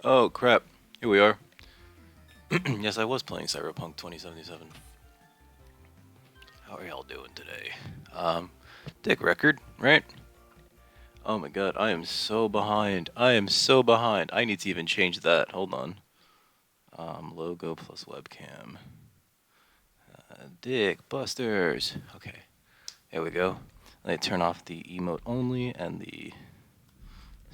Oh crap! Here we are. Yes, I was playing Cyberpunk 2077. How are y'all doing today? Dick record, right? Oh my god, I am so behind. I am so behind. I need to even change that. Hold on. Logo plus webcam. Dick Busters. Okay, here we go. Let me turn off the emote only and the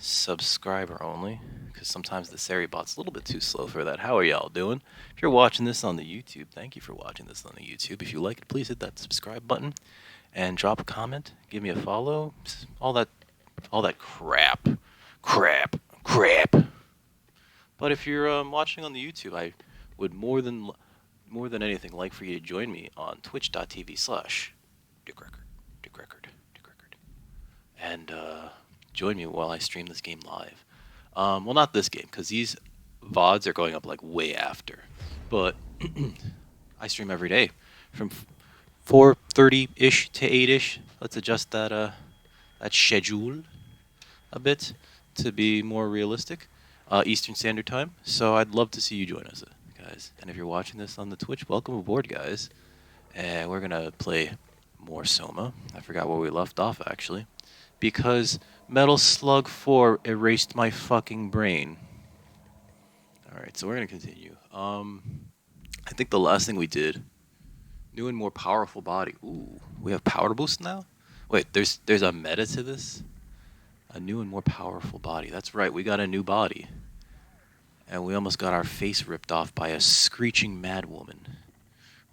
subscriber only, because sometimes the Sari bot's a little bit too slow for that. How are y'all doing? If you're watching this on the YouTube, thank you for watching this on the YouTube. If you like it, please hit that subscribe button and drop a comment. Give me a follow. All that crap. But if you're watching on the YouTube, I would more than anything like for you to join me on twitch.tv/dickrecord, dickrecord, dickrecord, and join me while I stream this game live. Well, not this game, because these VODs are going up like way after. But I stream every day from 4:30-ish to 8-ish. Let's adjust that schedule a bit to be more realistic. Eastern Standard Time. So I'd love to see you join us, guys. And if you're watching this on the Twitch, welcome aboard, guys. And we're going to play more Soma. I forgot where we left off, actually. Because Metal Slug 4 erased my fucking brain. Alright, so we're going to continue. I think the last thing we did, new and more powerful body. Ooh, we have power boost now? Wait, there's a meta to this? A new and more powerful body. That's right, we got a new body. And we almost got our face ripped off by a screeching mad woman.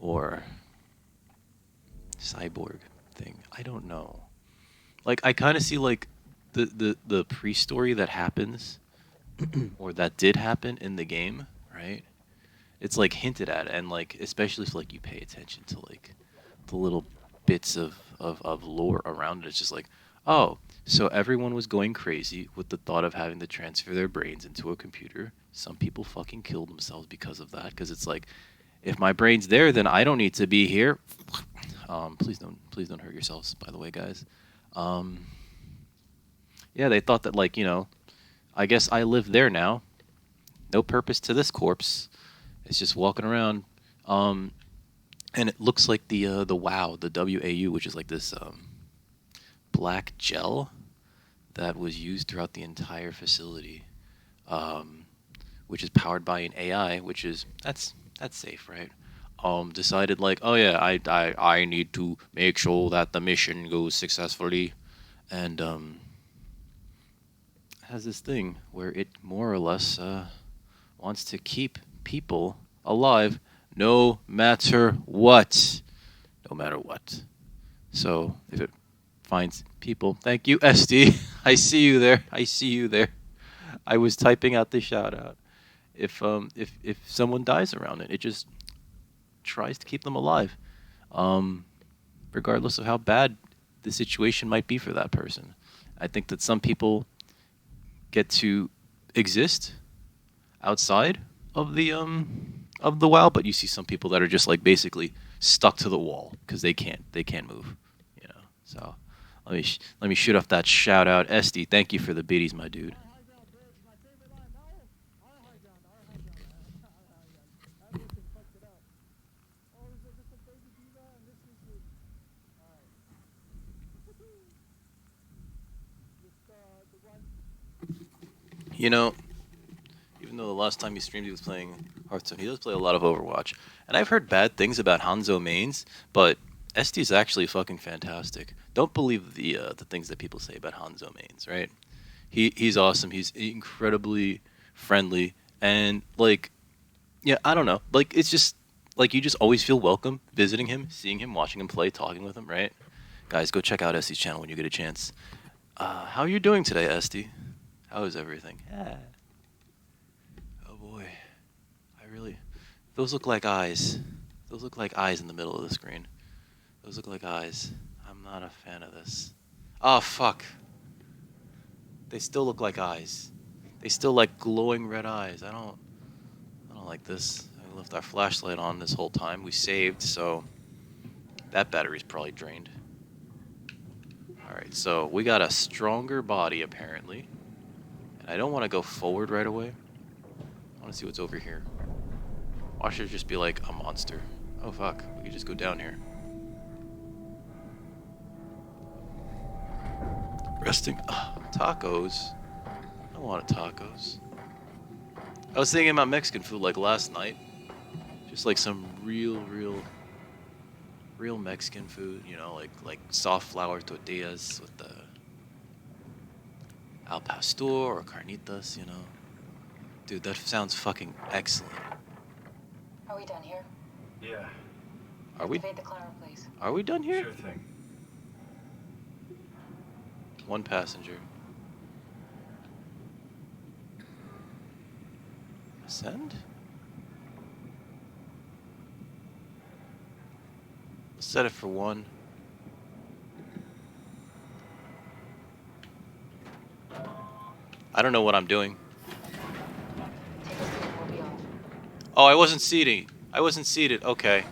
Or cyborg thing. I don't know. Like, I kind of see, like, the pre-story that happens, or that did happen in the game, right? It's, like, hinted at, and, like, especially if, like, you pay attention to, like, the little bits of lore around it. It's just like, oh, so everyone was going crazy with the thought of having to transfer their brains into a computer. Some people fucking killed themselves because of that, because it's like, if my brain's there, then I don't need to be here. Please don't hurt yourselves, by the way, guys. Yeah, they thought that, like, I guess I live there now. No purpose to this corpse. It's just walking around. And it looks like the WoW, the WAU, which is like this black gel that was used throughout the entire facility, which is powered by an AI, which is that's safe, right? Decided like, oh yeah, I need to make sure that the mission goes successfully, and has this thing where it more or less wants to keep people alive no matter what. No matter what. So if it finds people, thank you, SD. I see you there. I see you there. I was typing out the shout out. If someone dies around it, it just tries to keep them alive, regardless of how bad the situation might be for that person. I think that some people get to exist outside of the WoW, but you see some people that are just like basically stuck to the wall because they can't move, you know. So let me shoot off that shout out, SD. Thank you for the biddies, my dude. You know, even though the last time he streamed he was playing Hearthstone, he does play a lot of Overwatch, and I've heard bad things about Hanzo mains, but SD is actually fucking fantastic. Don't believe the things that people say about Hanzo mains, right? He's awesome. He's incredibly friendly, and like, yeah, I don't know. Like, it's just like you just always feel welcome visiting him, seeing him, watching him play, talking with him, right? Guys, go check out Esty's channel when you get a chance. How are you doing today, Esty? How is everything? Yeah. Oh boy, I really. Those look like eyes. Those look like eyes in the middle of the screen. Those look like eyes. I'm not a fan of this. Oh fuck. They still look like eyes. They still like glowing red eyes. I don't like this. We left our flashlight on this whole time. We saved, so that battery's probably drained. Alright, so we got a stronger body apparently. And I don't want to go forward right away. want to see what's over here. Watch it just be like a monster. Oh fuck, we could just go down here. Resting. Tacos. I want tacos. I was thinking about Mexican food like last night. Just like some real Mexican food, you know, like soft flour tortillas with the al pastor or carnitas, you know. Dude, that sounds fucking excellent. Are we done here? Yeah. Are we? Activate the climber, please. Are we done here? Sure thing. One passenger. Ascend? Let's set it for 1. I don't know what I'm doing. Take a seat, we'll be off. Oh, I wasn't seating. I wasn't seated. Okay.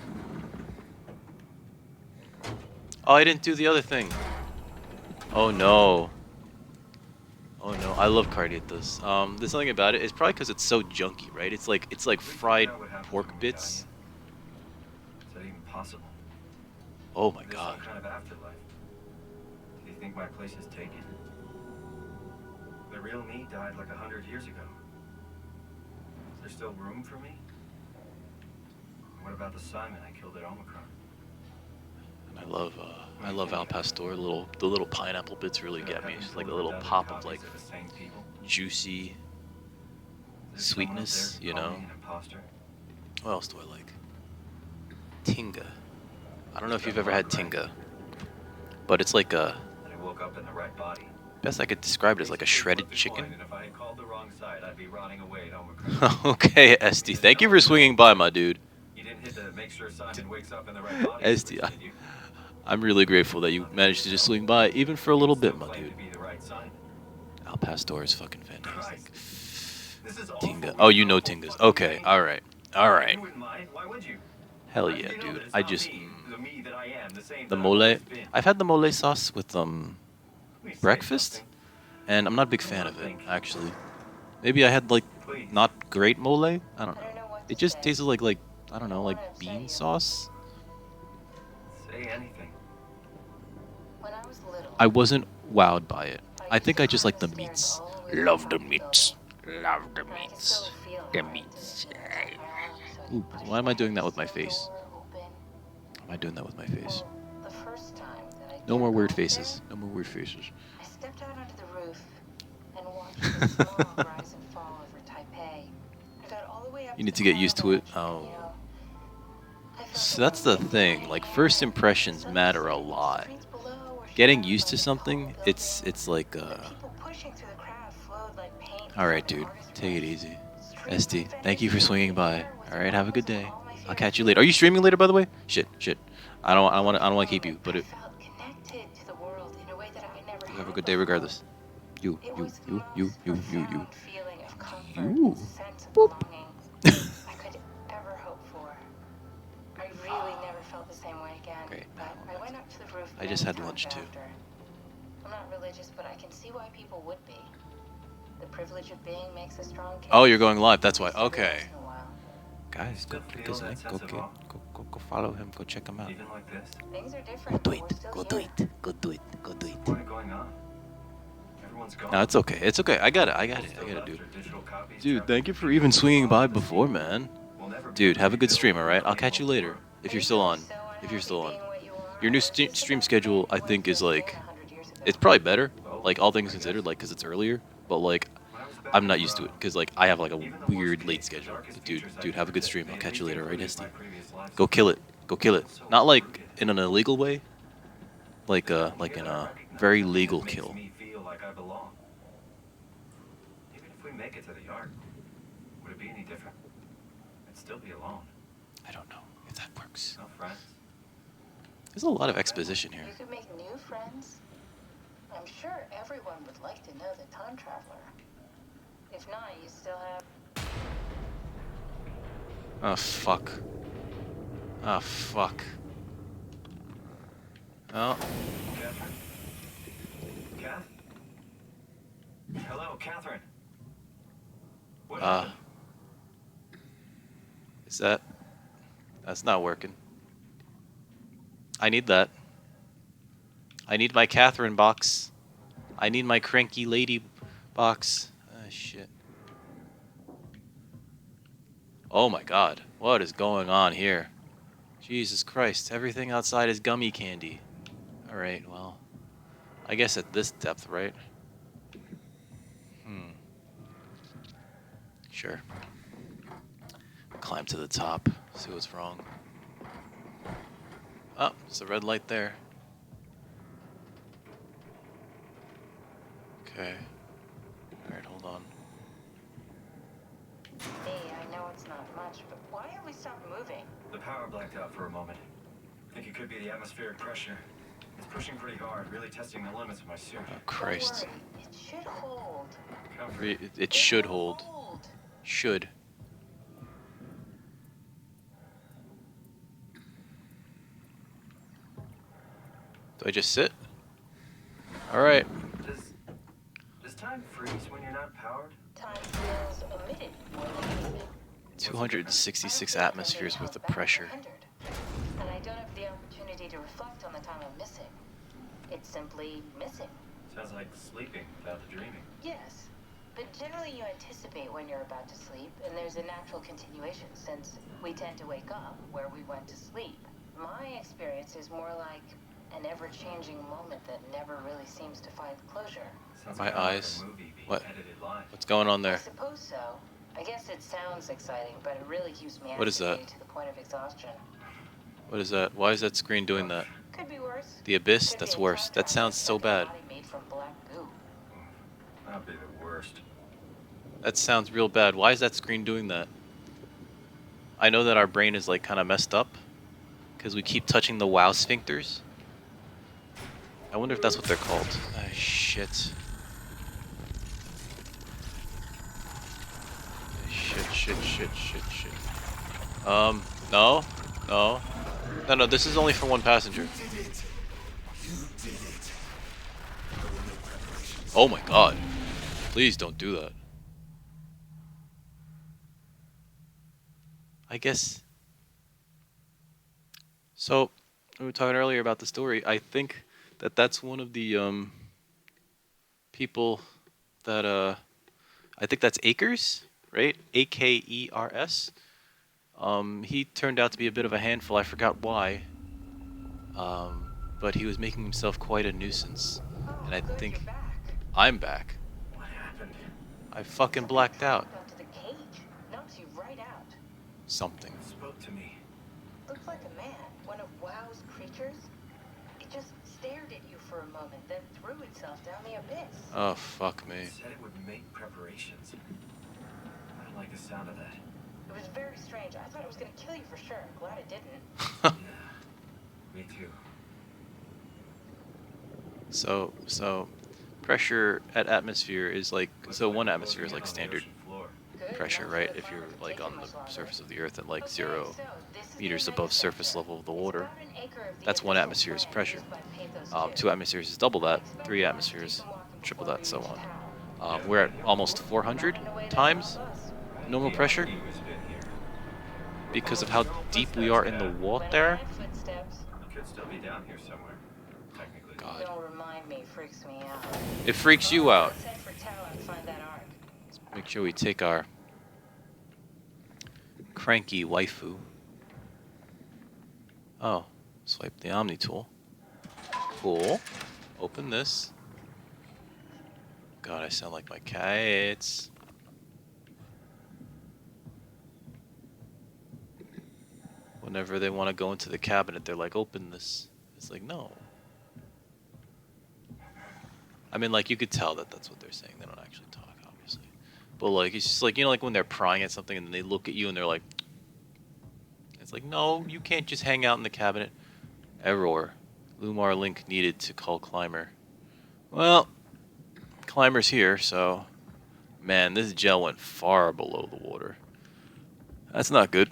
Oh, I didn't do the other thing. Oh no. Oh no, I love carnitas. There's something about it. It's probably because it's so junky, right? It's like fried pork bits. Is that even possible? Oh my Is there god. some kind of afterlife? Do you think my place is taken? The real me died like 100 years ago. Is there still room for me? And what about the Simon I killed at Omicron? And I love al pastor. The little pineapple bits really get me. It's like a little pop of like juicy sweetness, you know. What else do I like? Tinga. I don't know if you've ever had tinga, but it's like a. I woke up in the right body. Best I could describe it as like a shredded chicken. And if I had called the wrong side, I'd be rotting away at Omicron. Okay, SD. Thank you for swinging by, my dude. You didn't hit the make sure Simon wakes up in the right body. SD. I'm really grateful that you managed to just swing by, even for a little bit, my dude. Al pastor is fucking fantastic. Tinga. Oh, you know tingas. Okay, alright. Alright. Hell yeah, dude. I just... the mole... I've had the mole sauce with, breakfast, and I'm not a big fan of it, actually. Maybe I had, like, not great mole? I don't know. It just tasted like, I don't know, like bean sauce? Say anything. When I was little, I wasn't wowed by it. I think I just like the meats. Love the meats. Love the meats. The meats. Ooh, why am I doing that with my face? Why am I doing that with my face? the first time that I No more took weird off faces. No more weird faces. there, I stepped out onto the roof and watched the smog rise and fall over Taipei. I got all the way up You need the to get used to it. tower, Oh. you know. I felt So that's the thing. Like, first impressions matter a lot. streets below were Getting shrouded used by to the something, tall it's buildings. like People pushing through the crowd flowed like paint Alright, before dude. an artist's Take it brush. easy. Streets SD, and thank you for fences swinging by. everywhere with Alright, have a good logos of day. all my I'll favorite catch you later. Are you streaming later, by the way? Shit. I don't want to keep you, but I it, felt connected to the world in a way that I never you have a had good day before. regardless. You. It was the most You. profound feeling of comfort You. and sense of Boop. belonging I could ever hope for. I really never felt the same way again. Great. But I went up to the roof. I just many had times lunch, too. after. I'm not religious, but I can see why people would be. The privilege of being makes a strong case. Oh, you're going live. That's why. At least every Okay. once in a while. Guys, go click his link. Go follow him. Go check him out. Even like this? Things are Go different. do but we're it. still Go do human. it. Go do it. Go do it. What is going on? Everyone's gone. No, it's okay. It's okay. I got it, dude. Dude, thank you for even swinging by before, man. Dude, have a good stream, alright? I'll catch you later. If you're still on. If you're still on. Your new stream schedule, I think, is like... It's probably better, like, all things considered, like, because it's earlier. But, like, I'm not used to it, because, like, I have, like, a weird late schedule. Dude, have a good stream. I'll catch you later, right, SD? Go kill it. Go kill it. Not, like, in an illegal way. Like in a very legal kill. Makes me feel like I belong. Even if we make it to the yard, would it be any different? I'd still be alone. I don't know if that works. No friends. There's a lot of exposition here. You could make new friends. I'm sure everyone would like to know the time traveler. If not, you still have. Oh, fuck. Oh, fuck. Oh. Catherine? Kath? Hello, Catherine. What happened? Is that? That's not working. I need that. I need my Catherine box. I need my cranky lady box. Ah, shit. Oh my god. What is going on here? Jesus Christ. Everything outside is gummy candy. Alright, well. I guess at this depth, right? Sure. Climb to the top. See what's wrong. Oh, there's a red light there. Okay. Alright, hold on. Hey, I know it's not much, but why have we stopped moving? The power blacked out for a moment. Think it could be the atmospheric pressure. It's pushing pretty hard, really testing the limits of my suit. Oh, Christ. Don't worry, it should hold. Comfort. It should hold. Should. Do I just sit? Alright. Does time freeze when you're not powered? Time feels omitted more than needed. 266 atmospheres worth of pressure. And I don't have the opportunity to reflect on the time I'm missing. It's simply missing. Sounds like sleeping without the dreaming. Yes. But generally you anticipate when you're about to sleep, and there's a natural continuation since we tend to wake up where we went to sleep. My experience is more like an ever-changing moment that never really seems to find closure. Sounds My kinda like a eyes. movie being What? edited live. What's going on I there? suppose so. I guess it sounds exciting, but it really keeps me What is that? activated to the point of exhaustion. What is that? Why is that screen doing that? Could be worse. The Abyss? Could That's be a worse. time That sounds so traveler bad. body made from black goo. That'd be the worst. That sounds real bad. Why is that screen doing that? I know that our brain is like kind of messed up because we keep touching the wow sphincters. I wonder if that's what they're called. Ah, shit. Shit. No. No, this is only for one passenger. Oh my god. Please don't do that. I guess. So, we were talking earlier about the story. I think that that's one of the people that I think that's Akers, right? Akers. He turned out to be a bit of a handful. I forgot why. But he was making himself quite a nuisance. And I Good, think you're back. I'm back. What happened? I fucking blacked out. Onto the cage. Knocks you right out. Something. It spoke to me. Looks like a man. One of WoW's creatures. It just stared at you for a moment, then threw itself down the abyss. Oh, fuck me. It said it would make preparations. I don't like the sound of that. It was very strange. I thought it was going to kill you for sure. I'm glad it didn't. Yeah, me too. So pressure at atmosphere is like, so one atmosphere is like On the standard ocean floor. Good. pressure, Most right? of the If you're farm like could on take the much longer. surface of the earth at like Okay, 0 so this is meters the above advanced surface sector. level of the It's water. about an acre of the That's one initial atmosphere is plan pressure. used by Pathos 2 atmospheres is double that. Expect 3 us to atmospheres, keep them walking triple before that, we so reach on. town. We're at almost 400 Riding away that times yellow bus. normal The pressure RV was been here. because of how deep we are in the Went water. my footsteps. Could still be down here somewhere. Technically. God, Don't remind me, freaks me out. it freaks you out. Let's head for Tau and find that arc. Make sure we take our cranky waifu. Oh, swipe the Omni tool. Cool. Open this. God, I sound like my cats. Whenever they want to go into the cabinet, they're like, open this. It's like, no. I mean, like, you could tell that that's what they're saying. They don't actually talk, obviously. But, like, it's just like, you know, like when they're prying at something and then they look at you and they're like, it's like, no, you can't just hang out in the cabinet. Error. Lumar link needed to call Climber. Well, Climber's here, so... Man, this gel went far below the water. That's not good.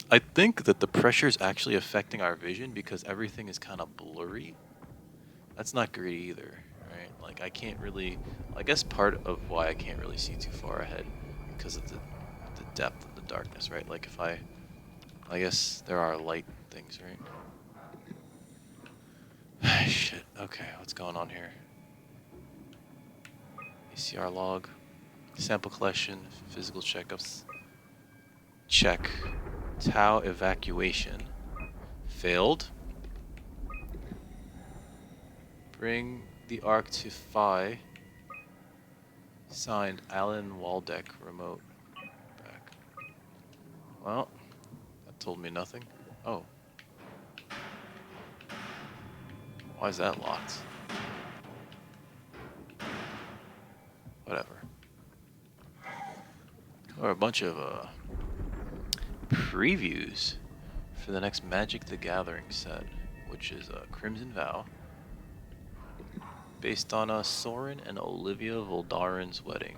I think that the pressure is actually affecting our vision because everything is kind of blurry. That's not great either, right? Like, I can't really... I guess part of why I can't really see too far ahead because of the depth of the darkness, right? Like, if I I guess there are light things, right? Shit. Okay, what's going on here? ACR log. Sample collection. Physical checkups. Check. Tau evacuation. Failed. Bring the Ark to Phi. Signed, Alan Waldeck, remote. Back. Well, that told me nothing. Oh. Why is that locked? Whatever. Or a bunch of previews for the next Magic the Gathering set, which is Crimson Vow, based on Soren and Olivia Voldaren's wedding,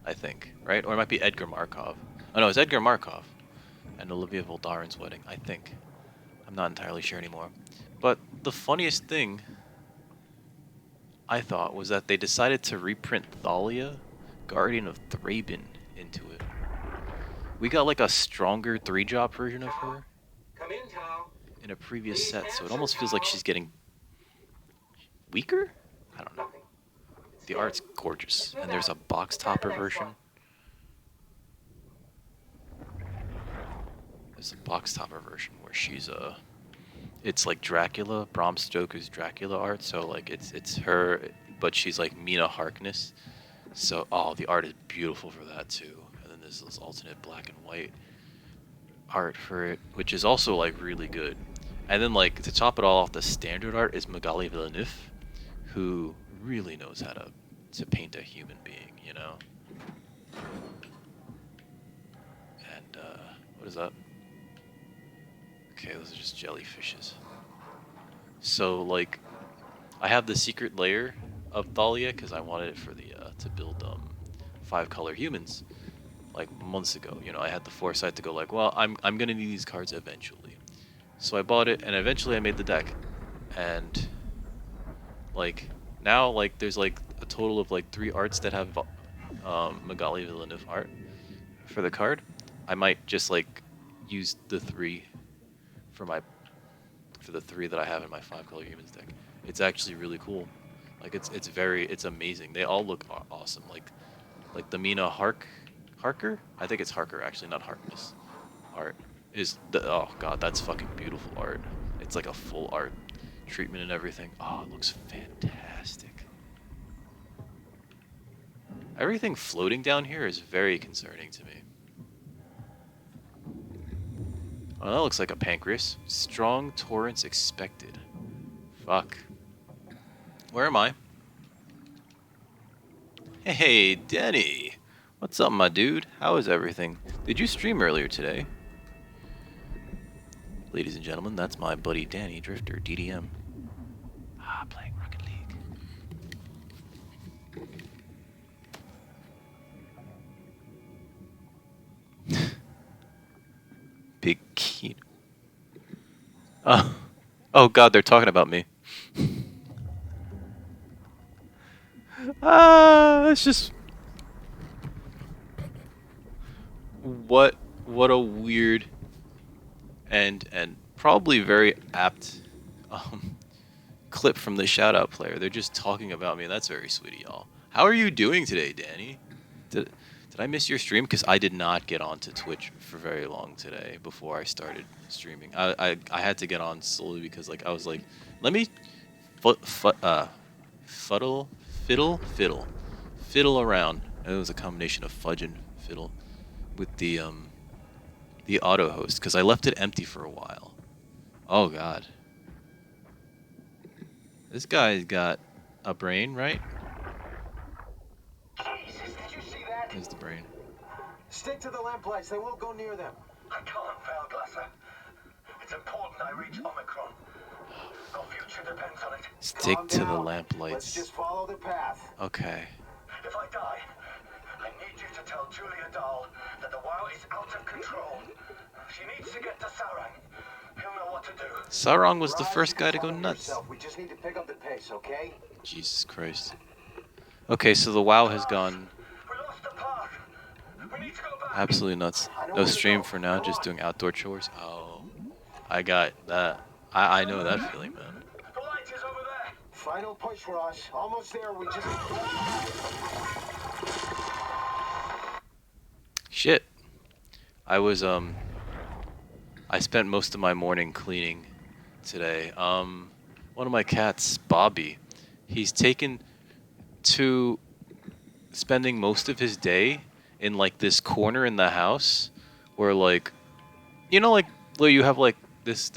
I think, right? Or it might be Edgar Markov. Oh no, it's Edgar Markov and Olivia Voldaren's wedding, I think. I'm not entirely sure anymore. But the funniest thing I thought was that they decided to reprint Thalia, Guardian of Thraben, into it. We got like a stronger 3-drop version of her Come in, Tao. in a previous set, so it almost feels like she's getting weaker? I don't know. Nothing. The art's gorgeous, and there's a box topper version. There's a box topper version where she's it's like Dracula, Bram Stoker's Dracula art, so like it's her, but she's like Mina Harkness. So the art is beautiful for that too. And then there's this alternate black and white art for it, which is also like really good. And then like to top it all off, the standard art is Magali Villeneuve, who really knows how to paint a human being, you know. And what is that? Okay, those are just jellyfishes. So like, I have the secret layer of Thalia because I wanted it for the to build 5-color humans like months ago. You know, I had the foresight to go like, well, I'm gonna need these cards eventually. So I bought it, and eventually I made the deck. And like now, like there's like a total of like 3 arts that have Magali Villeneuve art for the card. I might just like use the 3 for the 3 that I have in my 5-color humans deck. It's actually really cool. Like it's amazing. They all look awesome. Like the Mina Harker? I think it's Harker actually, not Harkness. Art is oh god, that's fucking beautiful art. It's like a full art treatment and everything. Oh, it looks fantastic. Everything floating down here is very concerning to me. Oh, that looks like a pancreas. Strong torrents expected. Fuck. Where am I? Hey, Denny. What's up, my dude? How is everything? Did you stream earlier today? Ladies and gentlemen, that's my buddy Danny Drifter, DDM. Playing Rocket League. Big Kino. Oh god, they're talking about me. It's just what a weird and probably very apt clip from the shout out player. They're just talking about me. That's very sweet of y'all. How are you doing today, Danny? Did I miss your stream? Because I did not get onto Twitch for very long today before I started streaming. I had to get on solely because like I was like, let me fiddle around. It was a combination of fudge and fiddle with the auto host because I left it empty for a while. Oh god. This guy's got a brain, right? Jesus, did you see that? There's the brain. Stick to the lamplights. They won't go near them. I can't fail, Glasser. It's important I reach Omicron. Our future depends on it. Stick Calm to the down. lamp Let's lights. just follow their path. Okay. If I die, I need you to tell Julia Dahl that the WoW is out of control. She needs to get to Sarang. He'll know what to do. Sarang was the Raj, first you guy can to go follow nuts. yourself. We just need to pick up the pace, okay? Jesus Christ. Okay, so the WoW has gone. We lost the path. We need Absolutely nuts. No stream for now, just doing outdoor chores. Oh, I got that. I know that feeling, man. The lights is over there. Final push, Ross. Almost there. We just... Shit. I was I spent most of my morning cleaning today. One of my cats, Bobby, he's taken to spending most of his day in like this corner in the house where like like where you have like this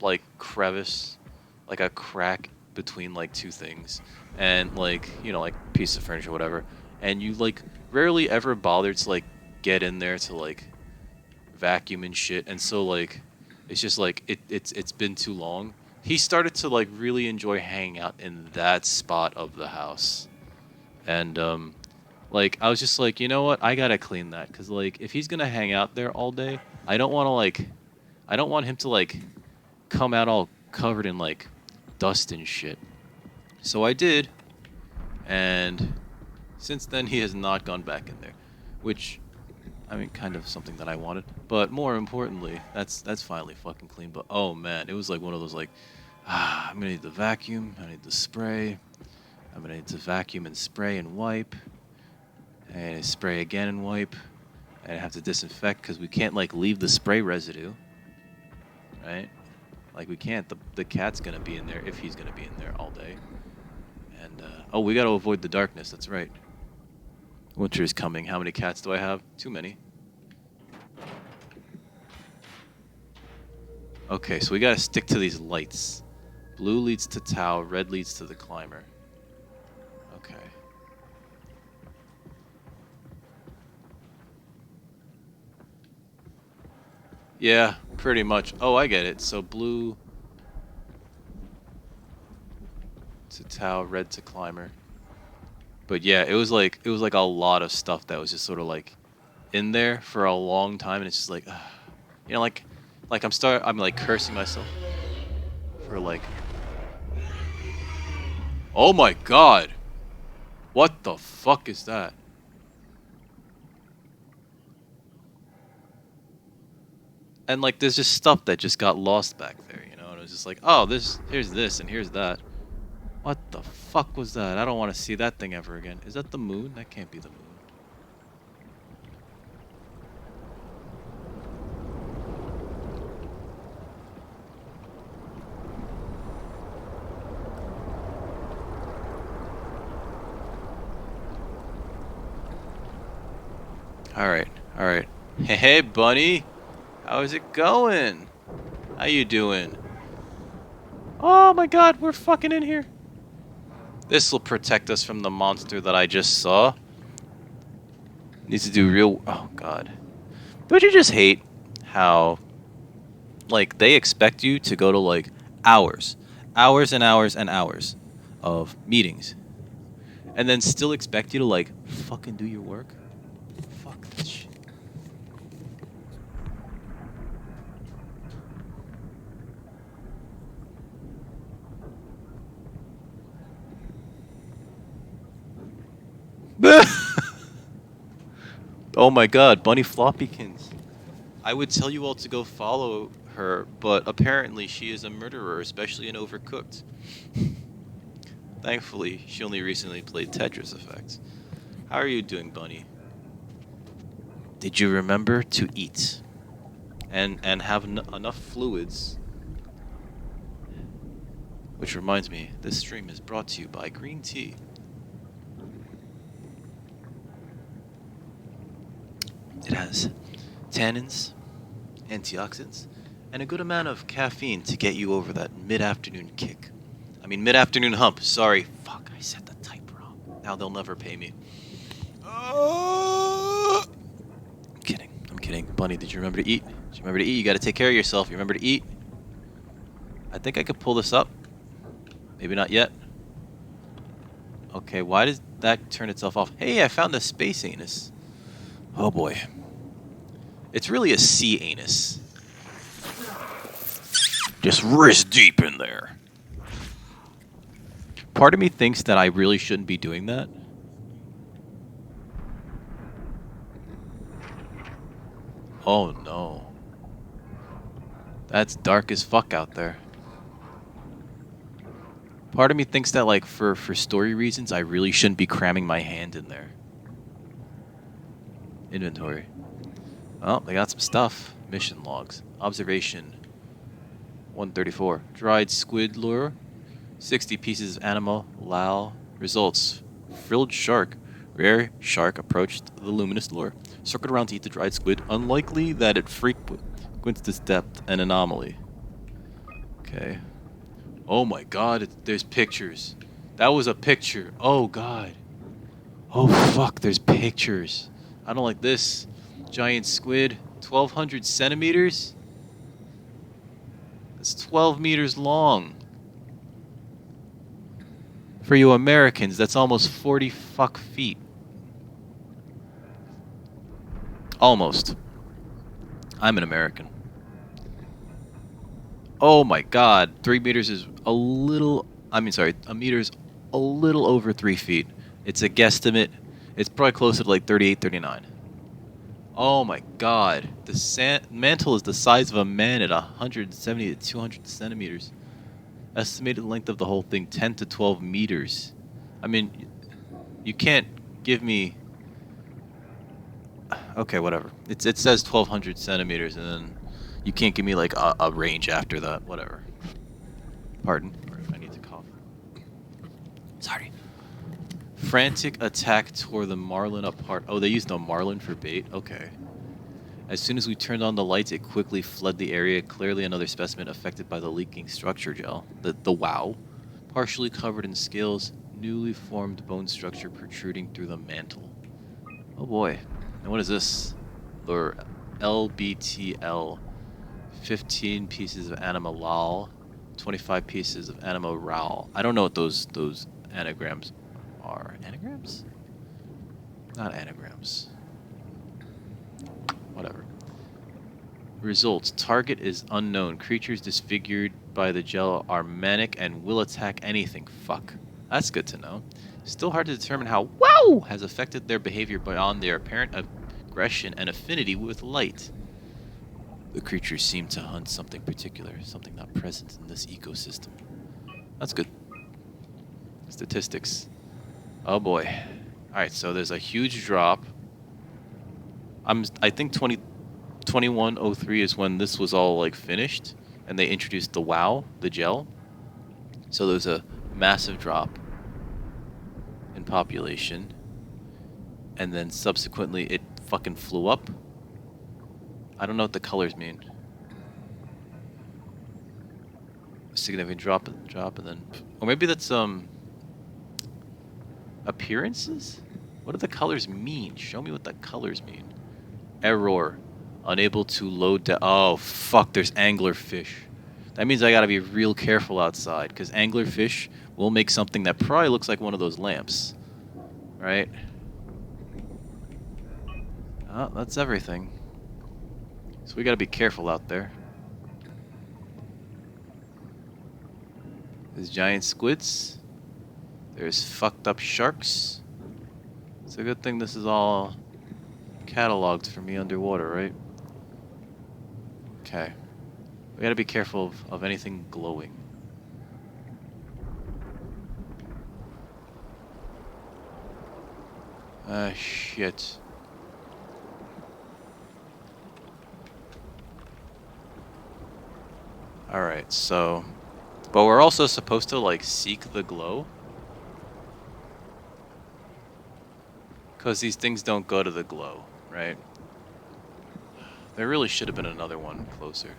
like crevice, like a crack between like two things and like like piece of furniture or whatever, and you like rarely ever bother to like get in there to like vacuum and shit, and so like it's just like it's been too long. He started to like really enjoy hanging out in that spot of the house, and like I was just like, you know what, I gotta clean that, because like if he's gonna hang out there all day, I don't want him to like come out all covered in like dust and shit. So I did, and since then he has not gone back in there, which I mean, kind of something that I wanted. But more importantly, that's finally fucking clean. But oh man, it was like one of those like, I'm gonna need the vacuum, I need the spray, I'm gonna need to vacuum and spray and wipe, and spray again and wipe, and I have to disinfect because we can't like leave the spray residue, right? Like we can't. The cat's gonna be in there if he's gonna be in there all day. And oh, we gotta avoid the darkness. That's right. Winter is coming. How many cats do I have? Too many. Okay, so we gotta stick to these lights. Blue leads to Tau, red leads to the climber. Okay. Yeah, pretty much. Oh, I get it. So blue to Tau, red to climber. But yeah, it was like a lot of stuff that was just sort of like in there for a long time, and it's just like, like I'm like cursing myself for like, oh my god, what the fuck is that? And like there's just stuff that just got lost back there, and it was just like, oh, here's this and here's that. What the fuck was that? I don't want to see that thing ever again. Is that the moon? That can't be the moon. All right. Hey, bunny. How's it going? How you doing? Oh my god, we're fucking in here. This will protect us from the monster that I just saw. Needs to do real... Oh, God. Don't you just hate how, like, they expect you to go to, like, hours and hours and hours of meetings, and then still expect you to, like, fucking do your work? Fuck that shit. Oh my god, Bunny Floppykins. I would tell you all to go follow her, but apparently she is a murderer, especially in Overcooked. Thankfully, she only recently played Tetris Effect. How are you doing, Bunny? Did you remember to eat? And have enough fluids? Which reminds me, this stream is brought to you by green tea. It has tannins, antioxidants, and a good amount of caffeine to get you over that mid-afternoon kick. I mean, mid-afternoon hump. Sorry. Fuck, I said the type wrong. Now they'll never pay me. I'm kidding. Bunny, did you remember to eat? Did you remember to eat? You gotta take care of yourself. You remember to eat? I think I could pull this up. Maybe not yet. Okay, why does that turn itself off? Hey, I found a space anus. Oh boy. It's really a sea anus. Just wrist deep in there. Part of me thinks that I really shouldn't be doing that. Oh no. That's dark as fuck out there. Part of me thinks that, like, for story reasons, I really shouldn't be cramming my hand in there. Inventory. Oh, they got some stuff. Mission logs. Observation. 134. Dried squid lure. 60 pieces of animal. Lao. Results. Frilled shark. Rare shark approached the luminous lure. Circled around to eat the dried squid. Unlikely that it frequents this depth. An anomaly. Okay. Oh my god, there's pictures. That was a picture. Oh god. Oh fuck, there's pictures. I don't like this. Giant squid. 1,200 centimeters? That's 12 meters long. For you Americans, that's almost 40 fuck feet. Almost. I'm an American. Oh my god. 3 meters is a little... I mean, sorry. A meter is a little over 3 feet. It's a guesstimate. It's probably closer to like 38, 39. Oh my god. The mantle is the size of a man at 170 to 200 centimeters. Estimated length of the whole thing, 10 to 12 meters. I mean, you can't give me... Okay, whatever. It says 1,200 centimeters, and then you can't give me like a range after that. Whatever. Pardon. I need to cough. Sorry. Frantic attack tore the marlin apart. Oh, they used a marlin for bait? Okay. As soon as we turned on the lights, it quickly fled the area. Clearly another specimen affected by the leaking structure gel. The wow. Partially covered in scales, newly formed bone structure protruding through the mantle. Oh boy. And what is this? Or LBTL. 15 pieces of anima lal. 25 pieces of anima ral. I don't know what those anagrams are. Anagrams? Not anagrams. Whatever. Results. Target is unknown. Creatures disfigured by the gel are manic and will attack anything. Fuck. That's good to know. Still hard to determine how WOW has affected their behavior beyond their apparent aggression and affinity with light. The creatures seem to hunt something particular, something not present in this ecosystem. That's good. Statistics. Oh boy. Alright, so there's a huge drop. I think 2103 is when this was all like finished and they introduced the WOW, the gel. So there's a massive drop in population. And then subsequently it fucking flew up. I don't know what the colors mean. A significant drop and then... Or maybe that's appearances? What do the colors mean? Show me what the colors mean. Error. Unable to load oh, fuck, there's anglerfish. That means I gotta be real careful outside, because anglerfish will make something that probably looks like one of those lamps. Right? Oh, that's everything. So we gotta be careful out there. There's giant squids. There's fucked up sharks. It's a good thing this is all cataloged for me underwater, right? Okay. We gotta be careful of anything glowing. Ah, shit. Alright, so... But we're also supposed to, like, seek the glow. Because these things don't go to the glow, right? There really should have been another one closer.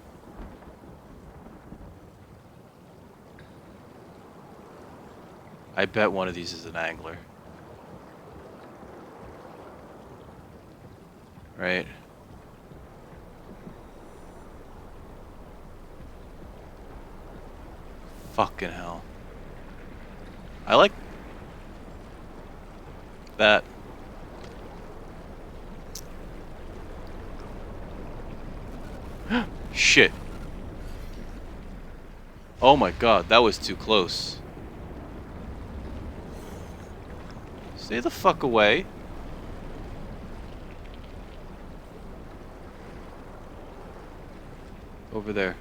I bet one of these is an angler. Right? Fucking hell. I like that. Shit. Oh my god, that was too close. Stay the fuck away. Over there.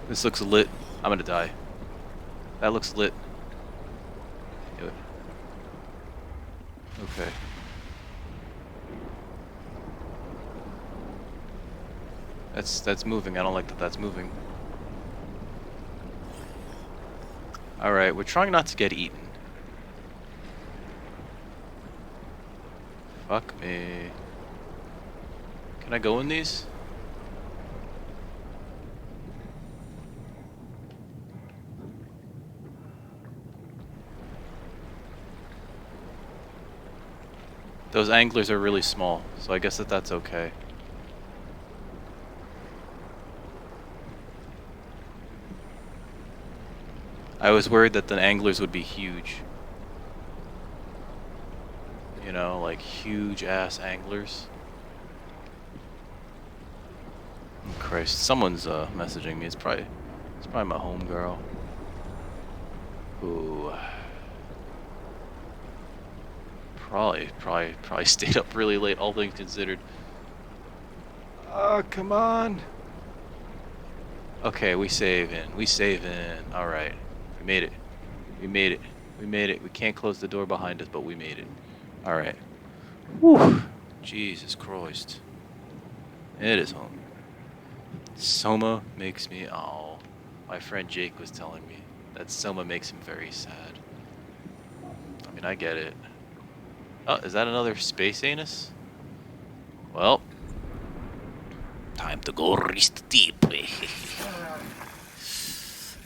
This looks lit. I'm gonna die. That looks lit. Yeah. Okay. That's moving. I don't like that that's moving. Alright, we're trying not to get eaten. Fuck me. Can I go in these? Those anglers are really small, so I guess that's okay. I was worried that the anglers would be huge. You know, like huge ass anglers. Oh, Christ, someone's messaging me. It's probably my homegirl. Ooh. Probably stayed up really late, all things considered. Oh, come on. Okay, we save in. Alright. We made it. We made it. We made it. We can't close the door behind us, but we made it. Alright. Whew. Jesus Christ. It is home. Soma makes me... Oh. My friend Jake was telling me that Soma makes him very sad. I mean, I get it. Oh, is that another space anus? Well, time to go rest deep.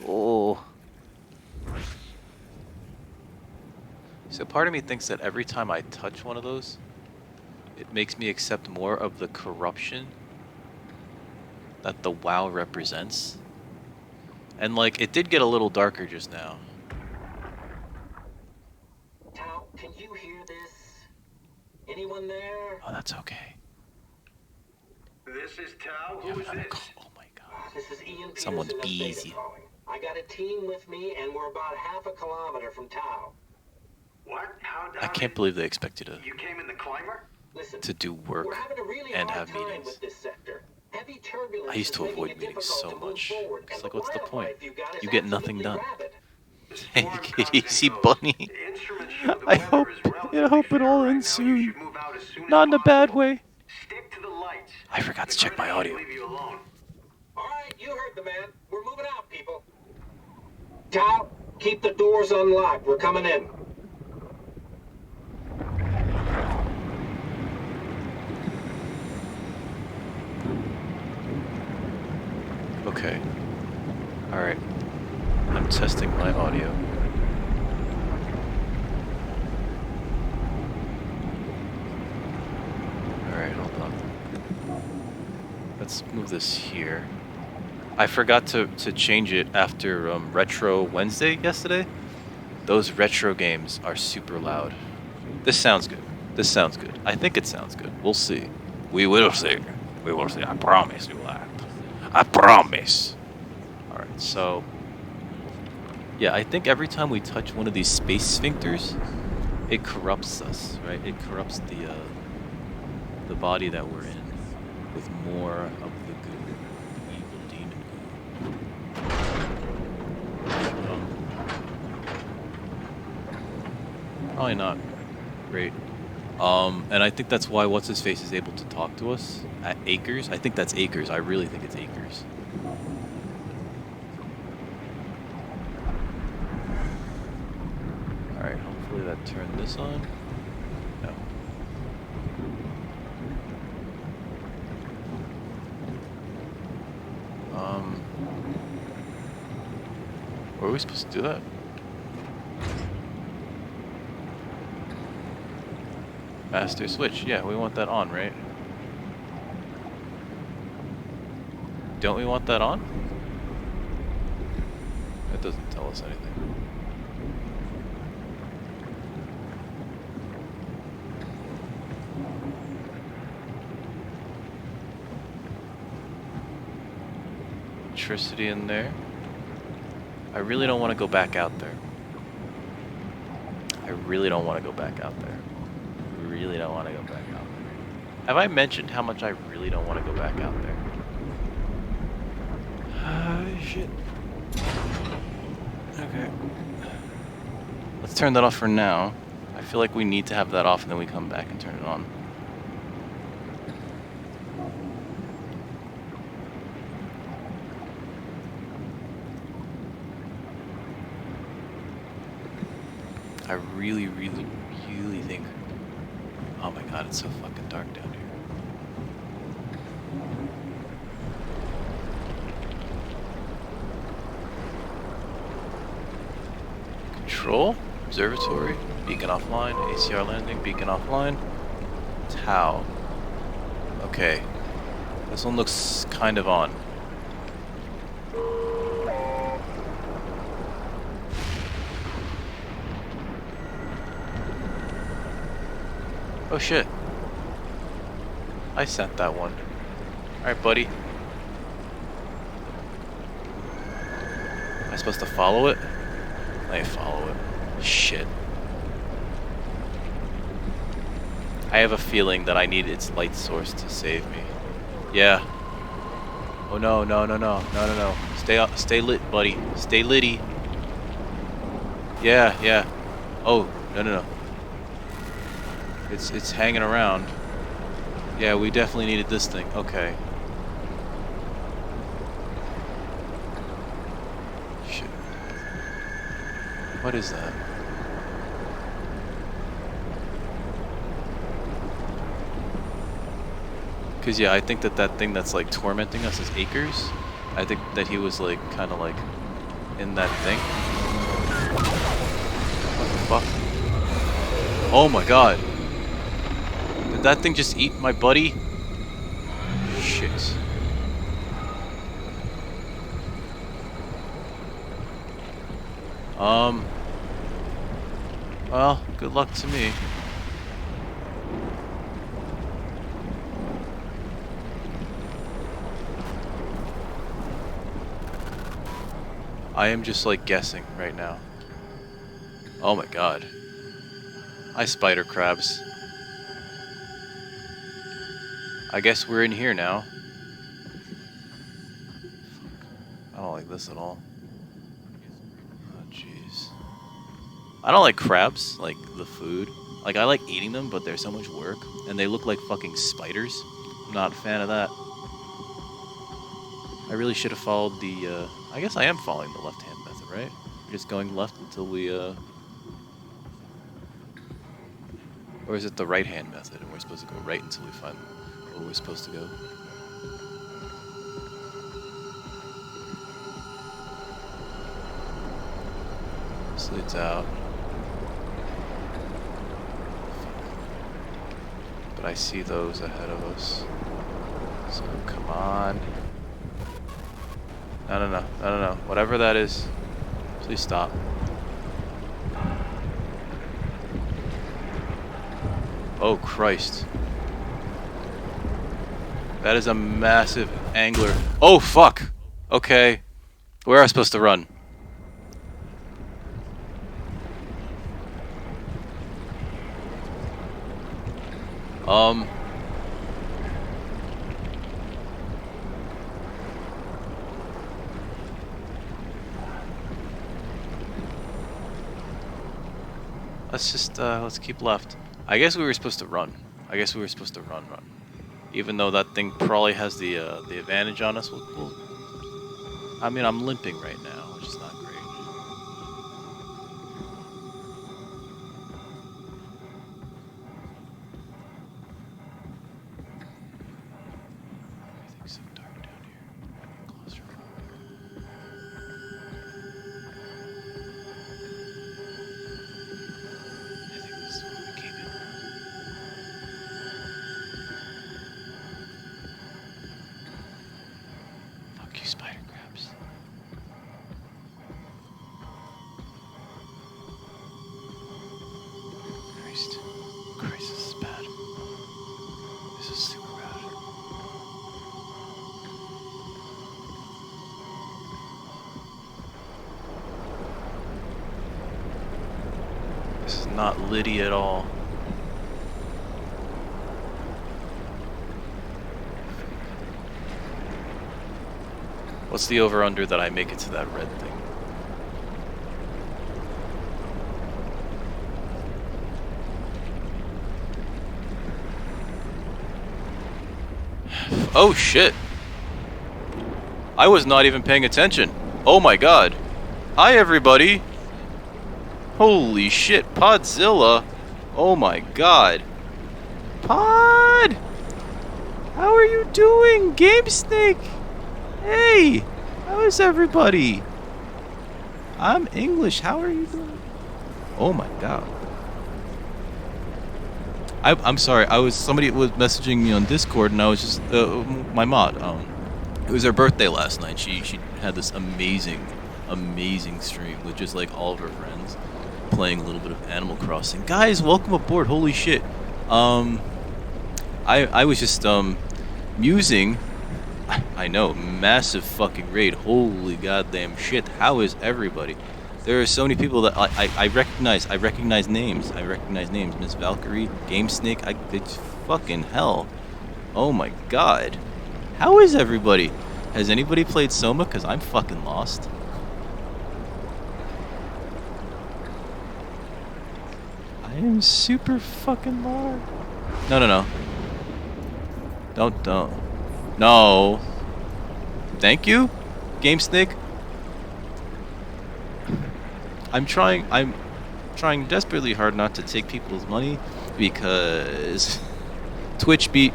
Oh. So part of me thinks that every time I touch one of those, it makes me accept more of the corruption that the WoW represents. And like, it did get a little darker just now. Tao, can you hear this? Anyone there? Oh, that's okay. This is Tao. Yeah, Who is another this? call. Oh my god. This is Ian Peterson Someone's of Beta busy. calling. I got a team with me, and we're about half a kilometer from Tao. What? How I can't believe they expect you to You came in the climber? Listen, do work we're having a really and hard have time meetings. with this sector. Heavy turbulence I used to is making avoid it meetings difficult so to move much. forward, It's and like, what's the point? wildlife you got is You get nothing absolutely done. rabid. Hey, kid, you see Bunny? I hope it all ends soon. Not in a bad way. Stick to the lights. I forgot to check my audio. Leave you alone. All right, you heard the man. We're moving out, people. Tao, keep the doors unlocked. We're coming in. Okay. Alright. I'm testing my audio. Alright, hold on. Let's move this here. I forgot to change it after Retro Wednesday yesterday. Those retro games are super loud. This sounds good. This sounds good. I think it sounds good. We'll see. We will see. We will see. I promise you that. I promise. Alright, so... Yeah, I think every time we touch one of these space sphincters, it corrupts us, right? It corrupts the body that we're in with more of the goo, the evil demon goo. Probably not great. And I think that's why What's-His-Face is able to talk to us at Acres. I think that's Acres. I really think it's Acres. Alright, hopefully that turned this on. No. Were we supposed to do that? Master switch. Yeah, we want that on, right? Don't we want that on? That doesn't tell us anything. Electricity in there. I really don't want to go back out there. I really don't want to go back out there. I really don't want to go back out there. Have I mentioned how much I really don't want to go back out there? Shit. Okay. Let's turn that off for now. I feel like we need to have that off and then we come back and turn it on. I really think... Oh my god, it's so fucking dark down here. Control? Observatory? Beacon offline? ACR landing? Beacon offline? Tau. Okay. This one looks kind of on. Oh shit. I sent that one. Alright, buddy. Am I supposed to follow it? I follow it. Shit. I have a feeling that I need its light source to save me. Yeah. Oh no, no, no, no, no, no, no. Stay lit, buddy. Stay litty. Yeah, yeah. Oh, no, no, no. It's hanging around. Yeah, we definitely needed this thing. Okay. Shit. What is that? Cause yeah, I think that thing that's like tormenting us is Acres. I think that he was like kind of like in that thing. What the fuck? Oh my god. Did that thing just eat my buddy? Shit. Well, good luck to me. I am just like guessing right now. Oh my god. Hi, spider crabs. I guess we're in here now. I don't like this at all. Oh jeez. I don't like crabs, like the food. Like I like eating them, but they're so much work, and they look like fucking spiders. I'm not a fan of that. I really should have followed the, I guess I am following the left-hand method, right? We're just going left until we, Or is it the right-hand method, and we're supposed to go right until we find where we're supposed to go? Slides out. But I see those ahead of us. So come on. No, no, no, no, no, no. Whatever that is, please stop. Oh, Christ. That is a massive angler. Oh, fuck! Okay. Where am I supposed to run? Let's just, let's keep left. I guess we were supposed to run. I guess we were supposed to run. Even though that thing probably has the advantage on us. I mean, I'm limping right now, which is not great. Everything's so dark down here. Claustrophobic. I think this is where we came in. Fuck you, spider crabs. Christ, this is bad. This is super bad. This is not Liddy at all. What's the over-under that I make it to that red thing? Oh shit. I was not even paying attention. Oh my god. Hi everybody. Holy shit, Podzilla. Oh my god. Pod! How are you doing, Game Snake? Hey! How is everybody? I'm English. How are you doing? Oh my god. I'm sorry. Somebody was messaging me on Discord, and I was just my mod. It was her birthday last night. She had this amazing stream with just like all of her friends playing a little bit of Animal Crossing. Guys, welcome aboard. Holy shit. I was just musing. I know, massive fucking raid. Holy goddamn shit. How is everybody? There are so many people that I recognize. I recognize names. Miss Valkyrie, Game Snake. It's fucking hell. Oh my god. How is everybody? Has anybody played Soma? Because I'm fucking lost. I am super fucking lost. No. Don't. No. Thank you, Game Snake. I'm trying desperately hard not to take people's money because Twitch beat.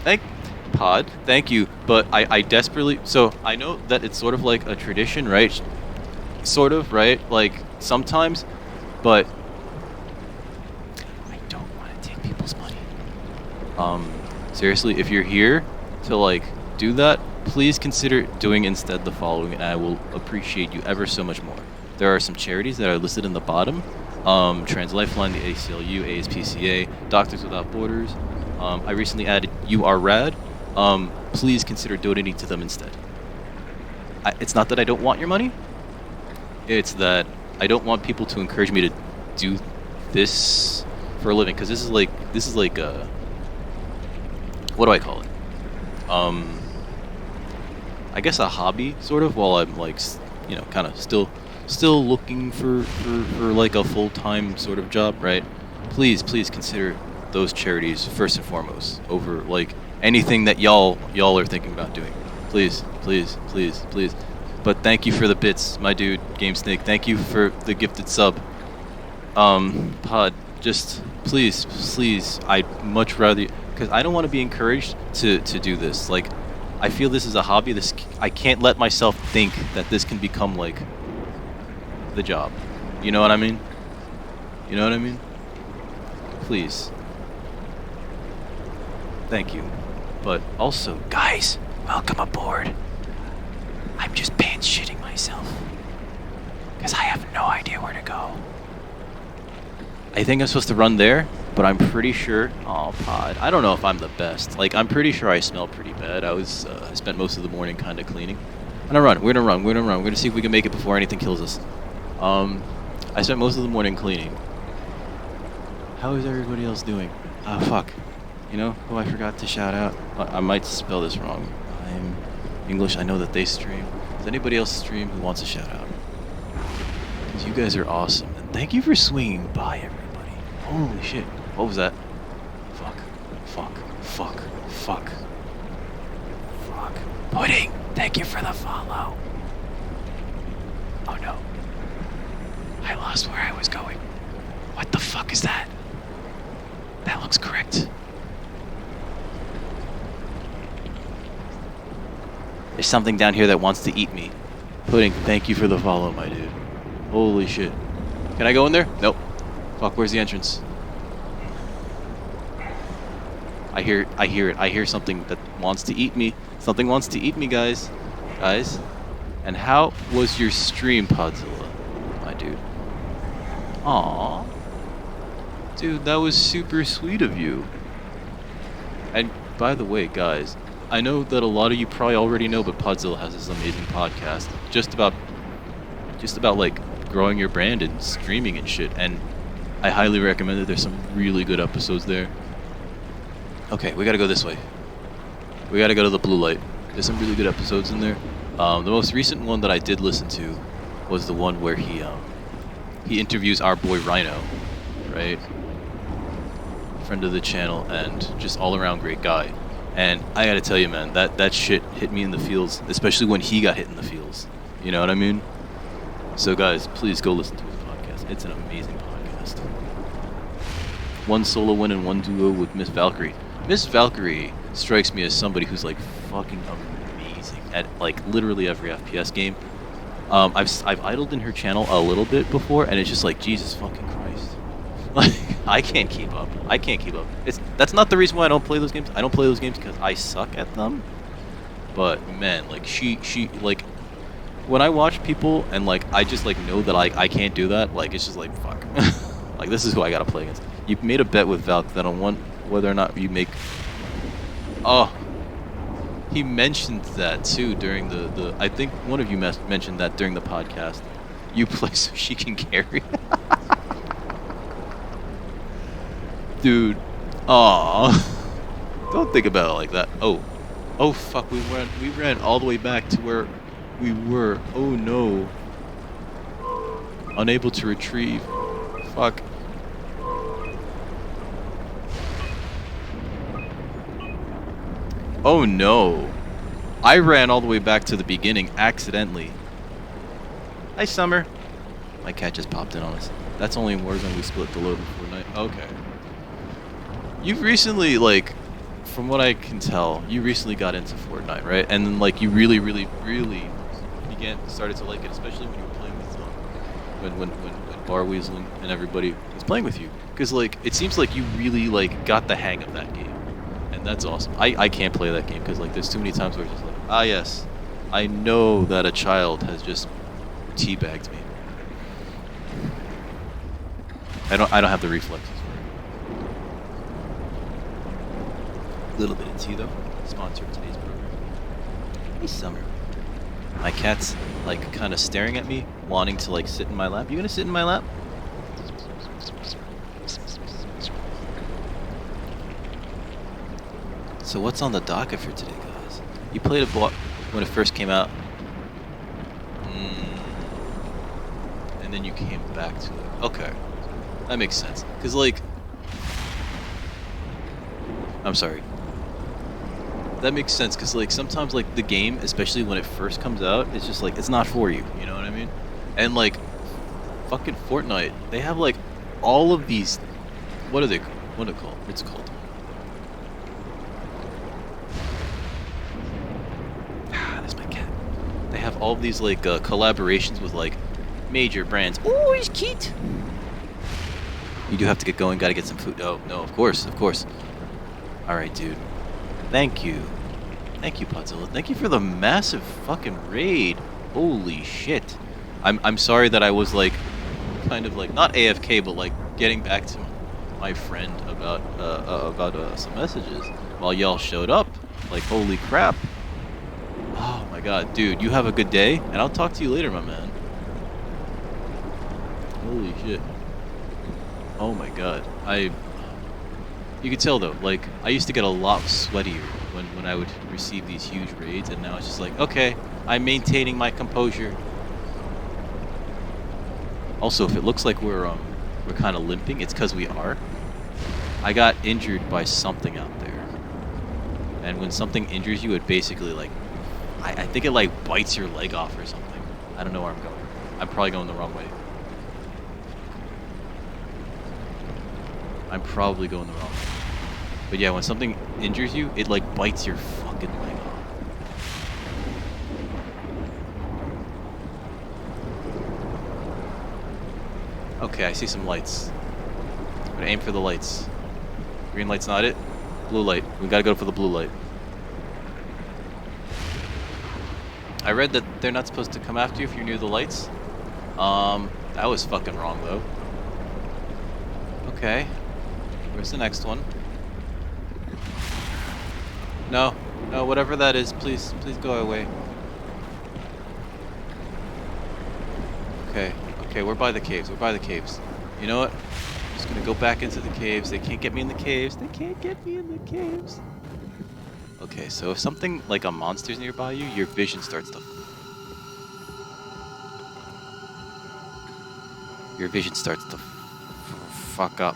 Thank you, but I desperately, so I know that it's sort of like a tradition, right? Sort of, right? Like sometimes, but I don't want to take people's money. Seriously, if you're here to like do that, please consider doing instead the following, and I will appreciate you ever so much more. There are some charities that are listed in the bottom. Trans Lifeline, the ACLU, ASPCA, Doctors Without Borders. I recently added You Are Rad. Please consider donating to them instead. It's not that I don't want your money. It's that I don't want people to encourage me to do this for a living, because this is like what do I call it? I guess a hobby, sort of, while I'm like, you know, kind of still looking for like a full-time sort of job, right? Please consider those charities first and foremost over like anything that y'all are thinking about doing. Please. But thank you for the bits, my dude, Game Snake. Thank you for the gifted sub. Pod, just please, I'd much rather, because I don't want to be encouraged to do this. Like, I feel this is a hobby. I can't let myself think that this can become like the job. You know what I mean? Please. Thank you. But also, guys, welcome aboard. I'm just pants shitting myself, because I have no idea where to go. I think I'm supposed to run there, but I'm pretty sure. Oh, Pod. I don't know if I'm the best. Like, I'm pretty sure I smell pretty bad. I spent most of the morning kind of cleaning. We're gonna run. We're gonna see if we can make it before anything kills us. I spent most of the morning cleaning. How is everybody else doing? Oh, fuck. You know who I forgot to shout out? I might spell this wrong. I'm English. I know that they stream. Does anybody else stream who wants a shout out? Because you guys are awesome. And thank you for swinging by, everybody. Holy shit. What was that? Fuck. Pudding, thank you for the follow. Oh no. I lost where I was going. What the fuck is that? That looks correct. There's something down here that wants to eat me. Pudding, thank you for the follow, my dude. Holy shit. Can I go in there? Nope. Fuck, where's the entrance? I hear it. I hear something that wants to eat me. Something wants to eat me, guys. And how was your stream, Podzilla, my dude? Aww. Dude, that was super sweet of you. And by the way, guys, I know that a lot of you probably already know, but Podzilla has this amazing podcast just about like growing your brand and streaming and shit. And I highly recommend it. There's some really good episodes there. Okay, we gotta go this way. We gotta go to the blue light. There's some really good episodes in there. The most recent one that I did listen to was the one where he interviews our boy Rhino, right? Friend of the channel and just all around great guy. And I gotta tell you, man, that shit hit me in the feels, especially when he got hit in the feels. You know what I mean? So guys, please go listen to his podcast. It's an amazing podcast. One solo win and one duo with Miss Valkyrie. Miss Valkyrie strikes me as somebody who's like fucking amazing at like literally every FPS game. I've idled in her channel a little bit before, and it's just like Jesus fucking Christ. Like I can't keep up. I can't keep up. That's not the reason why I don't play those games. I don't play those games because I suck at them. But man, like she like when I watch people and like I just like know that I can't do that. Like it's just like fuck. Like this is who I gotta play against. You made a bet with Valk that on whether or not you make. Oh. He mentioned that too during the I think one of you mentioned that during the podcast. You play so she can carry. Dude. Aw. Don't think about it like that. Oh. Oh fuck, we ran all the way back to where we were. Oh no. Unable to retrieve. Fuck. Oh no. I ran all the way back to the beginning accidentally. Hi, Summer. My cat just popped in on us. That's only in Warzone we split the load in Fortnite. Okay. You've recently, like, from what I can tell, you recently got into Fortnite, right? And then, like, you really started to like it, especially when you were playing with when Bar Weasel and everybody was playing with you. Because, like, it seems like you really, like, got the hang of that game. And that's awesome. I can't play that game because like there's too many times where it's just like, ah yes, I know that a child has just teabagged me. I don't have the reflexes for it. Little bit of tea though. Sponsor of today's program. Hey Summer. My cat's like kind of staring at me, wanting to like sit in my lap. You gonna sit in my lap? So what's on the docket for today, guys? You played it when it first came out. And then you came back to it. Okay. That makes sense. Because, like... I'm sorry. That makes sense, because, like, sometimes, like, the game, especially when it first comes out, it's just, like, it's not for you. You know what I mean? And, like, fucking Fortnite, they have, like, all of these... What are they called? It's called... have all these like collaborations with like major brands. Oh, he's cute. You do have to get going. Gotta get some food. Oh no, of course. All right, dude. Thank you, Podzilla. Thank you for the massive fucking raid. Holy shit. I'm sorry that I was like kind of like not AFK, but like getting back to my friend about some messages while y'all showed up. Like holy crap. Oh my god, dude, you have a good day, and I'll talk to you later, my man. Holy shit. Oh my god. You can tell though, like, I used to get a lot sweatier when I would receive these huge raids, and now it's just like, okay, I'm maintaining my composure. Also, if it looks like we're kind of limping, it's because we are. I got injured by something out there. And when something injures you, it basically, like, I think it like bites your leg off or something. I don't know where I'm going. I'm probably going the wrong way. I'm probably going the wrong way. But yeah, when something injures you, it like bites your fucking leg off. Okay, I see some lights. I'm gonna aim for the lights. Green light's not it. Blue light. We gotta go for the blue light. I read that they're not supposed to come after you if you're near the lights. That was fucking wrong though. Okay. Where's the next one? No, whatever that is, please go away. Okay, we're by the caves. You know what? Just gonna go back into the caves. They can't get me in the caves. They can't get me in the caves. Okay, so if something like a monster's nearby you, your vision starts to... Your vision starts to fuck up.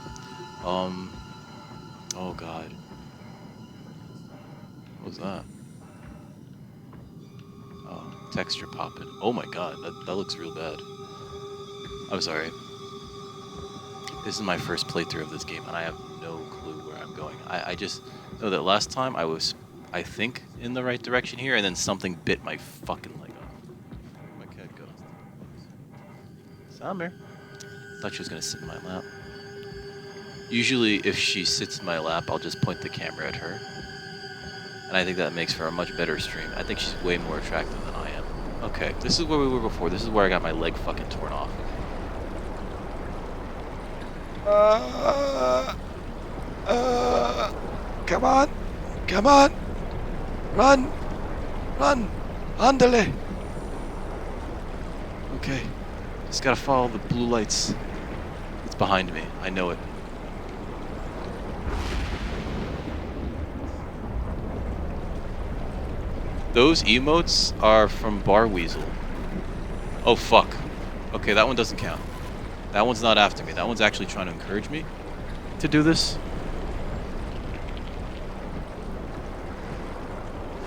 Oh god. What was that? Oh, texture popping. Oh my god, that looks real bad. I'm sorry. This is my first playthrough of this game, and I have no clue where I'm going. I just know that last time I was, I think, in the right direction here, and then something bit my fucking leg off. Where'd my cat go? Summer. Thought she was gonna sit in my lap. Usually, if she sits in my lap, I'll just point the camera at her. And I think that makes for a much better stream. I think she's way more attractive than I am. Okay, this is where we were before. This is where I got my leg fucking torn off. Come on! Come on! Run! Run! Andale! Okay. Just gotta follow the blue lights. It's behind me. I know it. Those emotes are from Bar Weasel. Oh fuck. Okay, that one doesn't count. That one's not after me. That one's actually trying to encourage me to do this.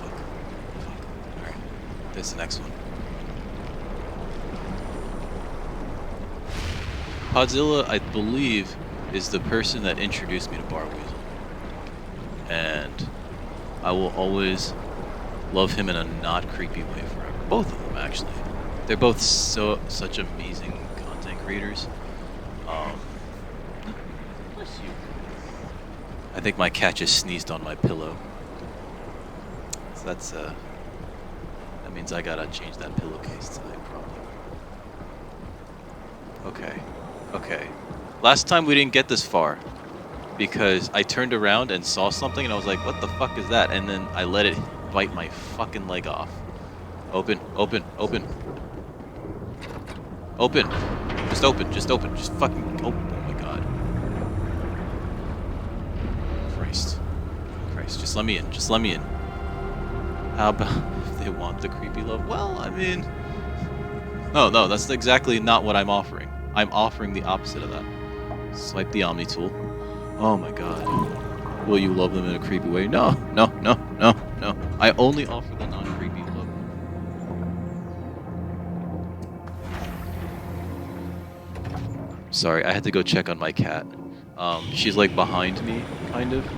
Fuck. Fuck. Alright. This is the next one. Podzilla, I believe, is the person that introduced me to Bar Weasel. And I will always love him in a not creepy way forever. Both of them, actually. They're both such amazing content creators. Bless you. I think my cat just sneezed on my pillow. So that's that means I gotta change that pillowcase tonight, probably. Okay. Okay. Last time we didn't get this far because I turned around and saw something and I was like, what the fuck is that? And then I let it bite my fucking leg off. Open, open, open. Open. Just open, just open. Just fucking open. Oh my god. Christ. Christ. Just let me in. Just let me in. How about if they want the creepy love? Well, I mean... No, that's exactly not what I'm offering. I'm offering the opposite of that. Swipe the Omni tool. Oh my god. Will you love them in a creepy way? No, no, no, no, no. I only offer the non-creepy love. Sorry, I had to go check on my cat. She's like behind me, kind of.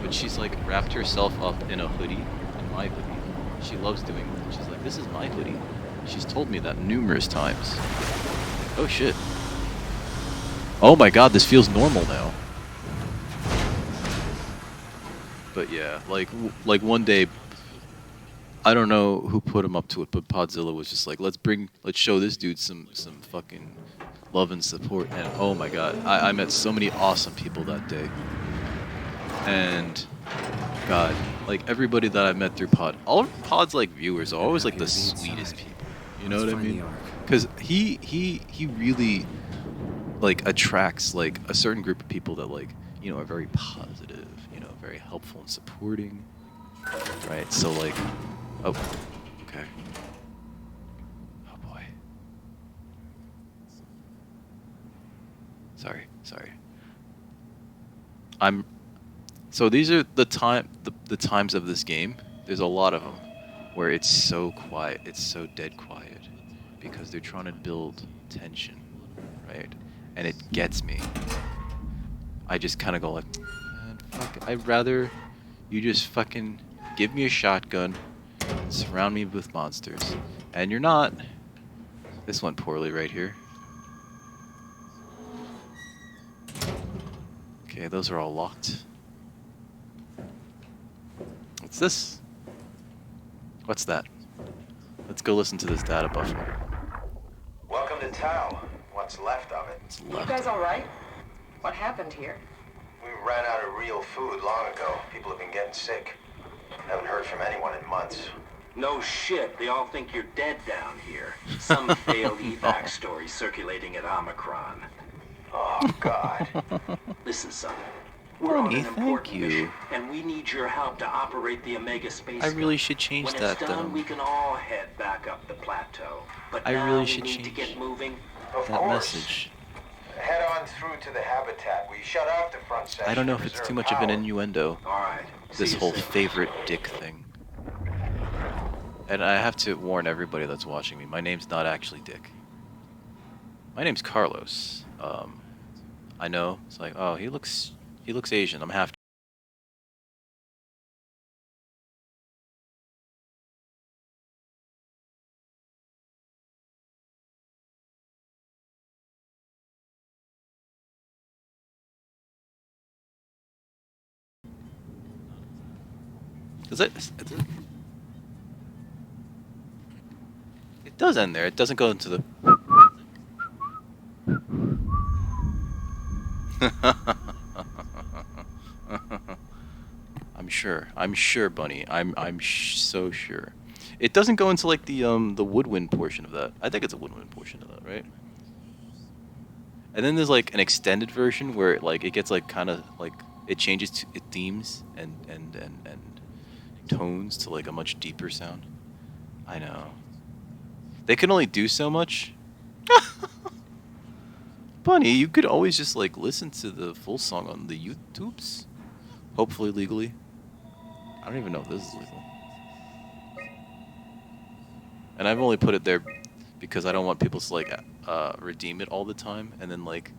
But she's like wrapped herself up in a hoodie, in my hoodie. She loves doing that. She's like, this is my hoodie. She's told me that numerous times. Oh shit. Oh my god, this feels normal now. But yeah, like one day, I don't know who put him up to it, but Podzilla was just like, let's show this dude some fucking love and support. And oh my god, I met so many awesome people that day. And god, like everybody that I met through Pod, all of Pod's like viewers are always like the sweetest people. You know what I mean? Because he really like attracts like a certain group of people that like, you know, are very positive, you know, very helpful and supporting, right? So like, oh, okay, oh boy, sorry. So these are the times of this game. There's a lot of them where it's so quiet, it's so dead quiet, because they're trying to build tension, right? And it gets me. I just kind of go like, man, fuck, I'd rather you just fucking give me a shotgun and surround me with monsters. And you're not. This went poorly right here. Okay, those are all locked. What's this? What's that? Let's go listen to this data buffer. Welcome to Tau. What's left of it. What's You left? guys all right? What happened here? We ran out of real food long ago. People have been getting sick. Haven't heard from anyone in months. No shit, they all think you're dead down here. Some failed evac story circulating at Omicron. Oh, God. Listen, son. We're on Bunny, an thank important mission, you. and we need your help to operate the Omega space I really gun. should change When that it's done, we can all head back up the plateau. But I now really we should need to change get moving. Of that course. message. Head on through to the habitat. We shut off the front section. I don't know to if it's preserve too much of an power. innuendo. All right. This See you whole soon. favorite dick thing. And I have to warn everybody that's watching me, my name's not actually Dick. My name's Carlos. I know, it's like, oh, he looks Asian. I'm half. Does it? It does end there. It doesn't go into the. I'm sure, Bunny. So sure. It doesn't go into like the woodwind portion of that. I think it's a woodwind portion of that, right? And then there's like an extended version where it gets like kind of like it changes to it themes and tones to like a much deeper sound. I know. They can only do so much. Bunny, you could always just like listen to the full song on the YouTubes. Hopefully legally. I don't even know if this is legal. And I've only put it there because I don't want people to like redeem it all the time and then like,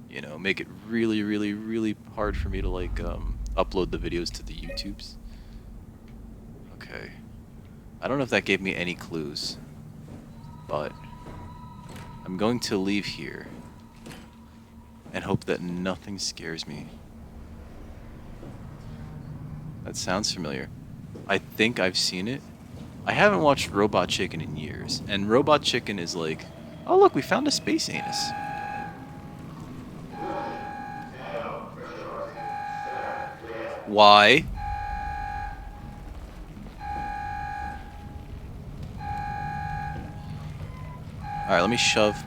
you know, make it really, really, really hard for me to like upload the videos to the YouTubes. Okay. I don't know if that gave me any clues, but I'm going to leave here and hope that nothing scares me. That sounds familiar. I think I've seen it. I haven't watched Robot Chicken in years, and Robot Chicken is like, oh look, we found a space anus. Why? Alright, let me shove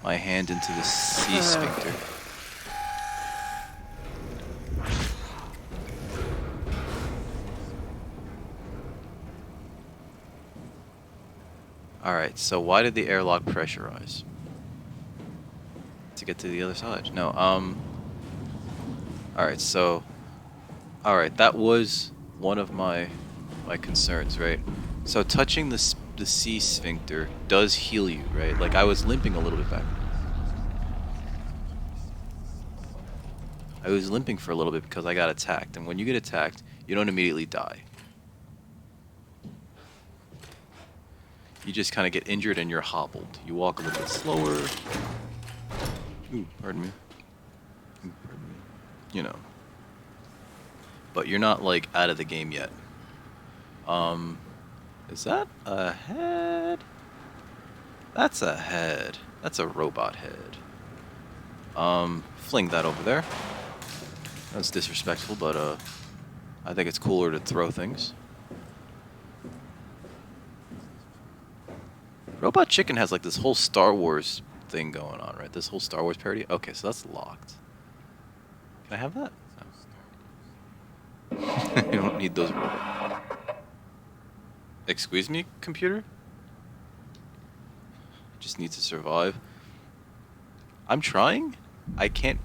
my hand into the C sphincter. Alright, so why did the airlock pressurize? To get to the other side. No, alright, so... Alright, that was one of my concerns, right? So touching the C sphincter does heal you, right? Like, I was limping a little bit back. I was limping for a little bit because I got attacked, and when you get attacked, you don't immediately die. You just kind of get injured and you're hobbled. You walk a little bit slower. Ooh, pardon me. Ooh, pardon me. You know. But you're not, like, out of the game yet. Is that a head? That's a head. That's a robot head. Fling that over there. That's disrespectful, but, I think it's cooler to throw things. Robot Chicken has like this whole Star Wars thing going on, right? This whole Star Wars parody. Okay, so that's locked. Can I have that? No. You don't need those robots. Excuse me, computer? Just need to survive. I'm trying? I can't...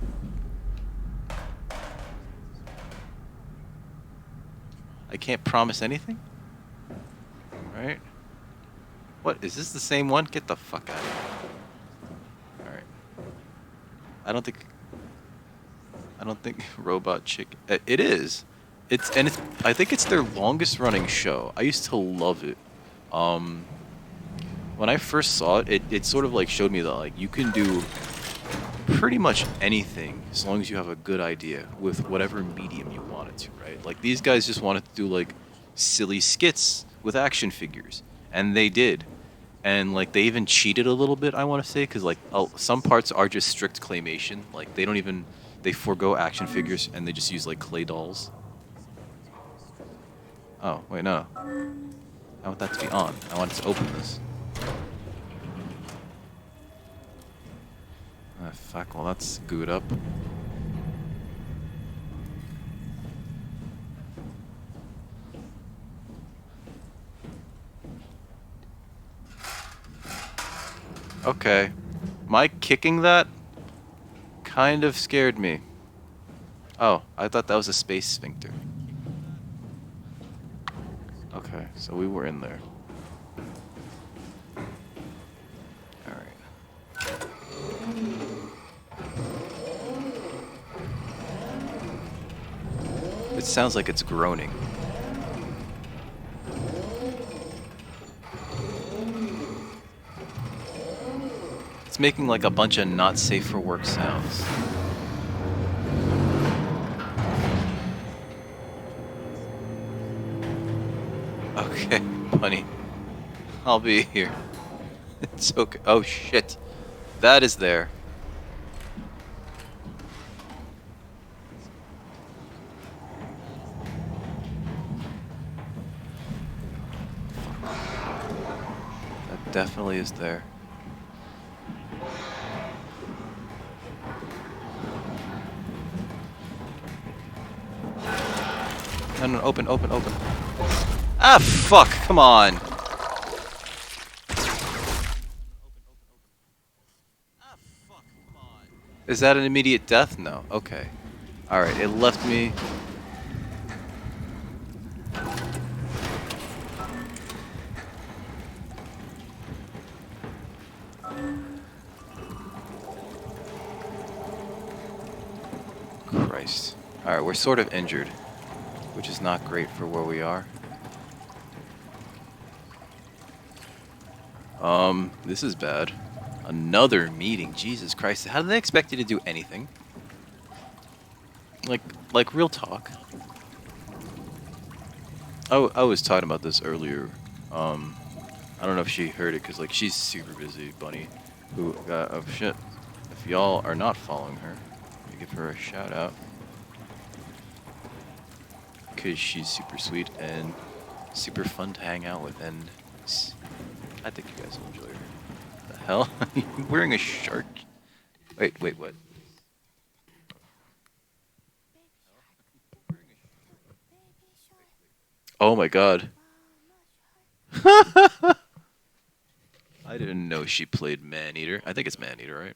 I can't promise anything? Right? What, is this the same one? Get the fuck out of here. Alright. I don't think Robot Chicken... It is. I think it's their longest running show. I used to love it. When I first saw it, it sort of like showed me that like you can do pretty much anything as long as you have a good idea with whatever medium you want it to, right? Like these guys just wanted to do like silly skits with action figures. And they did. And, like, they even cheated a little bit, I want to say, because, like, some parts are just strict claymation. Like, they don't even... They forego action figures, and they just use, like, clay dolls. Oh, wait, no. I want that to be on. I want it to open this. Fuck, well that's good up. Okay. My kicking that kind of scared me. Oh, I thought that was a space sphincter. Okay, so we were in there. Alright. It sounds like it's groaning. It's making like a bunch of not safe for work sounds. Okay, bunny. I'll be here. It's okay. Oh shit. That is there. That definitely is there. No, no, open, open, open. Ah, fuck, come on. Is that an immediate death? No. Okay. Alright, it left me. Christ. Alright, we're sort of injured, which is not great for where we are. This is bad. Another meeting. Jesus Christ. How do they expect you to do anything? Like real talk. I was talking about this earlier. I don't know if she heard it, because like she's super busy, Bunny. Who got oh shit. If y'all are not following her, let me give her a shout out. Because she's super sweet and super fun to hang out with, and I think you guys will enjoy her. The hell? You wearing a shark? Wait, what? Oh my god. I didn't know she played Maneater. I think it's Maneater, right?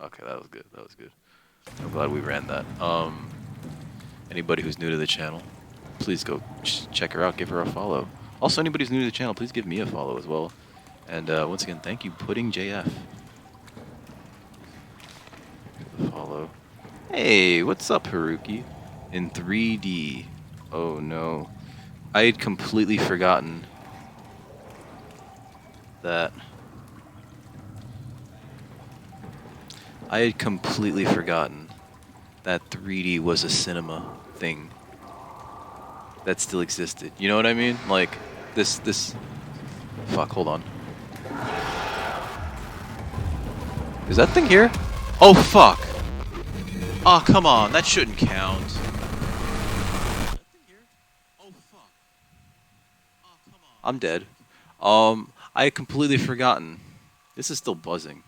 Okay, that was good. That was good. I'm glad we ran that. Anybody who's new to the channel, please go check her out. Give her a follow. Also, anybody who's new to the channel, please give me a follow as well. And once again, thank you, Pudding JF. Give the follow. Hey, what's up, Haruki? In 3D. Oh no. I had completely forgotten that. I had completely forgotten that 3D was a cinema thing that still existed. You know what I mean? Like, this... Fuck, hold on. Is that thing here? Oh, fuck! Oh, come on, that shouldn't count. I'm dead. I had completely forgotten. This is still buzzing.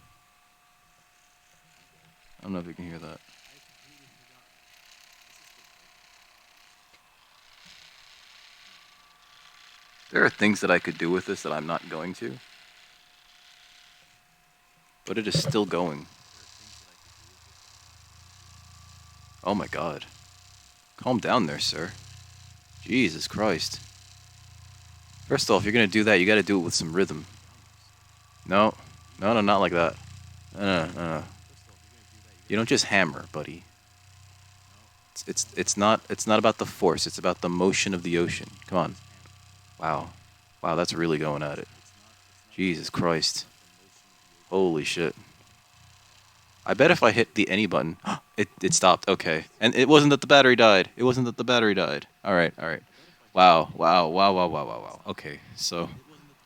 I don't know if you can hear that. There are things that I could do with this that I'm not going to. But it is still going. Oh my god. Calm down there, sir. Jesus Christ. First off, if you're gonna do that, you gotta do it with some rhythm. No. No, not like that. No. You don't just hammer, buddy. It's not about the force, it's about the motion of the ocean. Come on. Wow. Wow, that's really going at it. Jesus Christ. Holy shit. I bet if I hit the any button, it stopped. Okay. And it wasn't that the battery died. It wasn't that the battery died. Alright. Wow. Okay, so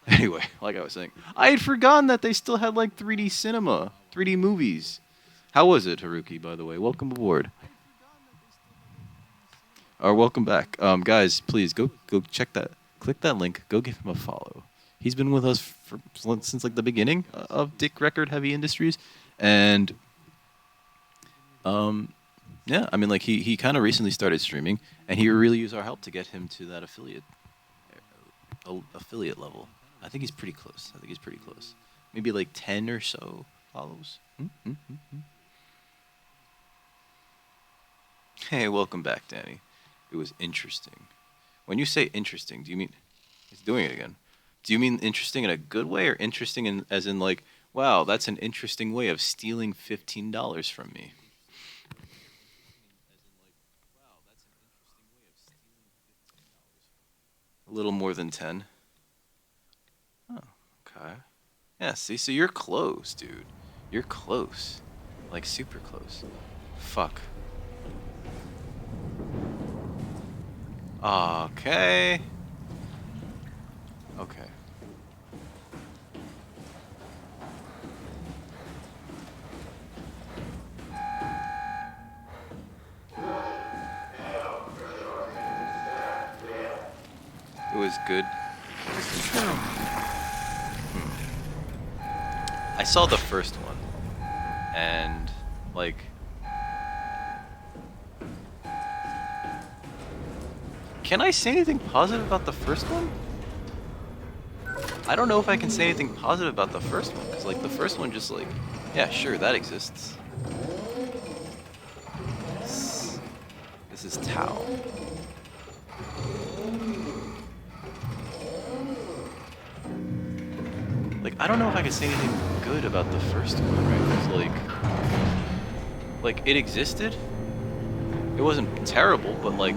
anyway, like I was saying, I had forgotten that they still had like 3D cinema, 3D movies. How was it, Haruki, by the way? Welcome aboard. Or welcome back. Guys, please go check that. Click that link. Go give him a follow. He's been with us since like the beginning of Dick Record Heavy Industries, and yeah, I mean like he kind of recently started streaming, and he really used our help to get him to that affiliate level. I think he's pretty close. I think he's pretty close. Maybe like 10 or so follows. Hey, welcome back, Danny. It was interesting. When you say interesting, do you mean he's doing it again? Do you mean interesting in a good way, or interesting in as in like, wow, that's an interesting way of stealing $15 from me? A little more than 10. Oh, okay. Yeah, see, so you're close, dude. You're close. Like super close. Fuck. Okay. Okay. It was good. I saw the first one, and like, can I say anything positive about the first one? I don't know if I can say anything positive about the first one, because like the first one just like, yeah, sure, that exists. This is Tao. Like, I don't know if I can say anything good about the first one, right? It's like it existed. It wasn't terrible, but like,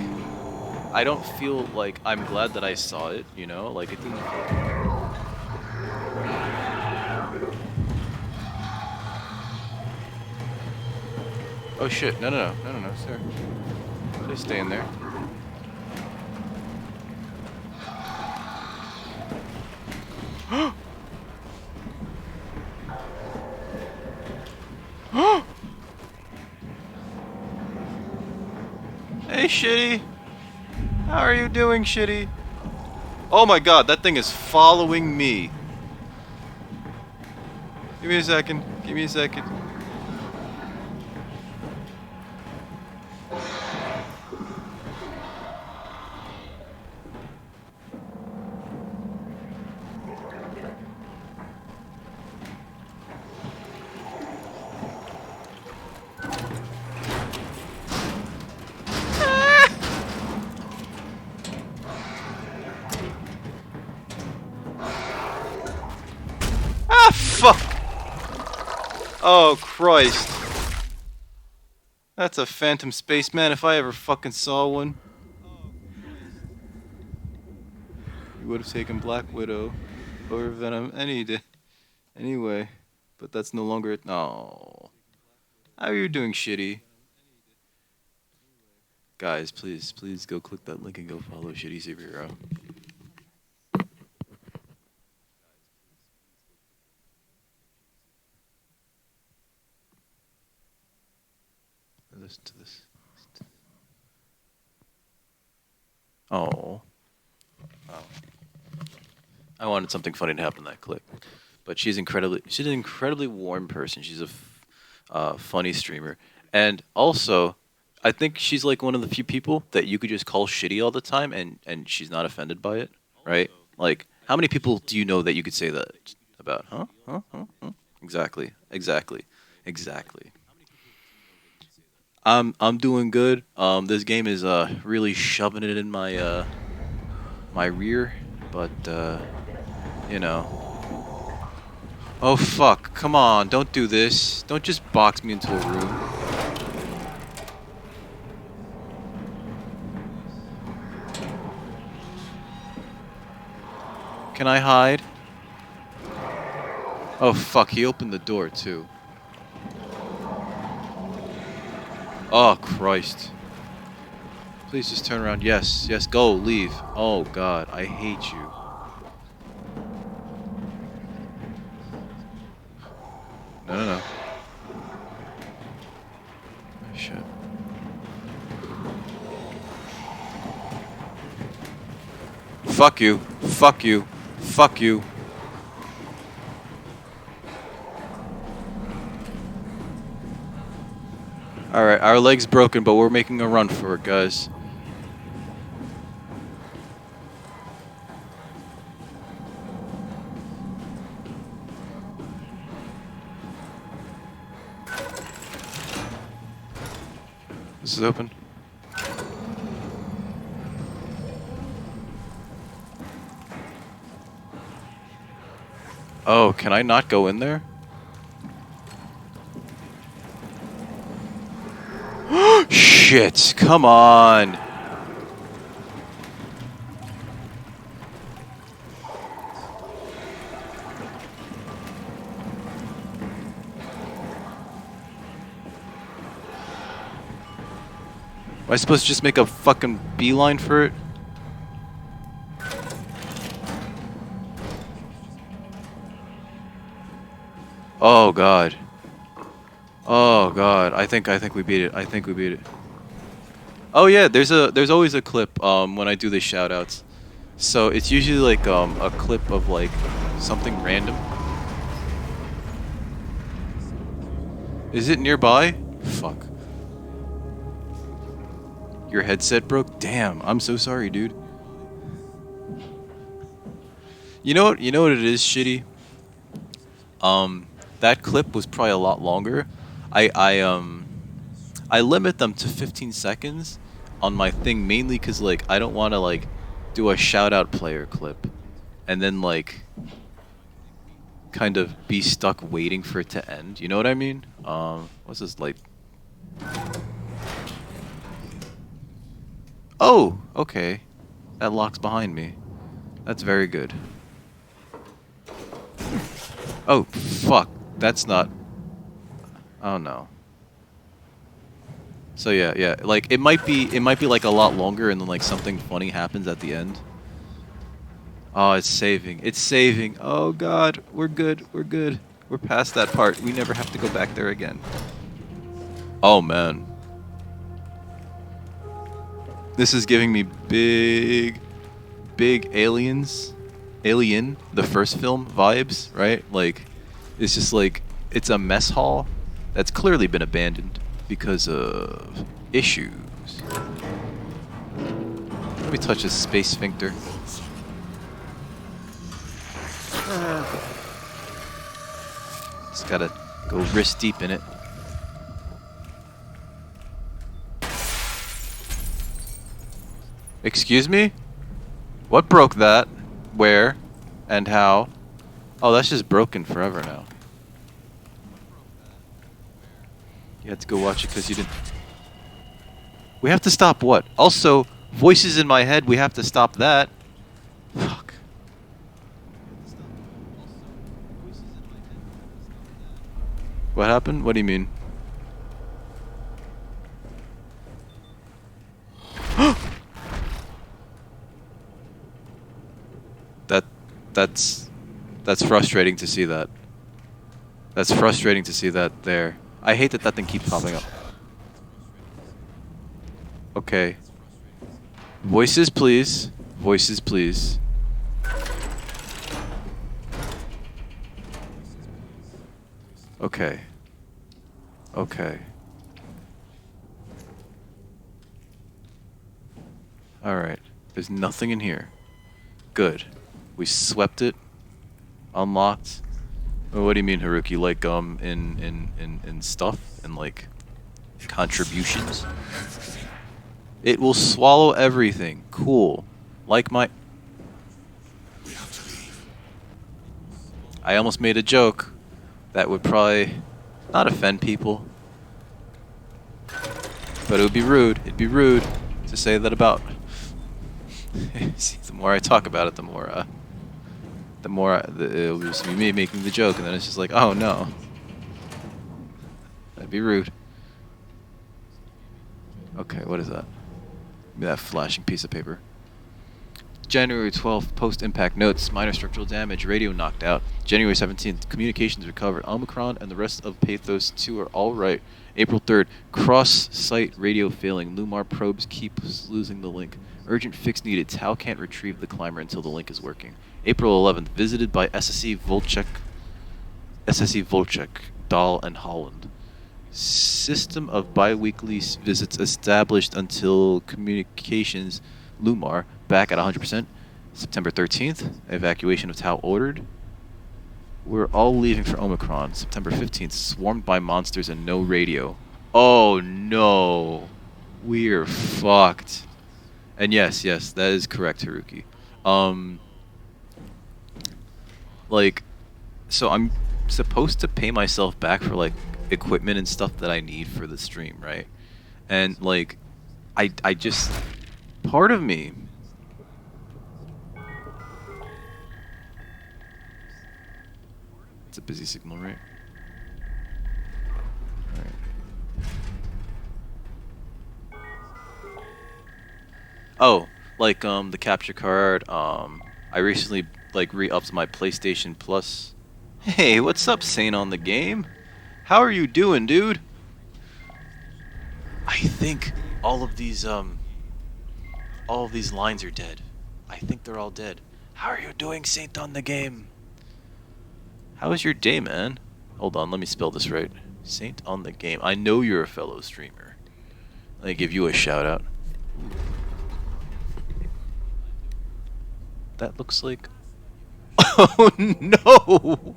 I don't feel like I'm glad that I saw it, you know? Like, it didn't feel... Oh shit, no, sir. Please stay in there. Hey, Shitty! How are you doing, Shitty? Oh my god, that thing is following me. Give me a second. Give me a second. Ah, fuck! Oh, Christ. That's a Phantom Spaceman if I ever fucking saw one. You would have taken Black Widow over Venom any day. Anyway, but that's no longer it. No. How are you doing, Shitty? Guys, please go click that link and go follow Shitty Superhero. Listen to this. Oh. I wanted something funny to happen in that clip, but she's an incredibly warm person. She's a funny streamer, and also, I think she's like one of the few people that you could just call shitty all the time, and she's not offended by it, right? Like, how many people do you know that you could say that about? Huh? Exactly. I'm doing good. This game is really shoving it in my my rear, but you know. Oh fuck! Come on! Don't do this! Don't just box me into a room. Can I hide? Oh fuck! He opened the door too. Oh Christ! Please just turn around. Yes, go, leave. Oh god, I hate you. No. Oh, shit. Fuck you. Alright, our leg's broken, but we're making a run for it, guys. This is open. Oh, can I not go in there? Shit, come on. Am I supposed to just make a fucking beeline for it? Oh god. Oh god. I think we beat it. I think we beat it. Oh yeah, there's always a clip when I do the shout outs. So it's usually like a clip of like something random. Is it nearby? Fuck. Your headset broke? Damn, I'm so sorry, dude. You know what it is, shitty? That clip was probably a lot longer. I limit them to 15 seconds on my thing mainly cuz like I don't want to like do a shout out player clip and then like kind of be stuck waiting for it to end. You know what I mean? What's this light? Oh, okay. That locks behind me. That's very good. Oh, fuck. That's not... Oh, no. So yeah. Like, it might be like a lot longer and then like something funny happens at the end. Oh, it's saving. It's saving. Oh, God. We're good. We're good. We're past that part. We never have to go back there again. Oh, man. This is giving me big aliens. Alien, the first film vibes, right? Like, it's just like, it's a mess hall that's clearly been abandoned because of issues. Let me touch this space sphincter. Just gotta go wrist deep in it. Excuse me? What broke that? Where? And how? Oh, that's just broken forever now. You had to go watch it because you didn't... We have to stop what? Also, voices in my head, we have to stop that. Fuck. What happened? What do you mean? That's frustrating to see that. That's frustrating to see that there. I hate that that thing keeps popping up. Okay. Voices, please. Voices, please. Okay. Okay. Alright. There's nothing in here. Good. We swept it. Unlocked. Well, what do you mean, Haruki? Like, in stuff? And, like, contributions? It will swallow everything. Cool. Like my... I almost made a joke that would probably not offend people. But it would be rude. It'd be rude to say that about... See, the more I talk about it, the more it'll just be me making the joke, and then it's just like, oh no. That'd be rude. Okay, what is that? Give me that flashing piece of paper. January 12th, post-impact notes, minor structural damage, radio knocked out. January 17th, communications recovered. Omicron and the rest of Pathos 2 are all right. April 3rd, cross-site radio failing. Lumar probes keeps losing the link. Urgent fix needed. Tau can't retrieve the climber until the link is working. April 11th, visited by SSE Volchek, Dahl, and Holland. System of bi-weekly visits established until communications Lumar back at 100%. September 13th, evacuation of Tau ordered. We're all leaving for Omicron. September 15th, swarmed by monsters and no radio. Oh no. We're fucked. And yes, that is correct, Haruki. Like, so I'm supposed to pay myself back for like equipment and stuff that I need for the stream, right? And like, I just, part of me. It's a busy signal, right? Oh, like the capture card. I recently like re-upped my PlayStation Plus. Hey, what's up, Saint on the game? How are you doing, dude? I think all of these lines are dead. I think they're all dead. How are you doing, Saint on the game? How was your day, man? Hold on, let me spell this right. Saint on the game. I know you're a fellow streamer. Let me give you a shout out. That looks like... Oh no!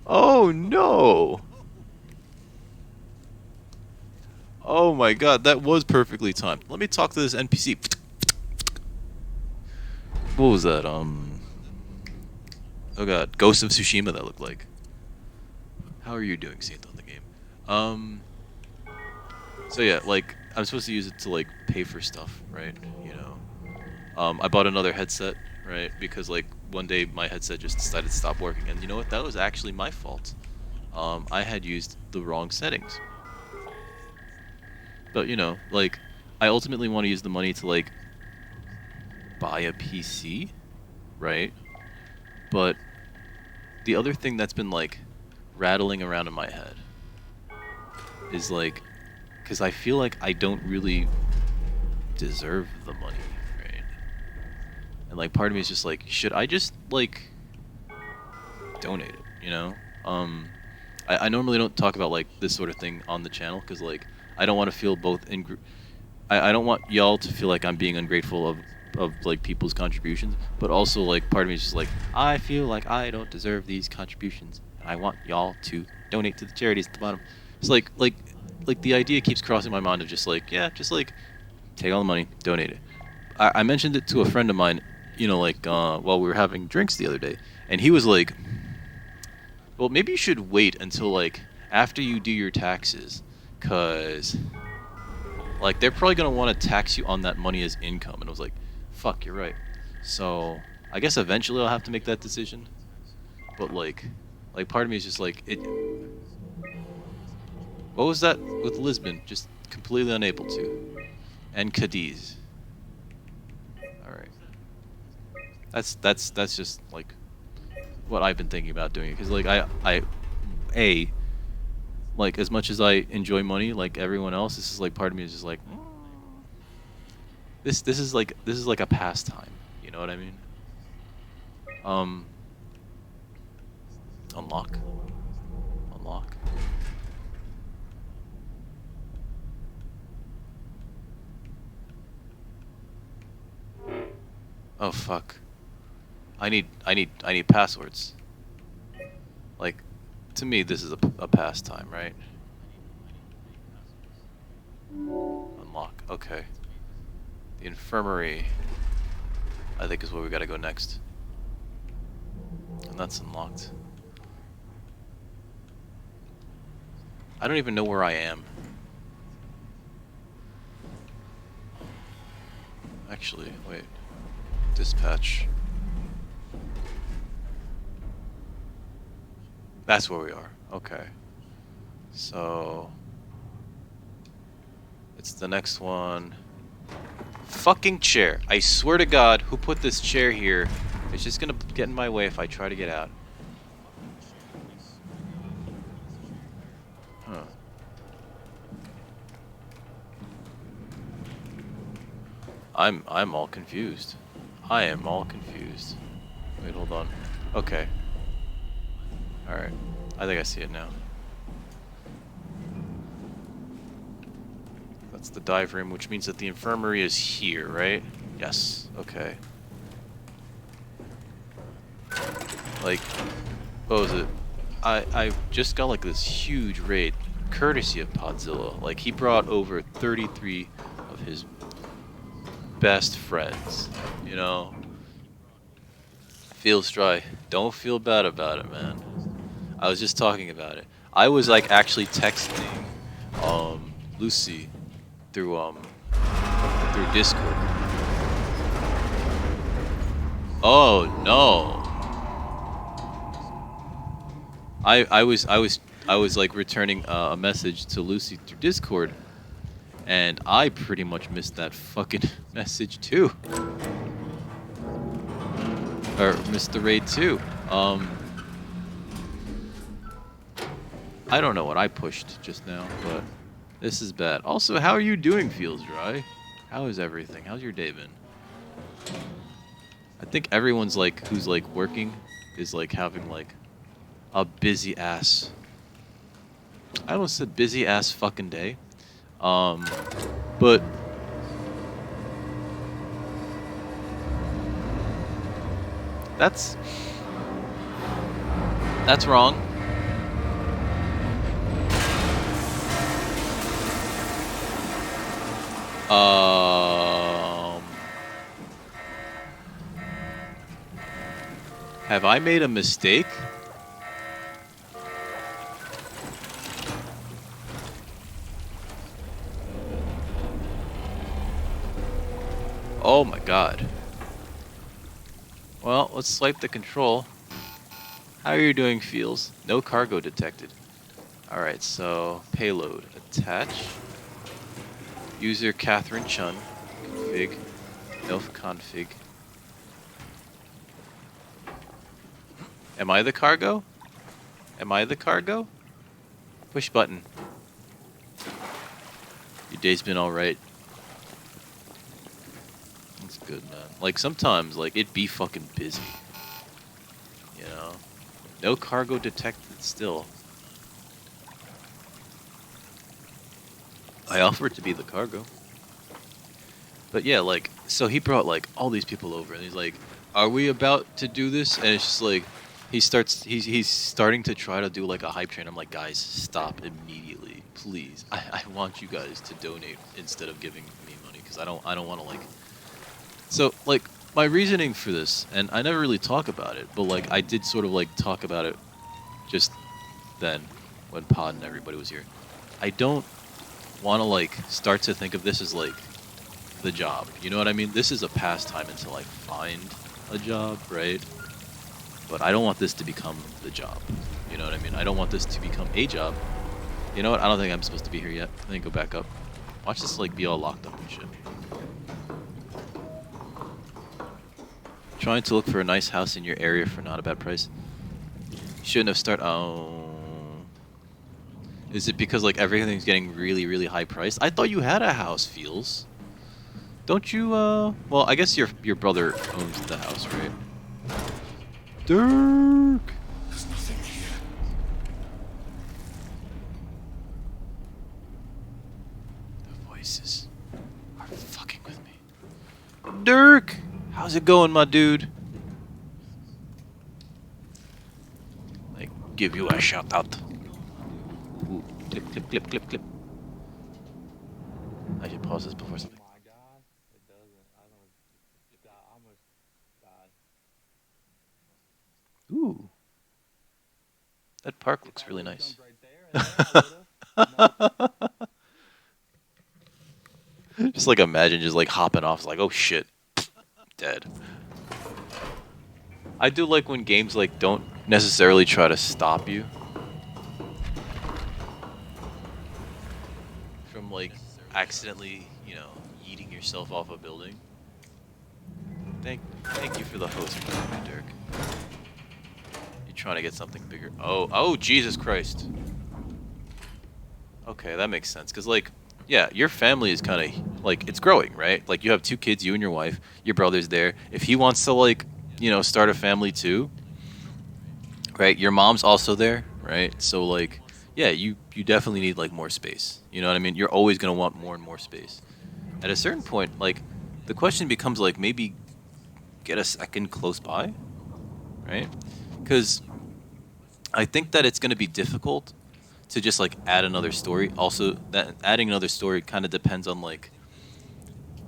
Oh no! Oh my god, that was perfectly timed. Let me talk to this NPC. What was that? Oh god, Ghost of Tsushima that looked like. How are you doing, Saint on the game? So yeah, like, I'm supposed to use it to like pay for stuff, right? You know. I bought another headset, right? Because like one day my headset just decided to stop working, and you know what? That was actually my fault. I had used the wrong settings. But you know, like, I ultimately want to use the money to like buy a PC, right? But the other thing that's been like rattling around in my head is like, because I feel like I don't really deserve the money, right? And like part of me is just like, should I just like donate it, you know? I normally don't talk about like this sort of thing on the channel because like I don't want to feel both I don't want y'all to feel like I'm being ungrateful of like people's contributions, but also like part of me is just like, I feel like I don't deserve these contributions and I want y'all to donate to the charities at the bottom. It's like the idea keeps crossing my mind of just like, yeah, just like take all the money, donate it. I mentioned it to a friend of mine, you know, like while we were having drinks the other day, and he was like, well, maybe you should wait until like after you do your taxes, cause like they're probably gonna want to tax you on that money as income. And I was like, fuck, you're right. So I guess eventually I'll have to make that decision. But like part of me is just like, it. What was that with Lisbon? Just completely unable to. And Cadiz. All right. That's just like what I've been thinking about doing. Because like like as much as I enjoy money, like everyone else, this is like part of me is just like, this is like a pastime. You know what I mean? Unlock. Oh fuck. I need passwords. Like, to me, this is a pastime, right? Unlock. Okay. The infirmary, I think, is where we gotta go next. And that's unlocked. I don't even know where I am. Actually, wait. Dispatch. That's where we are. Okay. So it's the next one. Fucking chair. I swear to God, who put this chair here? It's just gonna get in my way if I try to get out. Huh. I'm all confused. I am all confused. Wait, hold on. Okay. Alright. I think I see it now. That's the dive room, which means that the infirmary is here, right? Yes. Okay. Like, what was it? I just got like this huge raid, courtesy of Podzilla. Like, he brought over 33 of his best friends, you know? Feels dry. Don't feel bad about it, man. I was just talking about it. I was like actually texting Lucy through Discord. Oh no. I was like returning a message to Lucy through Discord, and I pretty much missed that fucking message too. Or missed the raid too. I don't know what I pushed just now, but this is bad. Also, how are you doing, Feels Dry? How is everything? How's your day been? I think everyone's like who's like working is like having like a busy ass. I almost said busy ass fucking day. But that's wrong. Have I made a mistake? Oh my god. Well, let's swipe the control. How are you doing, Feels? No cargo detected. Alright, so payload. Attach. User Catherine Chun. Config. Elf config. Am I the cargo? Am I the cargo? Push button. Your day's been alright. That's good, man. Like, sometimes, like, it be fucking busy. You know? No cargo detected still. I offered to be the cargo. But yeah, like, so he brought, like, all these people over, and he's like, are we about to do this? And it's just like, he's starting to try to do, like, a hype train. I'm like, guys, stop immediately, please. I want you guys to donate instead of giving me money, because I don't want to, like... So, like, my reasoning for this, and I never really talk about it, but, like, I did sort of, like, talk about it just then, when Pod and everybody was here. I don't want to, like, start to think of this as, like, the job. You know what I mean? This is a pastime until I find a job, right? But I don't want this to become the job. You know what I mean? I don't want this to become a job. You know what? I don't think I'm supposed to be here yet. Let me go back up. Watch this, like, be all locked up and shit. Trying to look for a nice house in your area for not a bad price. Shouldn't have started. Oh. Is it because, like, everything's getting really, really high priced? I thought you had a house, Feels. Don't you, well, I guess your brother owns the house, right? Dirk! There's nothing here. The voices are fucking with me. Dirk! How's it going, my dude? Like, give you a shout out. Ooh, clip, clip, clip, clip, clip. I should pause this before something. Ooh. That park looks really nice. Just like imagine just like hopping off, it's like, oh shit. Dead. I do like when games like don't necessarily try to stop you from like accidentally, you know, yeeting yourself off a building. Thank you for the host, Dirk. Trying to get something bigger. Oh, Jesus Christ. Okay, that makes sense. Because, like, yeah, your family is kind of, like, it's growing, right? Like, you have 2 kids, you and your wife. Your brother's there. If he wants to, like, you know, start a family too, right? Your mom's also there, right? So like, yeah, you definitely need like more space. You know what I mean? You're always gonna want more and more space. At a certain point, like, the question becomes like maybe get a second close by, right? Because I think that it's gonna be difficult to just like add another story. Also, that adding another story kind of depends on like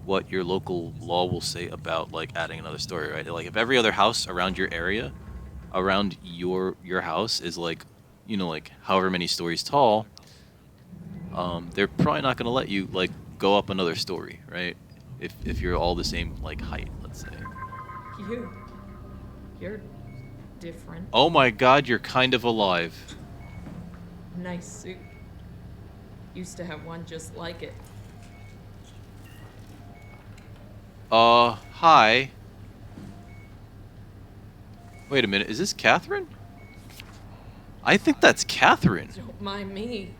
what your local law will say about like adding another story, right? Like if every other house around your area, around your house is like, you know, like however many stories tall, they're probably not gonna let you like go up another story, right? If you're all the same like height, let's say. You're different. Oh my God, you're kind of alive. Nice suit. Used to have one just like it. Hi. Wait a minute, is this Catherine? I think that's Catherine. Don't mind me.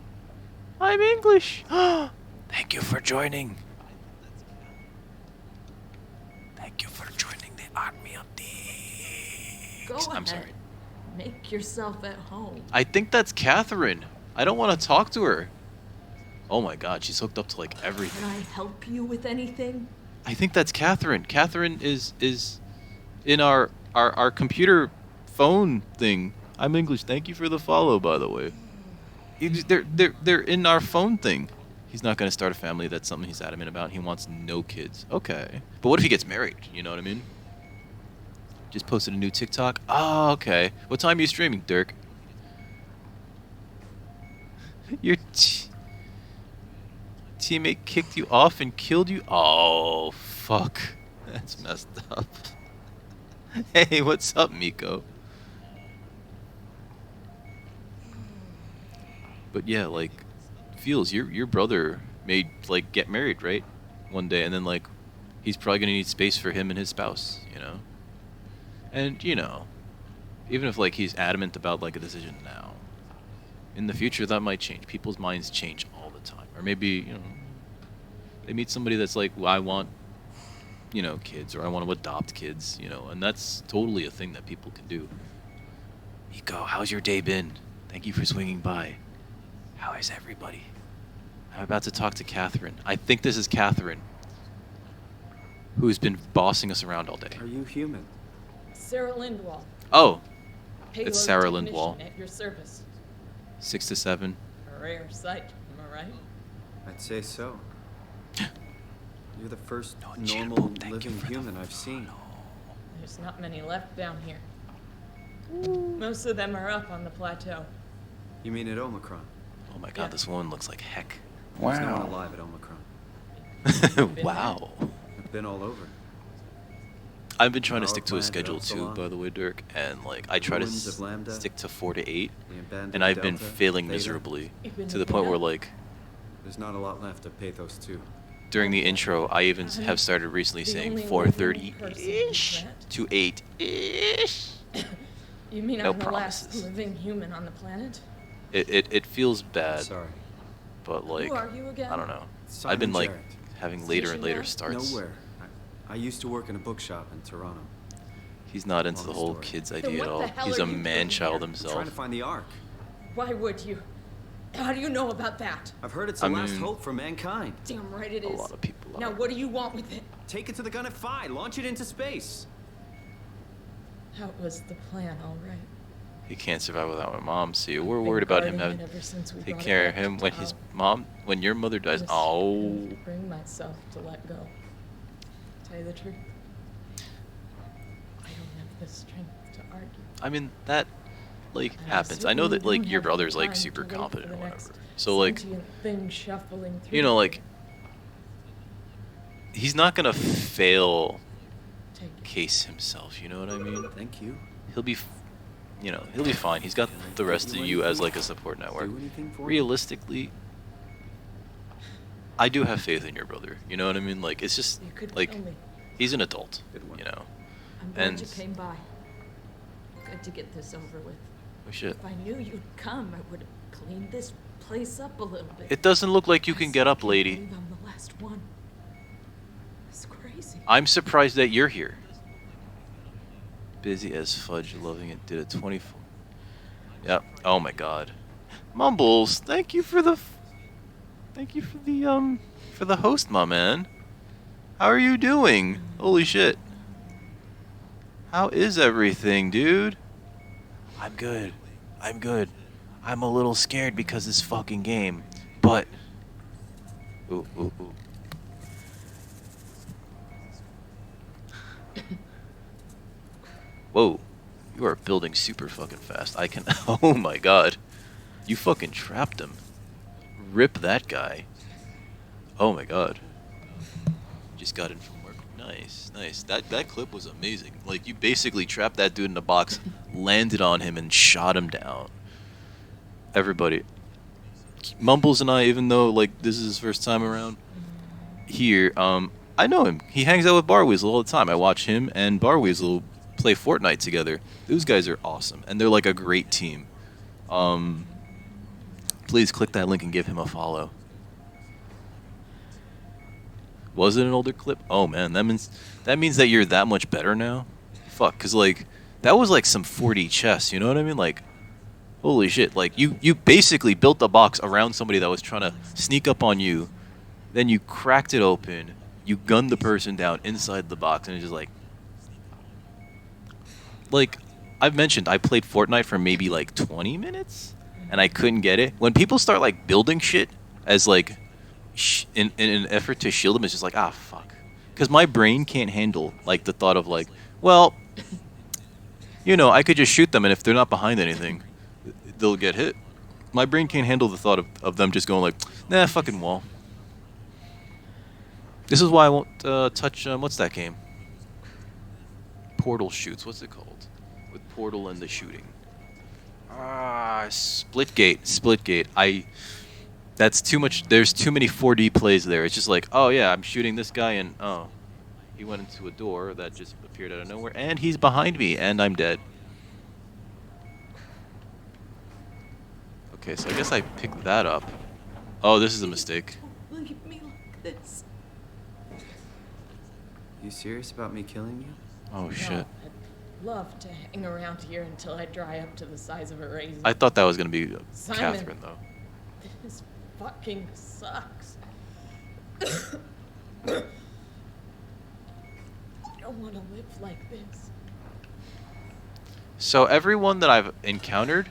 I'm English. Thank you for joining. Thank you for joining the army of thieves. Go I'm ahead. sorry. Make yourself at home. I think that's Catherine. I don't want to talk to her. Oh my God, she's hooked up to like everything. Can I help you with anything? I think that's Catherine. Catherine is in our computer phone thing. I'm English. Thank you for the follow, by the way. They're in our phone thing. He's not gonna start a family. That's something he's adamant about. He wants no kids. Okay, but what if he gets married? You know what I mean? Just posted a new TikTok. Oh, okay. What time are you streaming, Dirk? Your teammate kicked you off and killed you? Oh, fuck. That's messed up. Hey, what's up, Miko? But yeah, like, feels your brother may like get married, right? One day, and then like he's probably gonna need space for him and his spouse, you know? And you know, even if like he's adamant about like a decision now, in the future that might change. People's minds change all the time. Or maybe, you know, they meet somebody that's like, well, I want, you know, kids, or I want to adopt kids, you know, and that's totally a thing that people can do. Miko, how's your day been? Thank you for swinging by. How is everybody? I'm about to talk to Catherine. I think this is Catherine, who's been bossing us around all day. Are you human? Sarah Lindwall. Oh, Payload it's Sarah technician Lindwall. At your service. 6 to 7. A rare sight, am I right? I'd say so. You're the first No, normal Jimbo, thank you living for the human I've seen. There's not many left down here. Most of them are up on the plateau. You mean at Omicron? Oh my God, Yeah. this woman looks like heck. There's no one alive at Omicron. Wow. I've been all over. I've been trying to Power stick to a plant, schedule too, Epsilon. by the way, Dirk, and like I try to Ruins of Lambda. stick to 4 to 8, The abandoned and I've been Delta, failing Theta. miserably You've been to the point looking where up? like There's not a lot left of Pathos 2. during the intro, I even have started recently The saying only 4:30 living ish person on to 8 ish. You mean No I'm the last promises. living human on the planet? It feels bad, Sorry. but like Who are you again? I don't know. Simon I've been like Jarrett. having later and later Station starts. Nowhere. I used to work in a bookshop in Toronto. He's not into Long the whole story. kids Then idea what at all. the hell He's are a you doing man-child here? I'm himself. trying to find the Ark. Why would you? How do you know about that? I've heard it's the I last mean- hope for mankind. Damn right it A is. lot of people Now are. what do you want with it? Take it to the gun at Phi. Launch it into space. That was the plan, all right. He can't survive without my mom. See, we're Been worried about him guarding having it ever since we take brought it care of back to him when his Tau. when your mother dies. Just Oh, couldn't bring myself to let go. Tell you the truth, I don't have the strength to argue. I mean that like And happens. I know that certainly like don't your have brother's like time to super wait for competent the or next whatever. So like sentient thing shuffling through you know like here. he's not gonna fail Take it. case himself. You know what I mean? Thank you. He'll be, you know, he'll be fine. He's got the rest of you as like a support network. Do anything for you? Realistically, I do have faith in your brother. You know what I mean? Like it's just You could like kill me. he's an adult. Good one. You know. I'm glad and- you came by. Good to get this over with. Oh shit. If I knew you'd come, I would have cleaned this place up a little bit. It doesn't look like you I can still get up, can't lady. believe I'm the last one. It's crazy. I'm surprised that you're here. Busy as fudge, loving it. Did a 24. Yep. Oh my god. Mumbles, thank you for the for the host, my man. How are you doing? Holy shit. How is everything, dude? I'm good. I'm good. I'm a little scared because this fucking game. But ooh, ooh, ooh. Whoa. You are building super fucking fast. I can oh my god. You fucking trapped him. Rip that guy. Oh my god. Just got in from work. Nice, nice. That clip was amazing. Like you basically trapped that dude in a box, landed on him, and shot him down. Everybody, Mumbles and I, even though like this is his first time around here, I know him. He hangs out with Barweasel all the time. I watch him and Barweasel play Fortnite together. Those guys are awesome, and they're like a great team. Please click that link and give him a follow. Was it an older clip? Oh man, that means that you're that much better now. Fuck, cause like that was like some 4D chess. You know what I mean? Like, holy shit! Like you basically built a box around somebody that was trying to sneak up on you. Then you cracked it open. You gunned the person down inside the box, and it's just like I've mentioned, I played Fortnite for maybe like 20 minutes, and I couldn't get it. When people start like building shit as like in an effort to shield them, it's just like fuck, because my brain can't handle like the thought of like, well, I could just shoot them, and if they're not behind anything, they'll get hit. My brain can't handle the thought of them just going like, nah, fucking wall. This is why I won't touch what's that game? Portal shoots. What's it called? With Portal and the shooting. Splitgate. Splitgate. That's too much. There's too many 4D plays there. It's just like, oh yeah, I'm shooting this guy, and oh, he went into a door that just appeared out of nowhere, and he's behind me, and I'm dead. Okay, so I guess I picked that up. Oh, this is a mistake. Don't leave me like this. You serious about me killing you? Oh shit. No, I'd love to hang around here until I dry up to the size of a raisin. I thought that was gonna be Simon. Catherine though. This fucking sucks. I don't want to live like this. So everyone that I've encountered,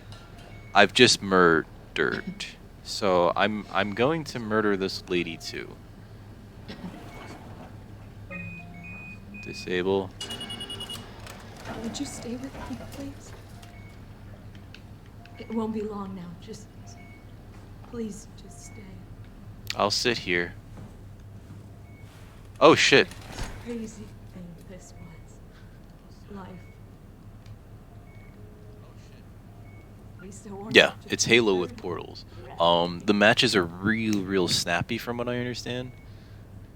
I've just murdered. So I'm going to murder this lady too. Disable. Would you stay with me, please? It won't be long now. Just please, just stay. I'll sit here. Oh shit. Crazy thing this was. Life. We still want Yeah, to it's Halo with portals. The matches are real snappy from what I understand.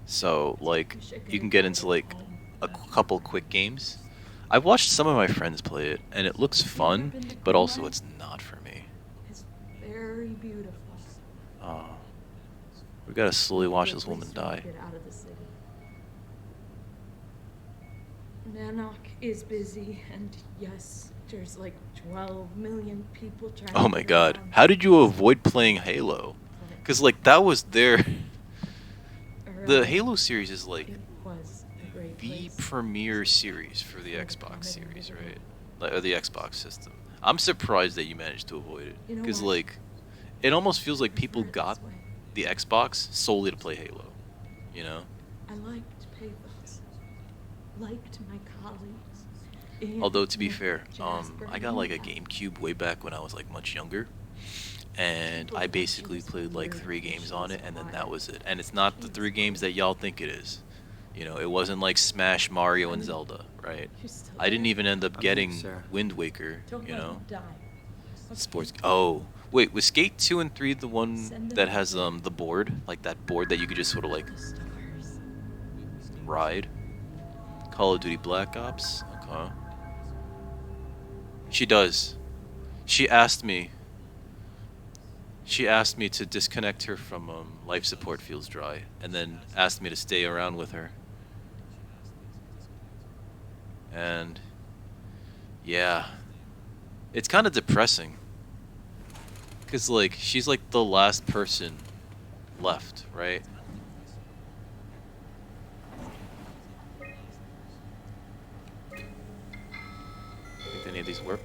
So like you can get into like a couple quick games. I've watched some of my friends play it, and it looks fun, but also it's not for me. It's very beautiful. We gotta slowly watch this woman die. Get out of the city. Nanok is busy, and yes, there's like 12 million people trying Oh to my get god. around. How did you avoid playing Halo? Because like that was their the Halo series is like It was a great the place. premier series for the Xbox series, right? Like, or the Xbox system. I'm surprised that you managed to avoid it. You know Because what? like it almost feels like people Prefer it got this way. the Xbox solely to play Halo. You know? I liked pathos, liked my colleagues. and Although to be with fair, Jasper I got and like a Cal. GameCube way back when I was like much younger, and I basically played like 3 games on it, and then that was it. And it's not the 3 games that y'all think it is. You know, it wasn't like Smash, Mario, and Zelda, right? You're still I didn't there? even end up I'm getting here, Sarah. Wind Waker. Don't You let know, him die. Okay. sports. Oh, wait, was Skate 2 and 3 the one Send them that has back. the board, like that board that you could just sort of like The stars. ride? Call of Duty Black Ops. Okay. She does. She asked me. She asked me to disconnect her from life support feels dry, and then asked me to stay around with her. And yeah, it's kind of depressing. Cause like she's like the last person left, right? Think any of these work?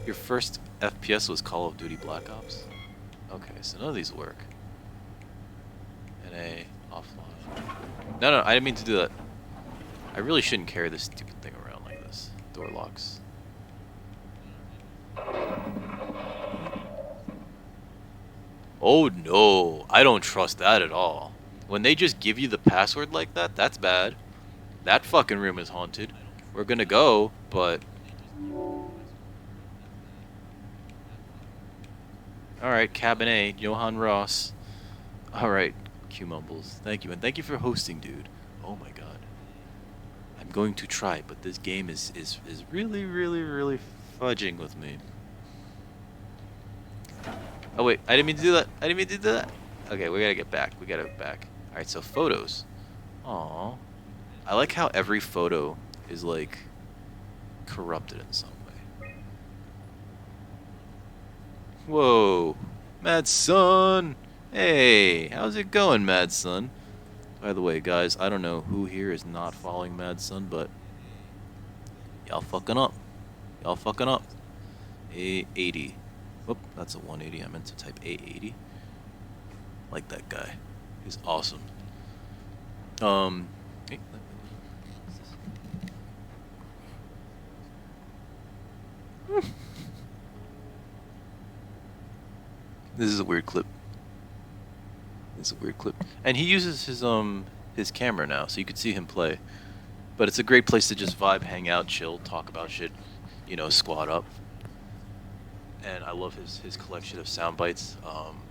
Your first FPS was Call of Duty Black Ops? Okay, so none of these work. NA, offline. No, I didn't mean to do that. I really shouldn't carry this stupid thing around like this. Door locks. Oh no, I don't trust that at all. When they just give you the password like that, that's bad. That fucking room is haunted. We're gonna go, but... Alright, Cabin A, Johan Ross. Alright, Q Mumbles. Thank you, and thank you for hosting, dude. Oh my god. I'm going to try, but this game is really, really, really fudging with me. Oh wait, I didn't mean to do that. I didn't mean to do that. Okay, we gotta get back. We gotta get back. Alright, so photos. Aww. I like how every photo is like corrupted in some way. Whoa. Mad Son! Hey, how's it going, Mad Son? By the way, guys, I don't know who here is not following Mad Son, but y'all fucking up. Y'all fucking up. A80. Whoop, that's a 180. I meant to type A80. Like that guy. He's awesome. Hey, this is a weird clip. This is a weird clip. And he uses his camera now, so you could see him play. But it's a great place to just vibe, hang out, chill, talk about shit, you know, squat up. And I love his collection of sound bites.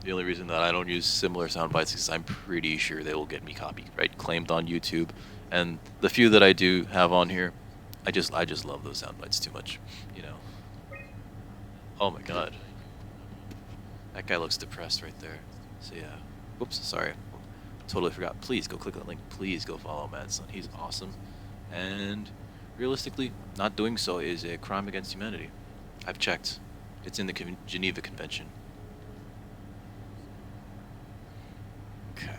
The only reason that I don't use similar sound bites is I'm pretty sure they will get me copyright claimed on YouTube. And the few that I do have on here, I just love those sound bites too much, you know. Oh my god. That guy looks depressed right there. So yeah. Whoops, sorry. Totally forgot. Please go click that link. Please go follow Madson. He's awesome. And realistically, not doing so is a crime against humanity. I've checked. It's in the Geneva Convention. Okay.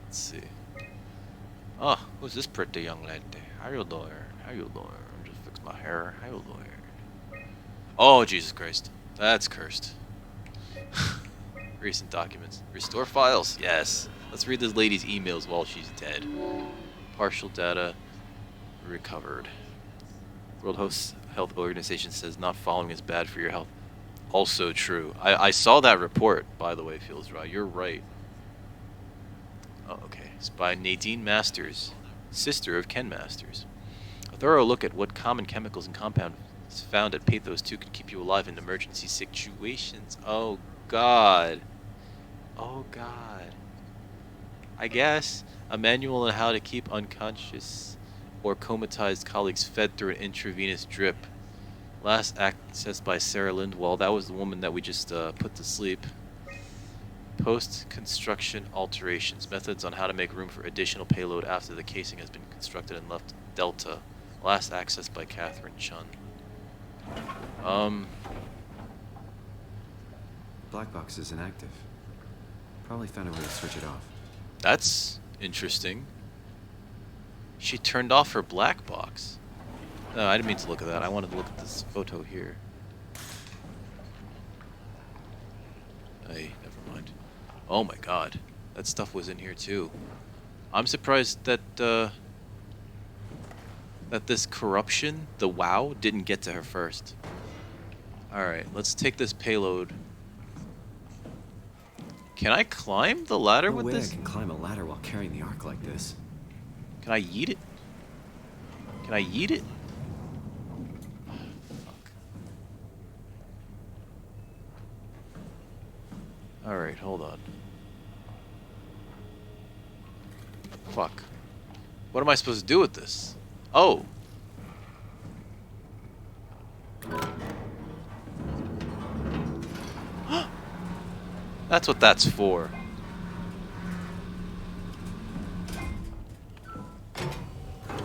Let's see. Oh, who's this pretty young lady? How you doing? How you doing? Just fix my hair. How you doing? Oh, Jesus Christ. That's cursed. Recent documents. Restore files. Yes. Let's read this lady's emails while she's dead. Partial data recovered. World Health Organization says not following is bad for your health. Also true. I saw that report, by the way, Feels Right. You're right. Oh, okay. It's by Nadine Masters, sister of Ken Masters. A thorough look at what common chemicals and compounds found at Pathos 2 can keep you alive in emergency situations. Oh, God. Oh, God. I guess a manual on how to keep unconscious or comatized colleagues fed through an intravenous drip. Last accessed by Sarah Lindwall. That was the woman that we just put to sleep. Post-construction alterations. Methods on how to make room for additional payload after the casing has been constructed and left Delta. Last accessed by Catherine Chun. Black box is inactive. Probably found a way to switch it off. That's interesting. She turned off her black box. No, I didn't mean to look at that. I wanted to look at this photo here. Hey, never mind. Oh my god. That stuff was in here too. I'm surprised that that this corruption, the WoW, didn't get to her first. Alright, let's take this payload. Can I climb the ladder No with way this? I can climb a ladder while carrying the ark like this. Can I yeet it? Can I yeet it? Alright, hold on. Fuck. What am I supposed to do with this? Oh! That's what that's for.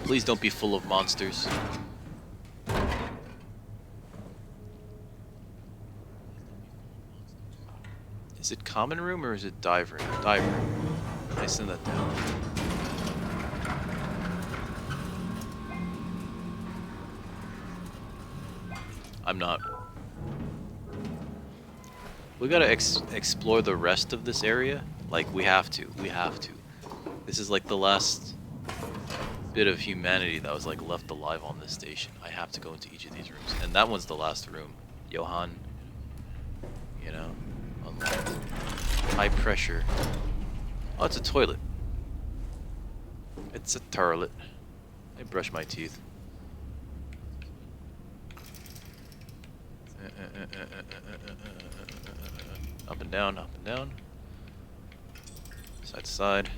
Please don't be full of monsters. Is it common room or is it dive room? Dive room. I send that down. I'm not. We gotta explore the rest of this area. Like, we have to. We have to. This is like the last bit of humanity that was like left alive on this station. I have to go into each of these rooms. And that one's the last room. Johan. You know? Unlocked. High pressure. Oh, it's a toilet. It's a toilet. I brush my teeth. Up and down, up and down. Side to side.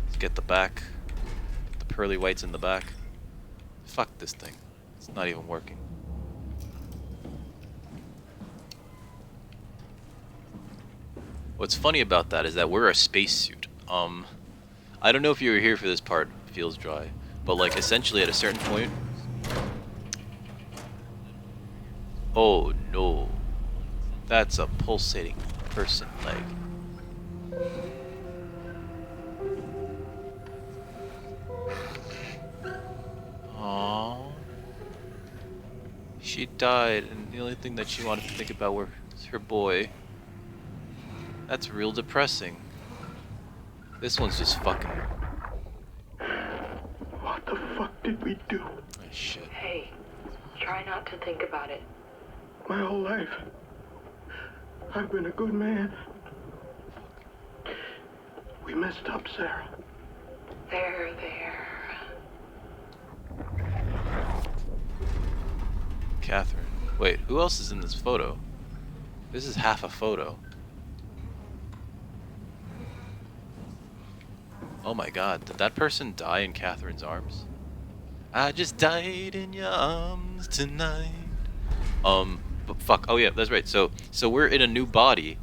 Let's get the back. The pearly whites in the back. Fuck this thing. It's not even working. What's funny about that is that we're a spacesuit. I don't know if you were here for this part, feels dry, but like essentially at a certain point. Oh no. That's a pulsating person leg. Aww. She died, and the only thing that she wanted to think about was her boy. That's real depressing. This one's just fucking. What the fuck did we do? Oh, shit. Hey, try not to think about it. My whole life, I've been a good man. We messed up, Sarah. There. Catherine. Wait, who else is in this photo? This is half a photo. Oh my god, did that person die in Catherine's arms? I just died in your arms tonight. But fuck, oh yeah, that's right. So we're in a new body,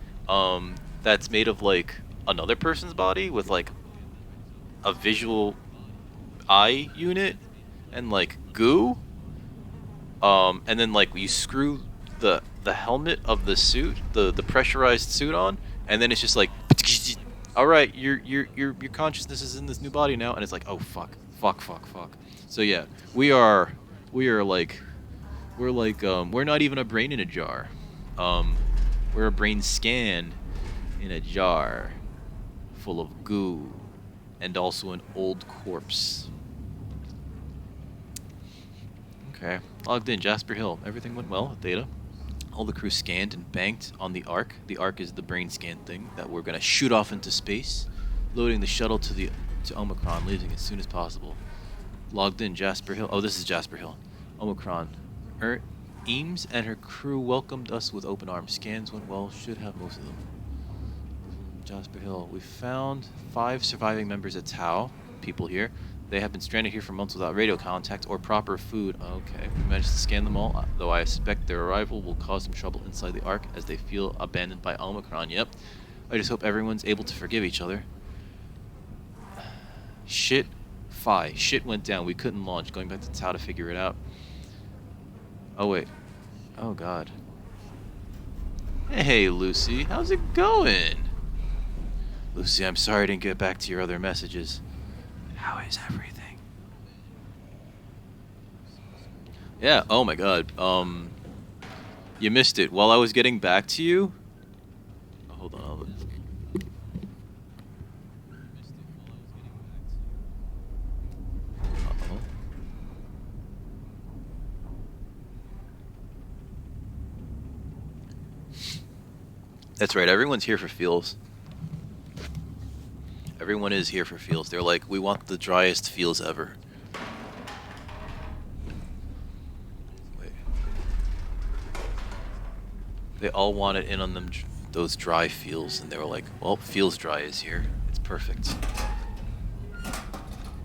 that's made of like another person's body with like a visual eye unit and like goo. And then like you screw the helmet of the suit, the pressurized suit on, and then it's just like, all right, your consciousness is in this new body now, and it's like, oh fuck. So yeah, we're not even a brain in a jar. We're a brain scanned in a jar full of goo and also an old corpse. Okay, logged in, Jasper Hill. Everything went well with Theta. All the crew scanned and banked on the Ark. The Ark is the brain scan thing that we're gonna shoot off into space, loading the shuttle to Omicron, leaving as soon as possible. Logged in, Jasper Hill. Oh, this is Jasper Hill. Omicron. Eames and her crew welcomed us with open arms. Scans went well. Should have most of them. Jasper Hill. We found 5 surviving members of Tau. People here. They have been stranded here for months without radio contact or proper food. Okay, we managed to scan them all, though I suspect their arrival will cause some trouble inside the Ark as they feel abandoned by Omicron. Yep. I just hope everyone's able to forgive each other. Shit. Shit went down. We couldn't launch. Going back to Tau to figure it out. Oh, wait. Oh, God. Hey, Lucy. How's it going? Lucy, I'm sorry I didn't get back to your other messages. How is everything? Yeah, oh my god. You missed it. While I was getting back to you... Oh, hold on. Uh-oh. That's right, everyone's here for feels. Everyone is here for feels. They're like, we want the driest feels ever. Wait. They all wanted in on them, those dry feels, and they were like, well, feels dry is here. It's perfect.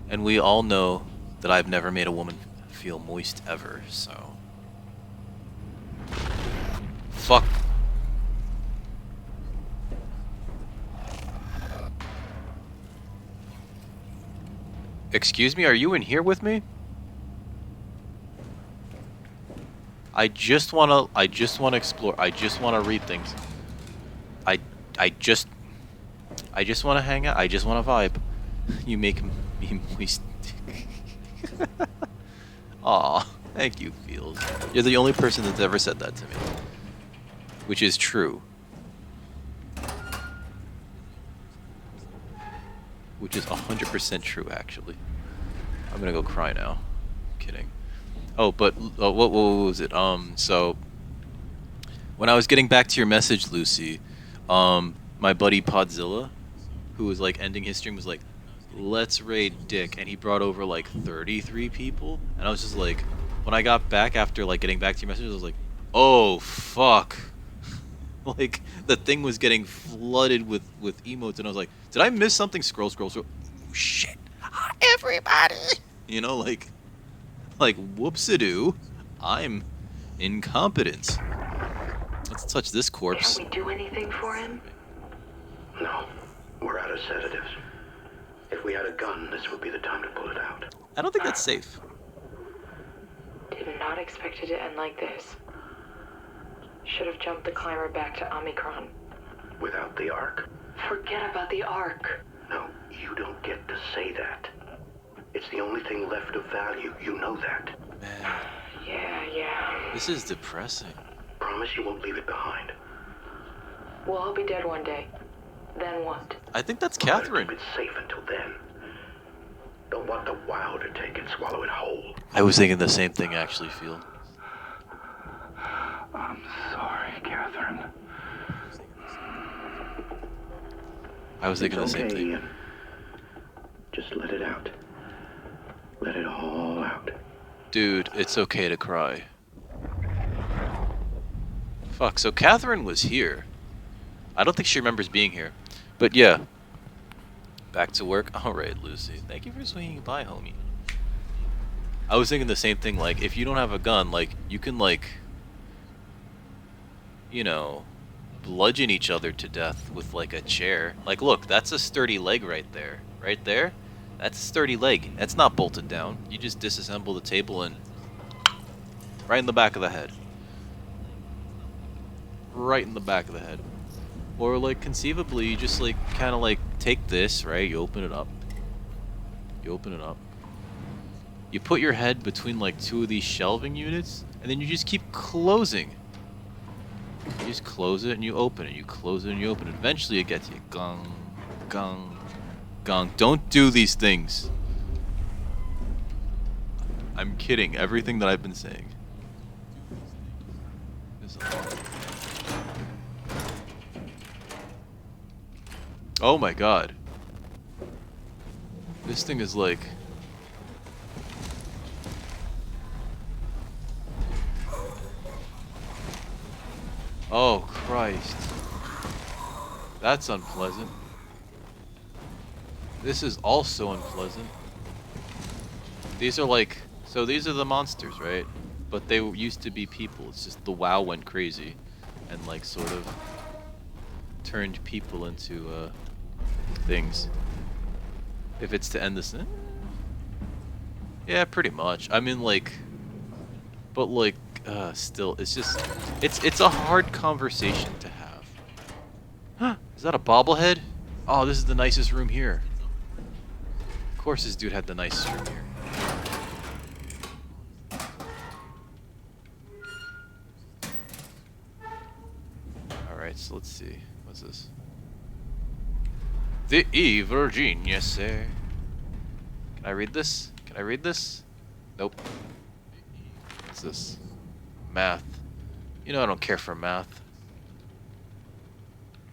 And we all know that I've never made a woman feel moist ever, so... Fuck. Excuse me, are you in here with me? I just wanna explore. I just wanna read things. I I just want to hang out. I just want to vibe. You make me moist. Aw, thank you, Fields. You're the only person that's ever said that to me. Which is true. Which is 100% true, actually. I'm gonna go cry now. Kidding. Oh, but what was it? So when I was getting back to your message, Lucy, my buddy Podzilla, who was like ending his stream, was like, "Let's raid Dick," and he brought over like 33 people, and I was just like, when I got back after like getting back to your message, I was like, "Oh fuck!" Like the thing was getting flooded with emotes, and I was like, "Did I miss something?" Scroll. Oh, shit! Everybody, you know, like whoopsie-doo, I'm incompetent. Let's touch this corpse. Can we do anything for him? No, we're out of sedatives. If we had a gun, this would be the time to pull it out. I don't think that's safe. Did not expect it to end like this. Should have jumped the climber back to Omicron. Without the Ark? Forget about the Ark. No, you don't get to say that. It's the only thing left of value. You know that. Man, Yeah. this is depressing. Promise you won't leave it behind. We'll all be dead one day. Then what? I think that's We'll try to Catherine. keep it safe until then. Don't want the wow to take it, swallow it whole. I was thinking the same thing, actually, Field. I'm sorry, Catherine. I was thinking the same thing. Ian. Just let it out. Let it all out. Dude, it's okay to cry. Fuck, so Catherine was here. I don't think she remembers being here. But yeah. Back to work. Alright, Lucy. Thank you for swinging by, homie. I was thinking the same thing, like, if you don't have a gun, like, you can, like, you know, bludgeon each other to death with, like, a chair. Like, look, that's a sturdy leg right there. Right there? That's a sturdy leg. That's not bolted down. You just disassemble the table and... right in the back of the head. Right in the back of the head. Or, like, conceivably, you just, like, kind of, like, take this, right? You open it up. You open it up. You put your head between, like, two of these shelving units, and then you just keep closing. You just close it and you open it. You close it and you open it. Eventually it gets you. Gong, gong, gong. Don't do these things. I'm kidding. Everything that I've been saying. Oh my god. This thing is like... oh Christ. That's unpleasant. This is also unpleasant. These are like... so these are the monsters, right? But they used to be people. It's just the WoW went crazy. And like sort of... turned people into things. If it's to end this... yeah, pretty much. I mean like... but like... still, it's just... it's a hard conversation to have. Huh? Is that a bobblehead? Oh, this is the nicest room here. Of course this dude had the nicest room here. Alright, so let's see. What's this? The Virginia, sir. Can I read this? Can I read this? Nope. What's this? Math. You know I don't care for math.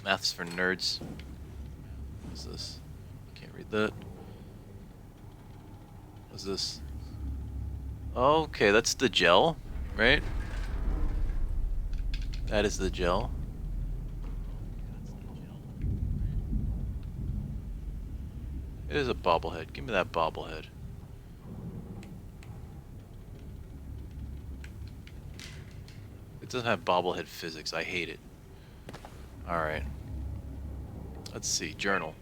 Math's for nerds. What's this? Can't read that. What's this? Okay, that's the gel, right? That is the gel. It is a bobblehead. Give me that bobblehead. It doesn't have bobblehead physics. I hate it. Alright. Let's see. Journal.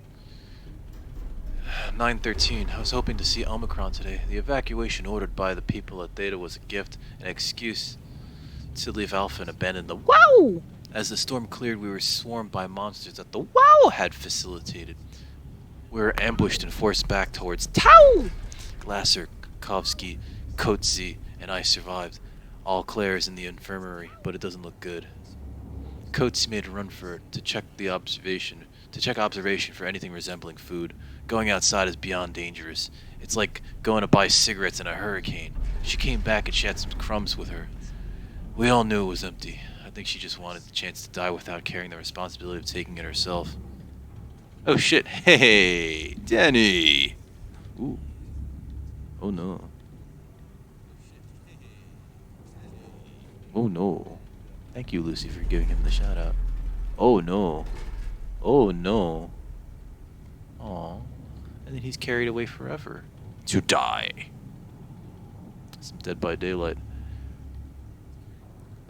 9:13. I was hoping to see Omicron today. The evacuation ordered by the people at Theta was a gift, an excuse to leave Alpha and abandon the WOW! As the storm cleared, we were swarmed by monsters that the WoW had facilitated. We were ambushed and forced back towards Tau! Glasser, Kovsky, Kotze, and I survived. All Claire's in the infirmary, but it doesn't look good. Coates made a run for it to check observation for anything resembling food. Going outside is beyond dangerous. It's like going to buy cigarettes in a hurricane. She came back and she had some crumbs with her. We all knew it was empty. I think she just wanted the chance to die without carrying the responsibility of taking it herself. Oh shit! Hey, Danny. Ooh. Oh no. Oh no. Thank you, Lucy, for giving him the shout out. Oh no. Oh no. Aw. And then he's carried away forever. To die. Some Dead by Daylight.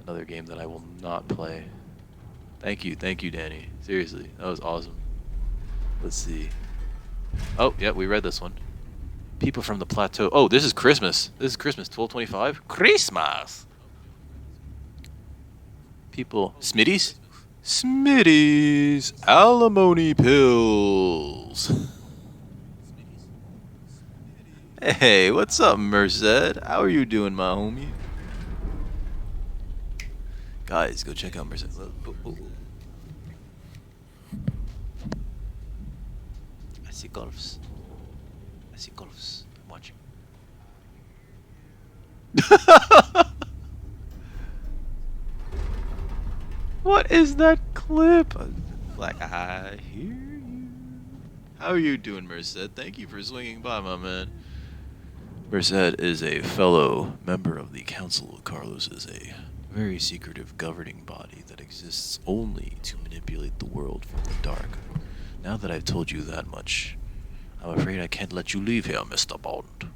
Another game that I will not play. Thank you, Danny. Seriously, that was awesome. Let's see. Oh, yeah, we read this one. People from the plateau. Oh, this is Christmas. This is Christmas. 12/25. Christmas. People. Smitties? Smitties. Alimony pills. Hey, what's up, Merced? How are you doing, my homie? Guys, go check out Merced. I see golfs. I'm watching. What is that clip? Like, I hear you. How are you doing, Merced? Thank you for swinging by, my man. Merced is a fellow member of the Council. Carlos is a very secretive governing body that exists only to manipulate the world from the dark. Now that I've told you that much, I'm afraid I can't let you leave here, Mr. Bond.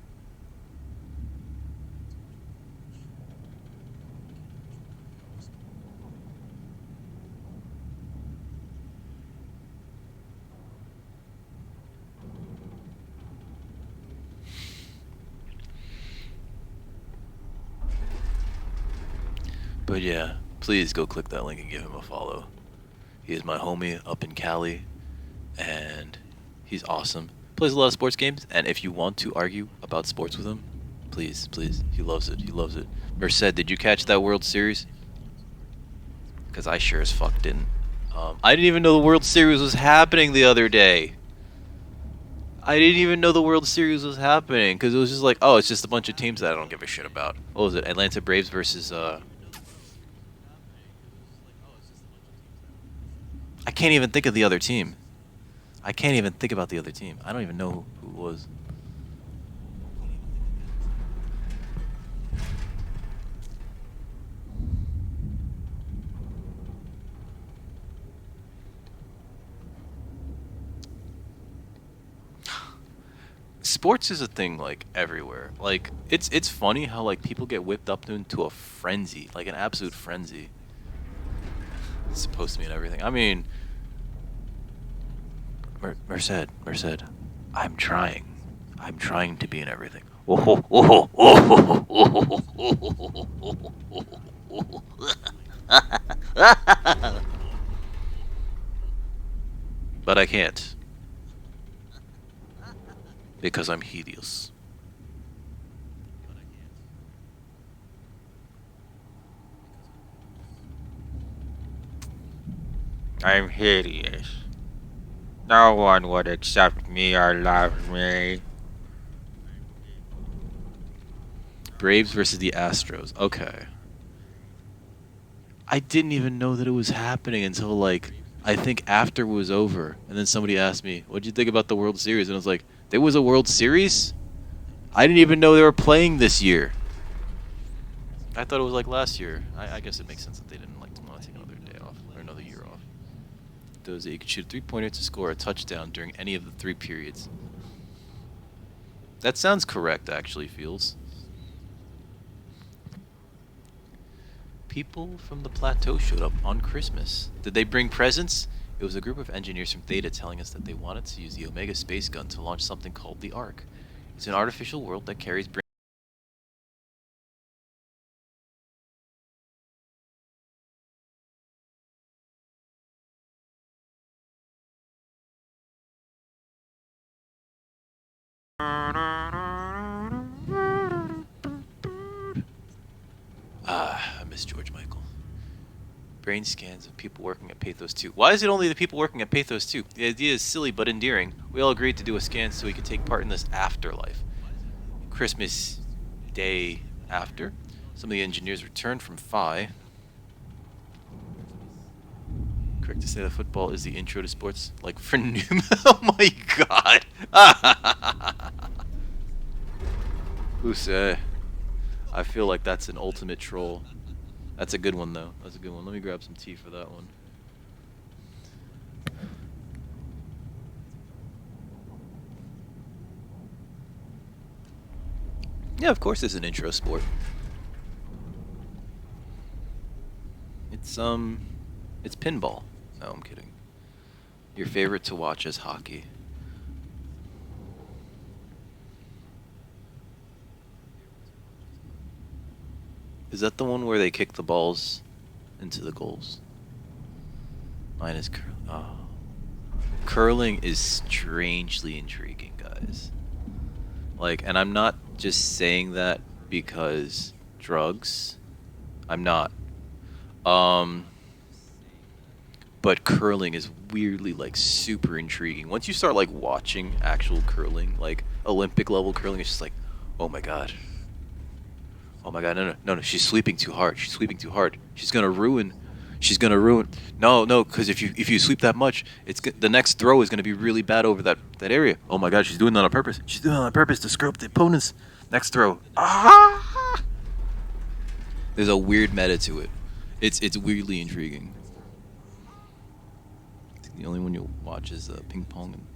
But yeah, please go click that link and give him a follow. He is my homie up in Cali, and he's awesome. Plays a lot of sports games, and if you want to argue about sports with him, please, he loves it. Merced, did you catch that World Series? Because I sure as fuck didn't. I didn't even know the World Series was happening the other day. I didn't even know the World Series was happening, because it was just like, oh, it's just a bunch of teams that I don't give a shit about. What was it? Atlanta Braves versus, I can't even think of the other team. I can't even think about the other team. I don't even know who it was. Sports is a thing like everywhere. Like it's funny how like people get whipped up into a frenzy, like an absolute frenzy. It's supposed to mean everything. I mean, Merced, I'm trying. I'm trying to be in everything. But I can't. Because I'm hideous. I'm hideous. No one would accept me or love me. Braves versus the Astros. Okay. I didn't even know that it was happening until like I think after it was over, and then somebody asked me, "What'd you think about the World Series?" And I was like, "There was a World Series? I didn't even know they were playing this year. I thought it was like last year." I guess it makes sense that they didn't like want to take another day off or another year off. Those you could shoot a 3-pointer to score a touchdown during any of the 3 periods. That sounds correct, actually, Fields. People from the plateau showed up on Christmas. Did they bring presents? It was a group of engineers from Theta telling us that they wanted to use the Omega space gun to launch something called the Ark. It's an artificial world that carries brain scans of people working at Pathos 2. Why is it only the people working at Pathos 2? The idea is silly but endearing. We all agreed to do a scan so we could take part in this afterlife. Christmas Day after, some of the engineers returned from Phi. Correct to say that football is the intro to sports, like for new. Oh my god! Who said? I feel like that's an ultimate troll. That's a good one, though. That's a good one. Let me grab some tea for that one. Yeah, of course it's an intro sport. It's pinball. No, I'm kidding. Your favorite to watch is hockey. Is that the one where they kick the balls into the goals? Mine is curling. Oh. Curling is strangely intriguing, guys. Like, and I'm not just saying that because drugs. I'm not. But curling is weirdly, like, super intriguing. Once you start, like, watching actual curling, like, Olympic level curling, it's just like, oh my god. Oh my god, no, she's sweeping too hard. She's sweeping too hard. She's gonna ruin. No, because if you sweep that much, the next throw is gonna be really bad over that area. Oh my god, she's doing that on purpose. She's doing that on purpose to screw up the opponent's next throw. Ah! There's a weird meta to it. It's weirdly intriguing. I think the only one you'll watch is ping pong and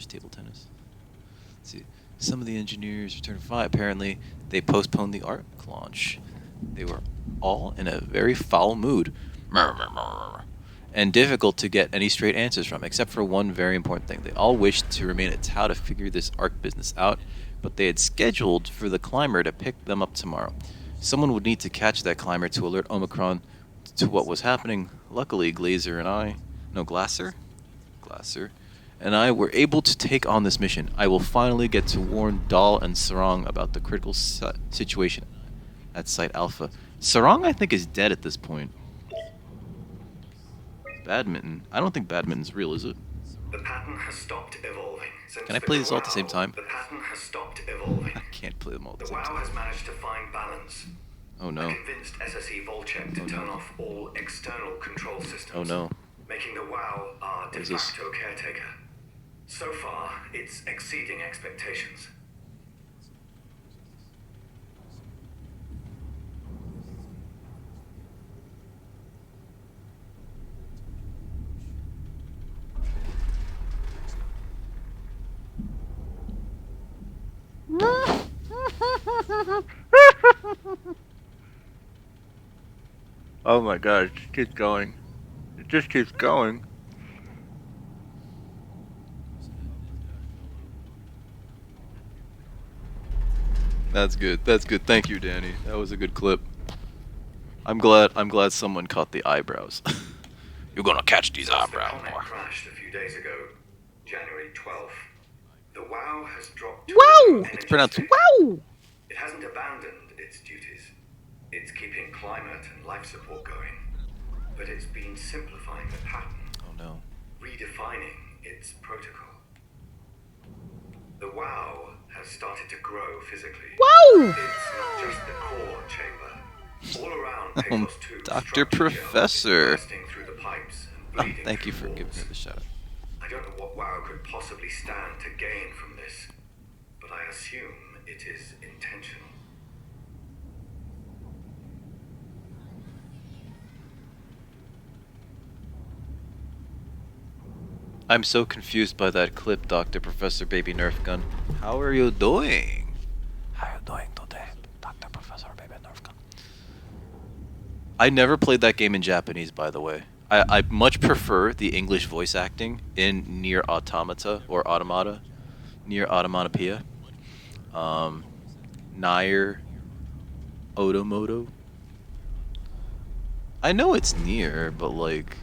/ table tennis. Let's see. Some of the engineers returned from Phi. Apparently, they postponed the ARC launch. They were all in a very foul mood. And difficult to get any straight answers from, except for one very important thing. They all wished to remain at Tau to figure this ARC business out, but they had scheduled for the climber to pick them up tomorrow. Someone would need to catch that climber to alert Omicron to what was happening. Luckily, Glasser and I were able to take on this mission. I will finally get to warn Dahl and Sarang about the critical situation at Site Alpha. Sarang, I think, is dead at this point. Badminton. I don't think badminton's real, is it? The pattern has stopped evolving. Can I play this all at the same time? The pattern has stopped evolving. I can't play them all at the The same WoW time. has managed to find balance. Oh no. I convinced SSE Volcheck to turn off all external control systems. Oh no. Making the WoW our de facto caretaker. So far, it's exceeding expectations. Oh my god, it just keeps going. It just keeps going. That's good. That's good. Thank you, Danny. That was a good clip. I'm glad someone caught the eyebrows. You're gonna catch these eyebrows. The comet crashed a few days ago, January 12th. The WoW has dropped. Wow! It's pronounced wow! It hasn't abandoned its duties. It's keeping climate and life support going. But it's been simplifying the pattern. Oh no. Redefining its protocol. The WoW has started to grow physically. Wow! It's not just the core chamber. All around Pathos 2, Dr. Professor. through the pipes and bleeding Thank you through for giving me walls. the shout out. I don't know what WoW could possibly stand to gain from this, but I assume it is intentional. I'm so confused by that clip, Dr. Professor Baby Nerf Gun. How are you doing? How are you doing today, Dr. Professor Baby Nerf Gun? I never played that game in Japanese, by the way. I much prefer the English voice acting in Nier Automata or Automata. Nier Automatopoeia. Nier Otomoto. I know it's Nier, but like...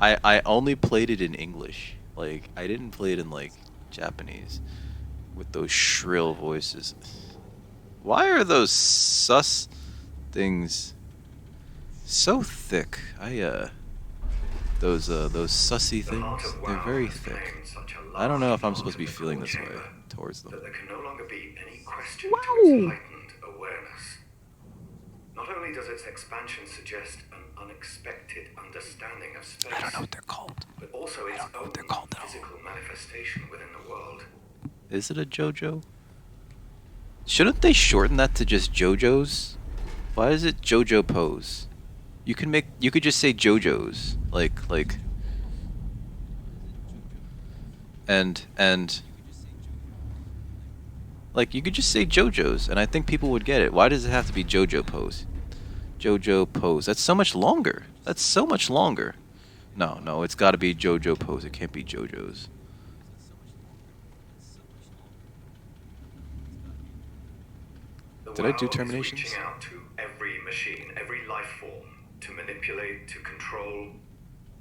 I only played it in English. Like, I didn't play it in, like, Japanese. With those shrill voices. Why are those sus things So thick. Those sussy The heart things, of they're WoW very has thick. claimed such a I don't know if I'm large supposed to be plot in the feeling core this way chamber towards them. that there can no longer be any question to its heightened awareness. Not only does its expansion suggest an unexpected understanding of space, I don't know what they're called. but also its know what own they're called at all. physical manifestation within the world. Is it a JoJo? Shouldn't they shorten that to just JoJo's? Why is it JoJo pose? You could just say JoJo's. Like and like you could just say JoJo's and I think people would get it. Why does it have to be JoJo pose? JoJo pose. That's so much longer. That's so much longer. No, it's got to be JoJo pose. It can't be JoJo's. Did I do terminations? Reaching out to every machine, every life form, to manipulate, to control.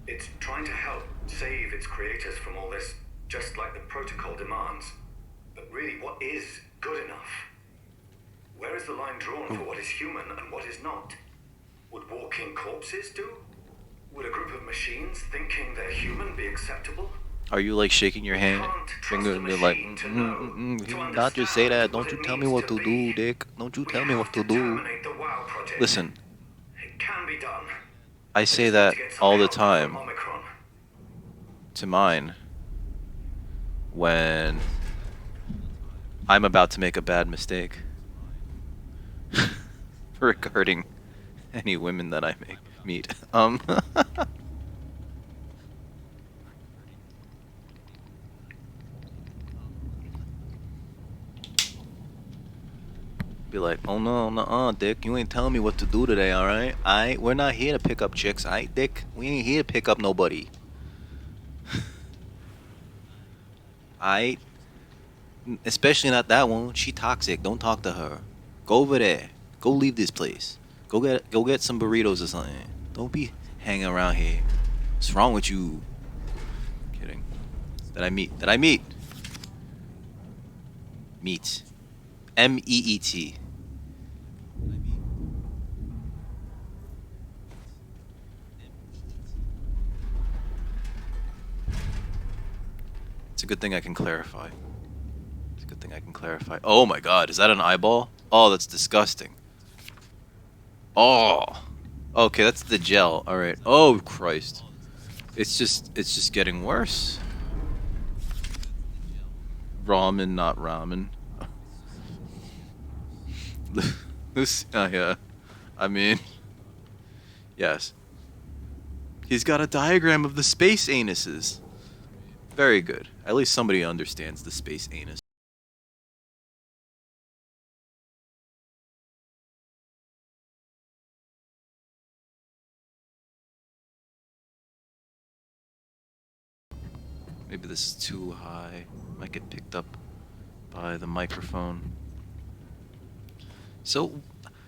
It's trying to help save its creators from all this, just like the protocol demands. But really, what is good enough? Where is the line drawn for what is human and what is not? Would walking corpses do? Would a group of machines thinking they're human be acceptable? Are you like shaking your hand? Finger and like, not just say that. Don't you tell me what to do, Dick. Don't you tell me what to do. Listen, It can be done. I say that all the time to mine when I'm about to make a bad mistake regarding any women that I meet. Be like, oh no, nuh-uh, Dick, you ain't telling me what to do today, alright? We're not here to pick up chicks, alright, Dick? We ain't here to pick up nobody. Alright? Especially not that one. She toxic. Don't talk to her. Go over there. Go leave this place. Go get some burritos or something. Don't be hanging around here. What's wrong with you? Kidding. Did I meet? Meet. M-E-E-T. It's a good thing I can clarify. It's a good thing I can clarify. Oh my god, is that an eyeball? Oh, that's disgusting. Oh. Okay, that's the gel. Alright. Oh, Christ. It's just getting worse. Ramen, not ramen. This, yeah. I mean, yes. He's got a diagram of the space anuses. Very good. At least somebody understands the space anus. Maybe this is too high. Might get picked up by the microphone. So,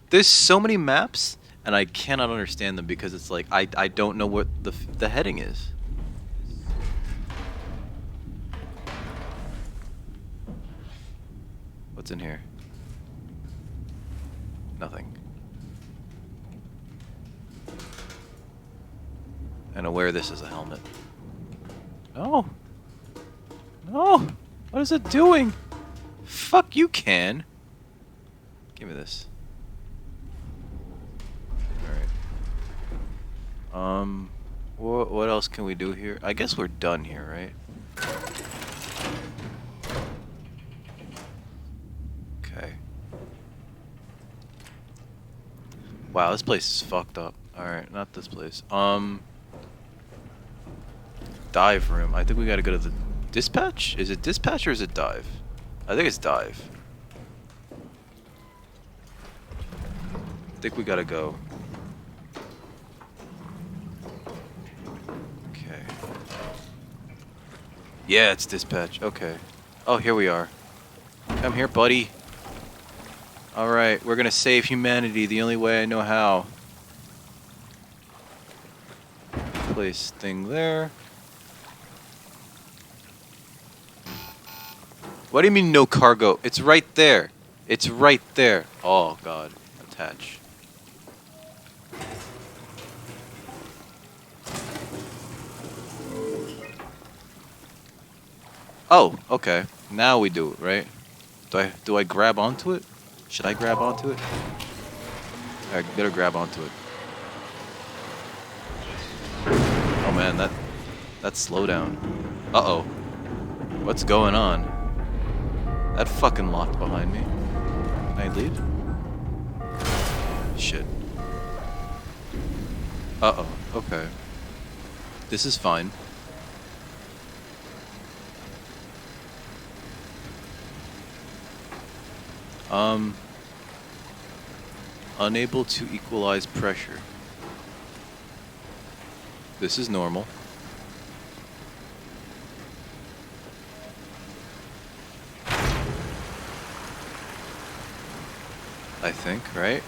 there's so many maps, and I cannot understand them because it's like I don't know what the heading is. What's in here? Nothing. And aware this is a helmet. No. No. What is it doing? Fuck you, can. Give me this. Alright. What else can we do here? I guess we're done here, right? Okay. Wow, this place is fucked up. Alright, not this place. Dive room. I think we gotta go to the dispatch? Is it dispatch or is it dive? I think it's dive. I think we gotta go. Okay. Yeah, it's dispatch. Okay. Oh, here we are. Come here, buddy. Alright, we're gonna save humanity the only way I know how. Place thing there. What do you mean no cargo? It's right there. It's right there. Oh god. Attach. Oh, okay. Now we do it, right? Do I grab onto it? Should I grab onto it? I better grab onto it. Oh man, that slowdown. Uh-oh. What's going on? That fucking locked behind me. Can I leave? Shit. Uh-oh. Okay. This is fine. Unable to equalize pressure. This is normal. I think, right?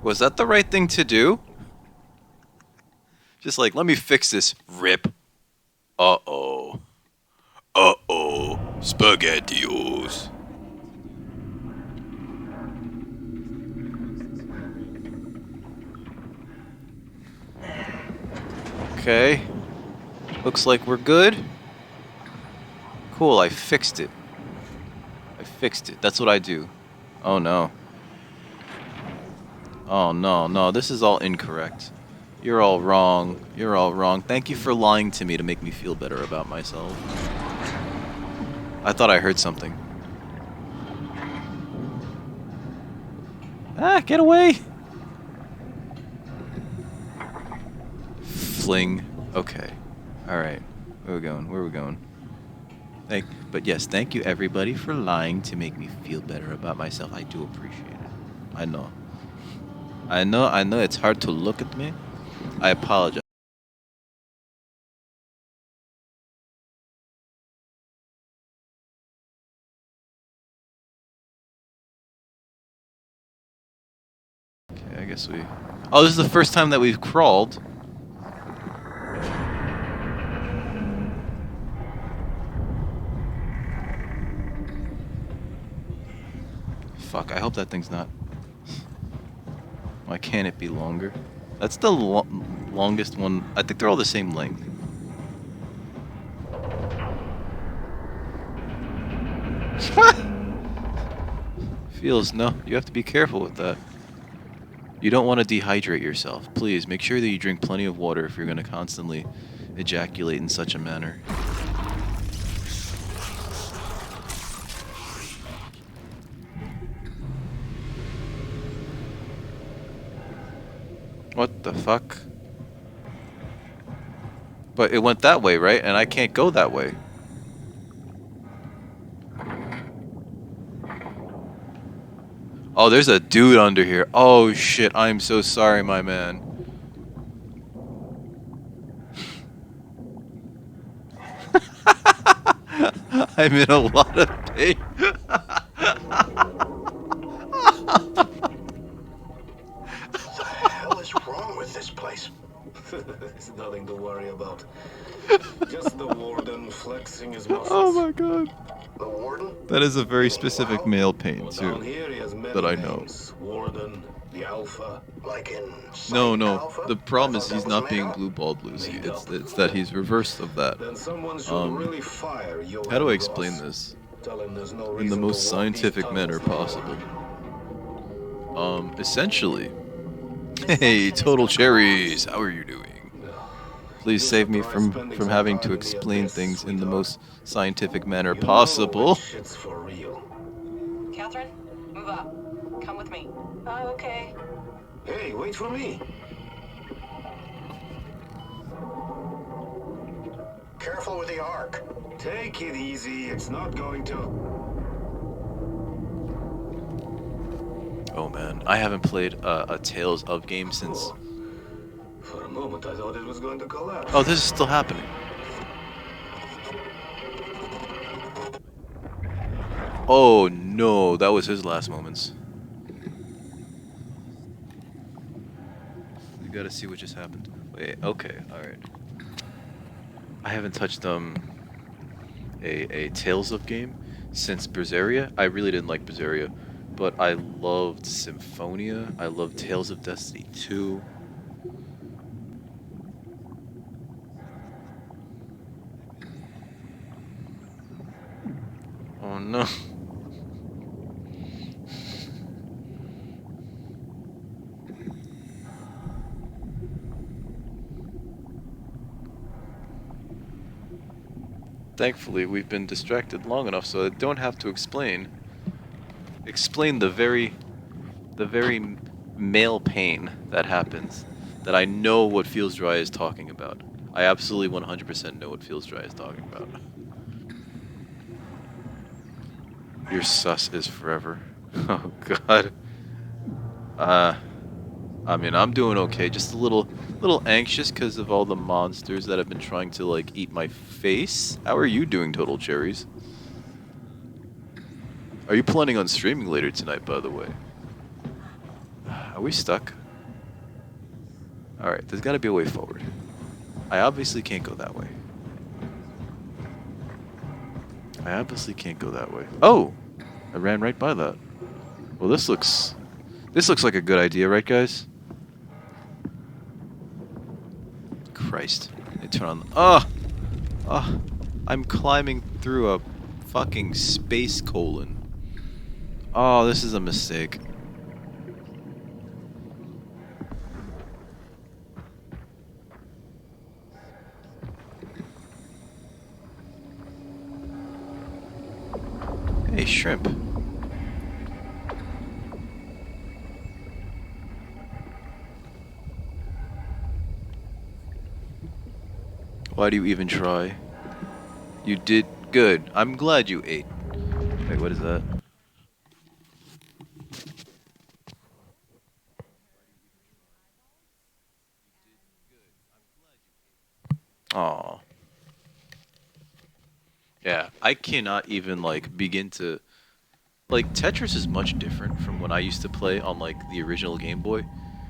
Was that the right thing to do? Just like, let me fix this. Rip. Uh-oh. Uh-oh. SpaghettiOs. Okay. Looks like we're good. Cool, I fixed it. I fixed it. That's what I do. Oh no. Oh no, no, this is all incorrect. You're all wrong. You're all wrong. Thank you for lying to me to make me feel better about myself. I thought I heard something. Ah, get away! Fling. Okay. Alright. Where we going? Where we going? But yes, thank you everybody for lying to make me feel better about myself. I do appreciate it. I know. I know it's hard to look at me. I apologize. Okay, I guess we... Oh, this is the first time that we've crawled. Fuck, I hope that thing's not... Why can't it be longer? That's the longest one. I think they're all the same length. Feels, no, you have to be careful with that. You don't want to dehydrate yourself. Please, make sure that you drink plenty of water if you're going to constantly ejaculate in such a manner. What the fuck? But it went that way, right? And I can't go that way. Oh, there's a dude under here. Oh shit, I'm so sorry, my man. I'm in a lot of pain. What the hell is wrong with this place? There's nothing to worry about. Just the warden flexing his muscles. Oh my god. The warden? That is a very specific male pain Down too. here he has many That I know. names. Warden, the Alpha, like in No, Psych no. Alpha? The problem I is thought he's that not was being made up. blue balled, Lucy. Made It's up. that he's reversed of that. Then someone should really fire Johann How do I Ross. explain this Tell him there's no in the reason most to walk these scientific manner tunnels possible? Essentially. Hey, Total Cherries, how are you doing? Please save me from having to explain things in the most scientific manner You know possible. when shit's for real. Catherine, move up. Come with me. Oh, okay. Hey, wait for me. Careful with the arc. Take it easy. It's not going to. Oh man, I haven't played a Tales of game since... For a moment, I thought it was going to collapse. Oh, this is still happening. Oh no, that was his last moments. You gotta see what just happened. Wait, okay, alright. I haven't touched a Tales of game since Berseria. I really didn't like Berseria, but I loved Symphonia. I loved Tales of Destiny 2. Oh no. Thankfully, we've been distracted long enough so I don't have to explain the very male pain that happens that I know what Feels Dry is talking about. I absolutely 100% know what Feels Dry is talking about. Your sus is forever. Oh god. I mean, I'm doing okay. Just a little anxious because of all the monsters that have been trying to like eat my face. How are you doing, Total Cherries? Are you planning on streaming later tonight, by the way? Are we stuck? Alright, there's gotta be a way forward. I obviously can't go that way. I obviously can't go that way. Oh! I ran right by that. Well, this looks like a good idea, right, guys? Christ. Let me turn on... Oh! Oh! I'm climbing through a fucking space colon. Oh, this is a mistake. Hey, shrimp. Why do you even try? You did good. I'm glad you ate. Wait, what is that? Aw. Yeah, I cannot even, like, begin to... Like, Tetris is much different from when I used to play on, like, the original Game Boy.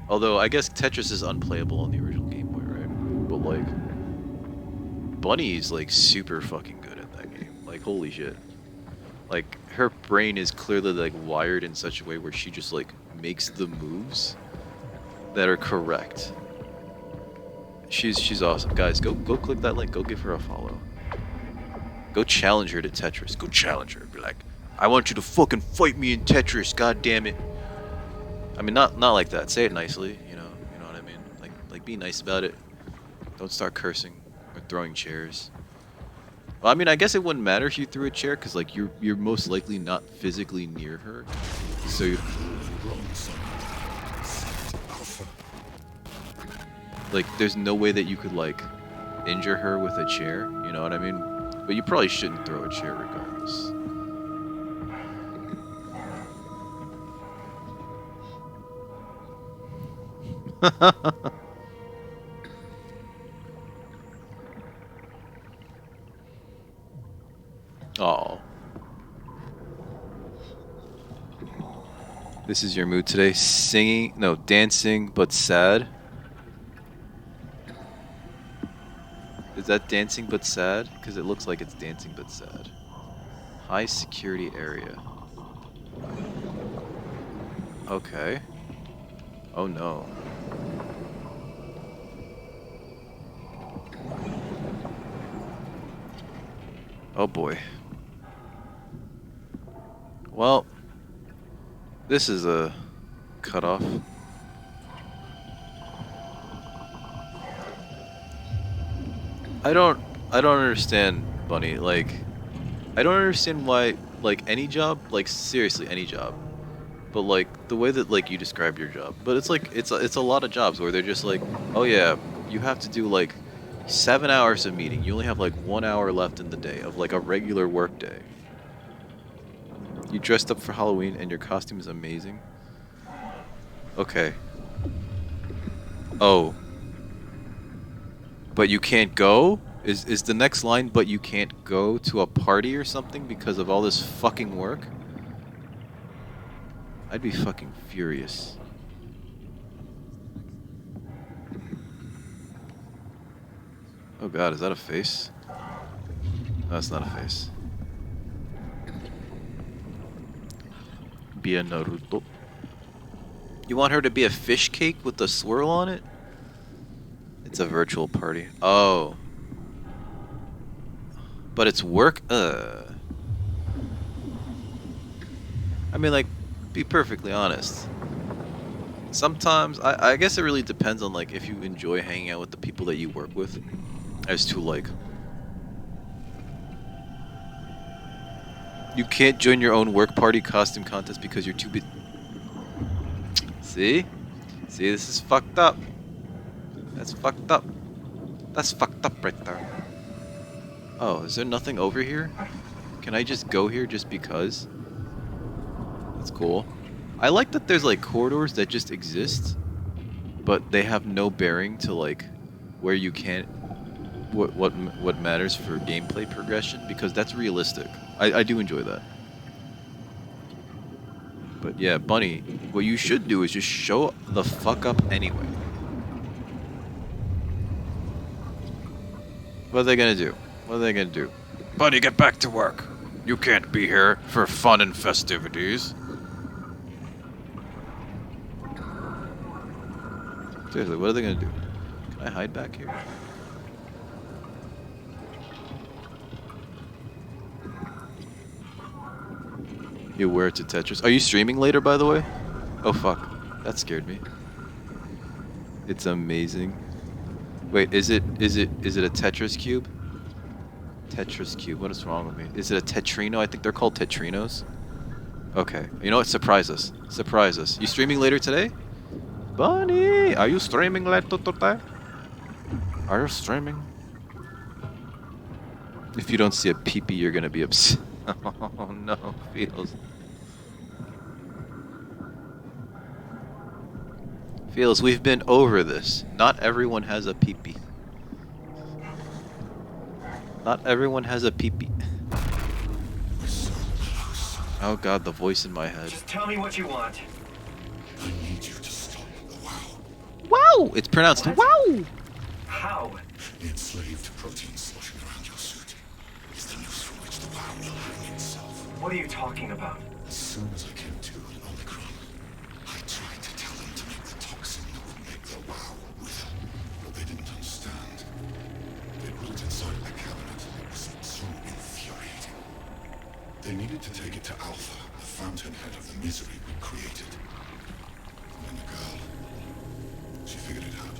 Although, I guess Tetris is unplayable on the original Game Boy, right? But, like... Bunny is, like, super fucking good at that game. Like, holy shit. Like, her brain is clearly, like, wired in such a way where she just, like, makes the moves that are correct. She's awesome. Guys, go click that link. Go give her a follow. Go challenge her to Tetris. Go challenge her. Be like, I want you to fucking fight me in Tetris, god damn it. I mean, not like that. Say it nicely, you know what I mean? Like be nice about it. Don't start cursing or throwing chairs. Well, I mean, I guess it wouldn't matter if you threw a chair, because, like, you're most likely not physically near her. So you... Like, there's no way that you could, like, injure her with a chair, you know what I mean? But you probably shouldn't throw a chair regardless. Oh. This is your mood today? Singing? No, dancing, but sad? Is that dancing but sad? Because it looks like it's dancing but sad. High security area. Okay. Oh no. Oh boy. Well, this is a cutoff. I don't understand, Bunny. Like, I don't understand why, like, any job, like, seriously, any job. But, like, the way that, like, you describe your job. But it's, like, it's a lot of jobs where they're just like, oh yeah, you have to do, like, 7 hours of meeting. You only have, like, 1 hour left in the day of, like, a regular work day. You dressed up for Halloween and your costume is amazing. Okay. Oh. But you can't go? Is the next line, but you can't go to a party or something because of all this fucking work? I'd be fucking furious. Oh god, is that a face? No, that's not a face. be a Naruto. You want her to be a fish cake with a swirl on it? It's a virtual party. Oh. But it's work? I mean, like, be perfectly honest. Sometimes, I guess it really depends on, like, if you enjoy hanging out with the people that you work with. As to, like... You can't join your own work party costume contest because you're too busy. See? See, this is fucked up. That's fucked up. That's fucked up right there. Oh, is there nothing over here? Can I just go here just because? That's cool. I like that there's like corridors that just exist, but they have no bearing to like where you can't. What matters for gameplay progression, because that's realistic. I do enjoy that. But yeah, Bunny, what you should do is just show the fuck up anyway. What are they gonna do? What are they gonna do? Bunny, get back to work. You can't be here for fun and festivities. Seriously, what are they gonna do? Can I hide back here? You wear it to Tetris. Are you streaming later, by the way? Oh fuck, that scared me. It's amazing. Wait, is it a Tetris cube? Tetris cube. What is wrong with me? Is it a Tetrino? I think they're called Tetrinos. Okay. You know what? Surprise us. Surprise us. You streaming later today? Bunny, are you streaming later today? Are you streaming? If you don't see a peepee, you're gonna be upset. Oh no, Feels. Feels, we've been over this. Not everyone has a peepee. Not everyone has a peepee. Oh god, the voice in my head. Just tell me what you want. I need you to stop the wow. Wow! It's pronounced wow! How? The enslaved protein sloshing around your suit is the noose from which the wow will hang itself. What are you talking about? As soon as I came to in Omicron, I tried to tell them to make the toxin that would make the wow wither, but they didn't understand. They put it inside a cabinet. It was so infuriating. They needed to take it to Alpha, the fountainhead of the misery we created. And then the girl, she figured it out.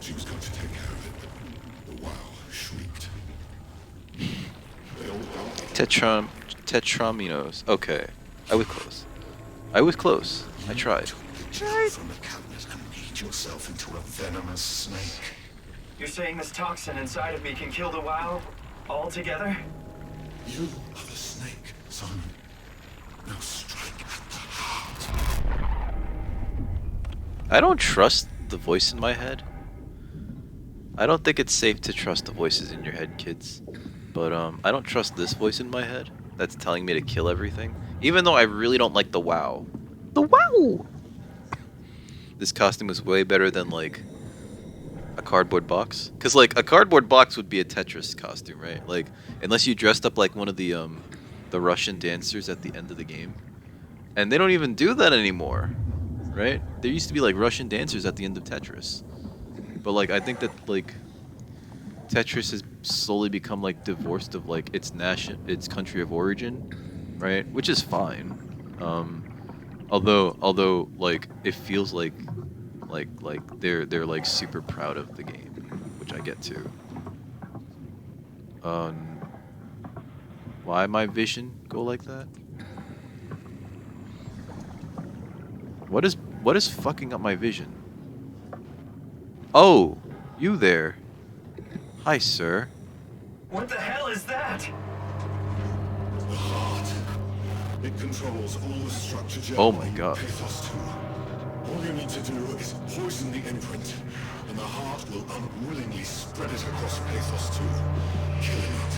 She was going to take care of it, but the wow shrieked. They all died. Tetraminos. Okay. I was close. I was close. I tried. From the cabinet and made yourself into a venomous snake. You're saying this toxin inside of me can kill the WoW altogether? You are the snake, Simon. Now strike at the heart. I don't trust the voice in my head. I don't think it's safe to trust the voices in your head, kids. But I don't trust this voice in my head that's telling me to kill everything. Even though I really don't like the WoW. The WoW! This costume is way better than, like, a cardboard box. Because, like, a cardboard box would be a Tetris costume, right? Like, unless you dressed up like one of the Russian dancers at the end of the game. And they don't even do that anymore, right? There used to be, like, Russian dancers at the end of Tetris. But, like, I think that, like, Tetris has slowly become, like, divorced of, like, its country of origin, right? Which is fine. Although, like, it feels like they're like super proud of the game, which I get to. Why my vision go like that? What is fucking up my vision? Oh, you there? Hi, sir. What the hell is that? The heart. It controls all the structure gel Oh my god. Pathos 2. All you need to do is poison the imprint, and the heart will unwillingly spread it across Pathos 2, killing it.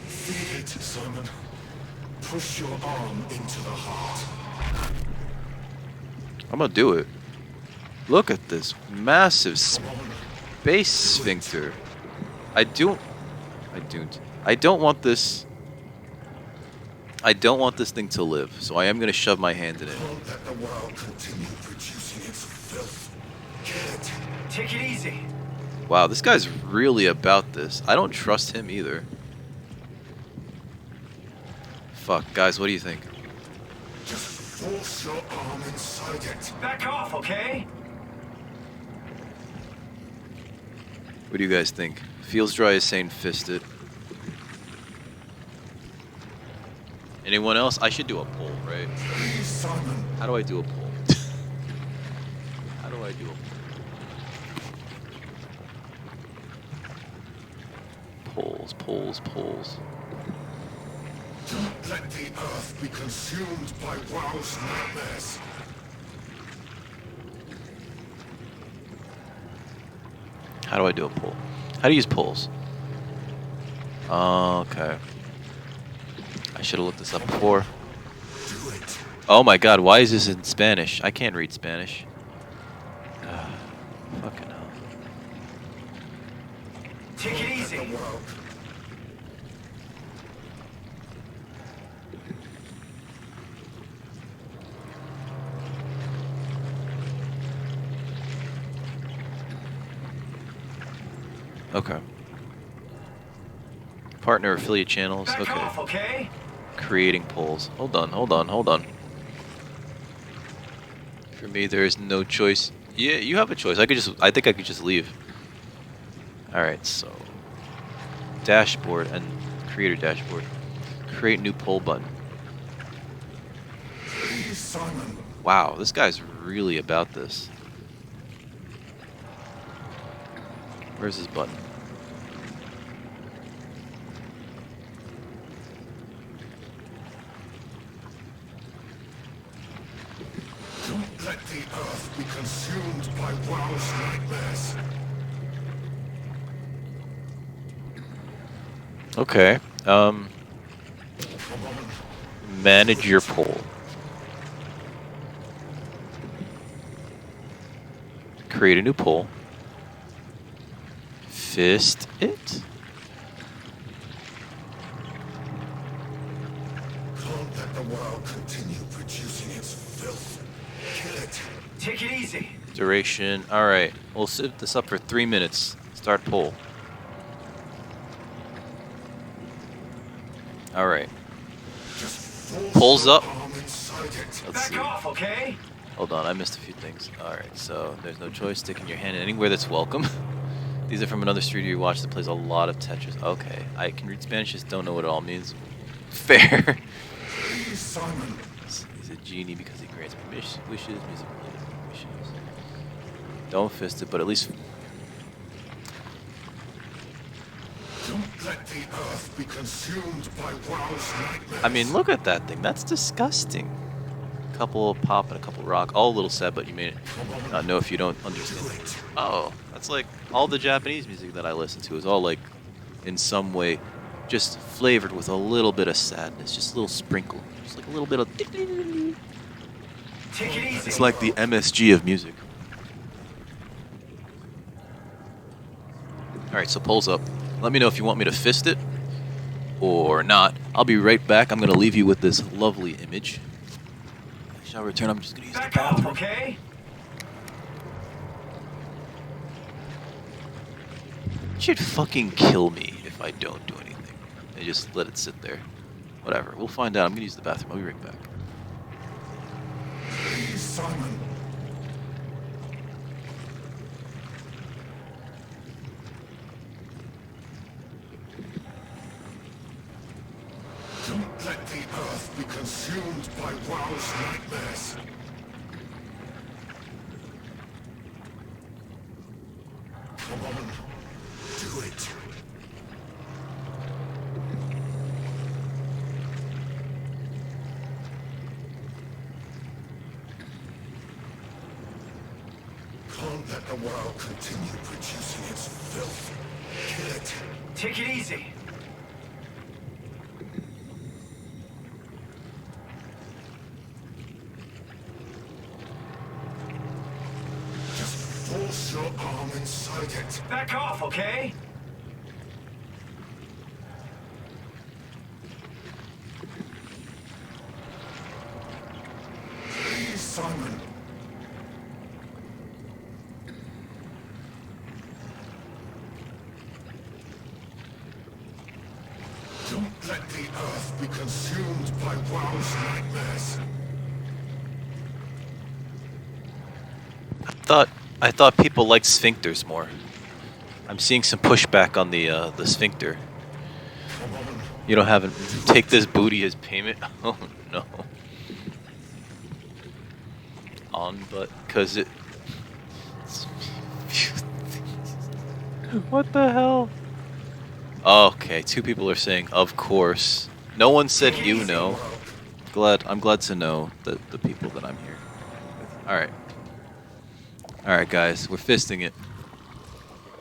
Feed it, Simon. Push your arm into the heart. I'm gonna do it. Look at this massive space sphincter. I don't want this. I don't want this thing to live, so I am gonna shove my hand in it. Can't let the world continue producing its filth. Kill it. Take it easy. Wow, this guy's really about this. I don't trust him either. Fuck, guys, what do you think? Just force your arm inside it. Back off, okay? What do you guys think? Feels Dry is saying fist it. Anyone else? I should do a poll, right? Please, Simon. How do I do a poll? How do I do a poll? Polls. Don't let the earth be consumed by Wow's nightmares. How do I do a poll? How to use polls? Okay. I should have looked this up before. Do it. Oh my god, why is this in Spanish? I can't read Spanish. Fucking hell. Take it easy. The world. Okay. Partner affiliate channels. Back Okay. off, okay? Creating polls. Hold on. For me, there is no choice. Yeah, you have a choice. I think I could just leave. Alright, so. Dashboard and creator dashboard. Create new poll button. Please, Simon. Wow, this guy's really about this. Where's his button? Don't let the earth be consumed by Wow's nightmares. Okay. Come on. Manage your poll. Create a new poll. Fist it? Can't let the world continue producing its filth. Kill it. Take it easy. Duration. Alright. We'll set this up for 3 minutes. Start poll. Alright. Just force Polls your up. arm inside it. Let's see. Back off, okay? Hold on, I missed a few things. Alright, so there's no choice. Sticking your hand anywhere that's welcome. These are from another studio you watch that plays a lot of Tetris. Okay, I can read Spanish, just don't know what it all means. Fair. Please, Simon. He's a genie because he grants me wishes, music related wishes. Don't fist it, but at least... Don't let the earth be consumed by Wow's nightmares. I mean, look at that thing. That's disgusting. A couple pop and a couple rock. All a little sad, but you may not know if you don't understand. Do it. Oh, that's like all the Japanese music that I listen to is all like, in some way, just flavored with a little bit of sadness, just a little sprinkle, just like a little bit of. Take it easy. It's like the MSG of music. All right, so polls up. Let me know if you want me to fist it or not. I'll be right back. I'm gonna leave you with this lovely image. I shall return. I'm just gonna use the Back off, bathroom. okay? It should fucking kill me if I don't do anything. And just let it sit there. Whatever. We'll find out. I'm gonna use the bathroom. I'll be right back. Please, Simon. Don't let the earth be consumed by Wow's nightmares. Come on. Do it. Can't let the world continue producing its filth. Kill it. Take it easy. Just force your arm inside it. Back off, okay? Let the Earth be consumed by WoW's nightmares. I thought people liked sphincters more. I'm seeing some pushback on the sphincter. You don't have it. Take this booty as payment. Oh no. On but cause it. What the hell? Okay, two people are saying of course. No one said you know. I'm glad to know that the people that I'm here with. All right, guys, we're fisting it.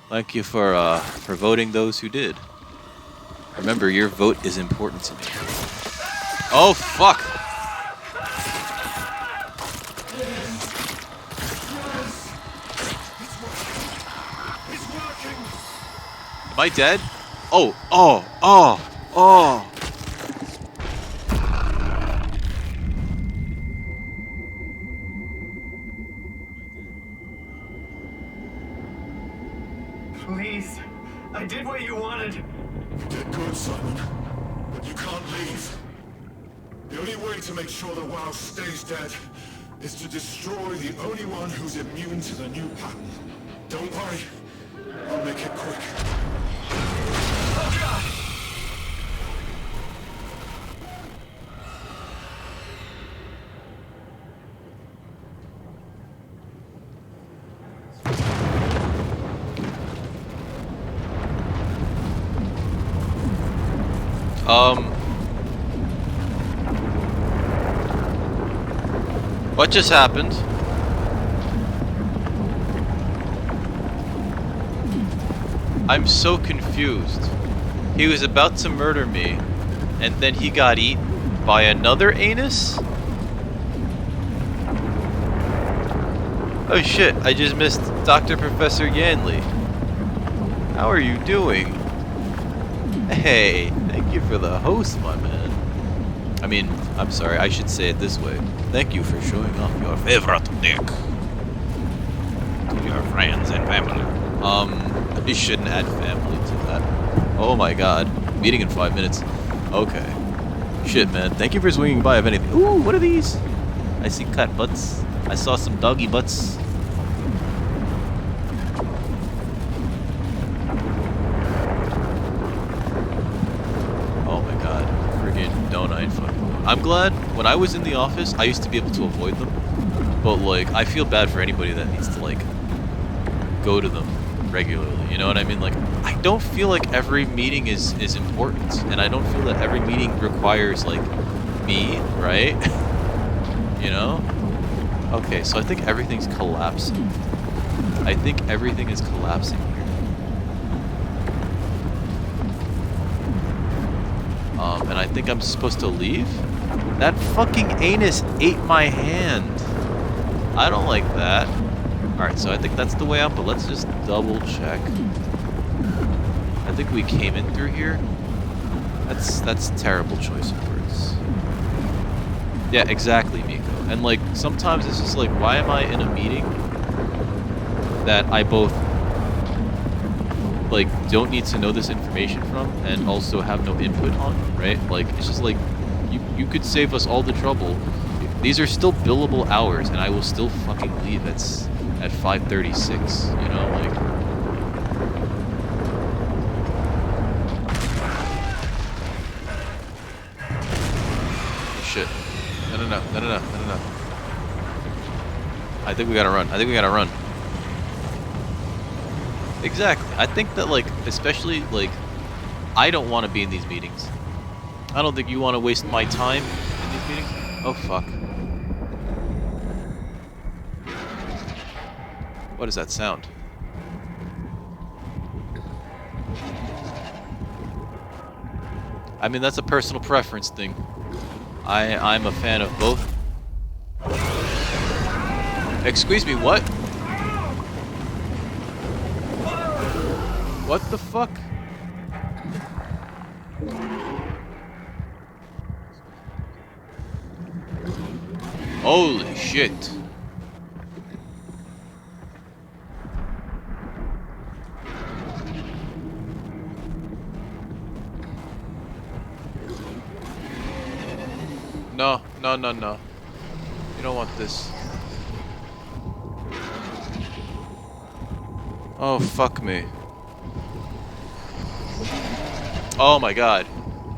Thank you for voting those who did. Remember, your vote is important to me. Oh fuck! Am I dead? Oh! Please. I did what you wanted. You did good, Simon. But you can't leave. The only way to make sure that WoW stays dead is to destroy the only one who's immune to the new pattern. Don't worry. I'll make it quick. Oh god! What just happened? I'm so confused. He was about to murder me, and then he got eaten by another anus? Oh shit, I just missed Dr. Professor Yanley. How are you doing? Hey, thank you for the host, my man. I mean, I'm sorry, I should say it this way. Thank you for showing off your favorite dick to your friends and family. You shouldn't add family to that. Oh my god. Meeting in 5 minutes. Okay. Shit, man. Thank you for swinging by, if anything. Ooh, what are these? I see cat butts. I saw some doggy butts. Oh my god. Friggin' donut fucking. I'm glad when I was in the office, I used to be able to avoid them. But like, I feel bad for anybody that needs to like go to them regularly. You know what I mean? Like, I don't feel like every meeting is important, and I don't feel that every meeting requires like me, right? You know? Okay, so I think everything's collapsing. I think everything is collapsing here. And I think I'm supposed to leave? That fucking anus ate my hand. I don't like that. Alright, so I think that's the way out, but let's just double check. I think we came in through here. That's a terrible choice of words. Yeah, exactly, Miko. And like, sometimes it's just like, why am I in a meeting that I both like don't need to know this information from and also have no input on, right? Like, it's just like, you could save us all the trouble. These are still billable hours, and I will still fucking leave at 5:36. You know, like. Shit. No. I think we gotta run. Exactly. I think that, like, especially, like, I don't want to be in these meetings. I don't think you want to waste my time in these meetings. Oh, fuck. What is that sound? I mean, that's a personal preference thing. I'm a fan of both. Excuse me, what? What the fuck? Holy shit. No, no, no, no. You don't want this. Oh, fuck me. Oh my god.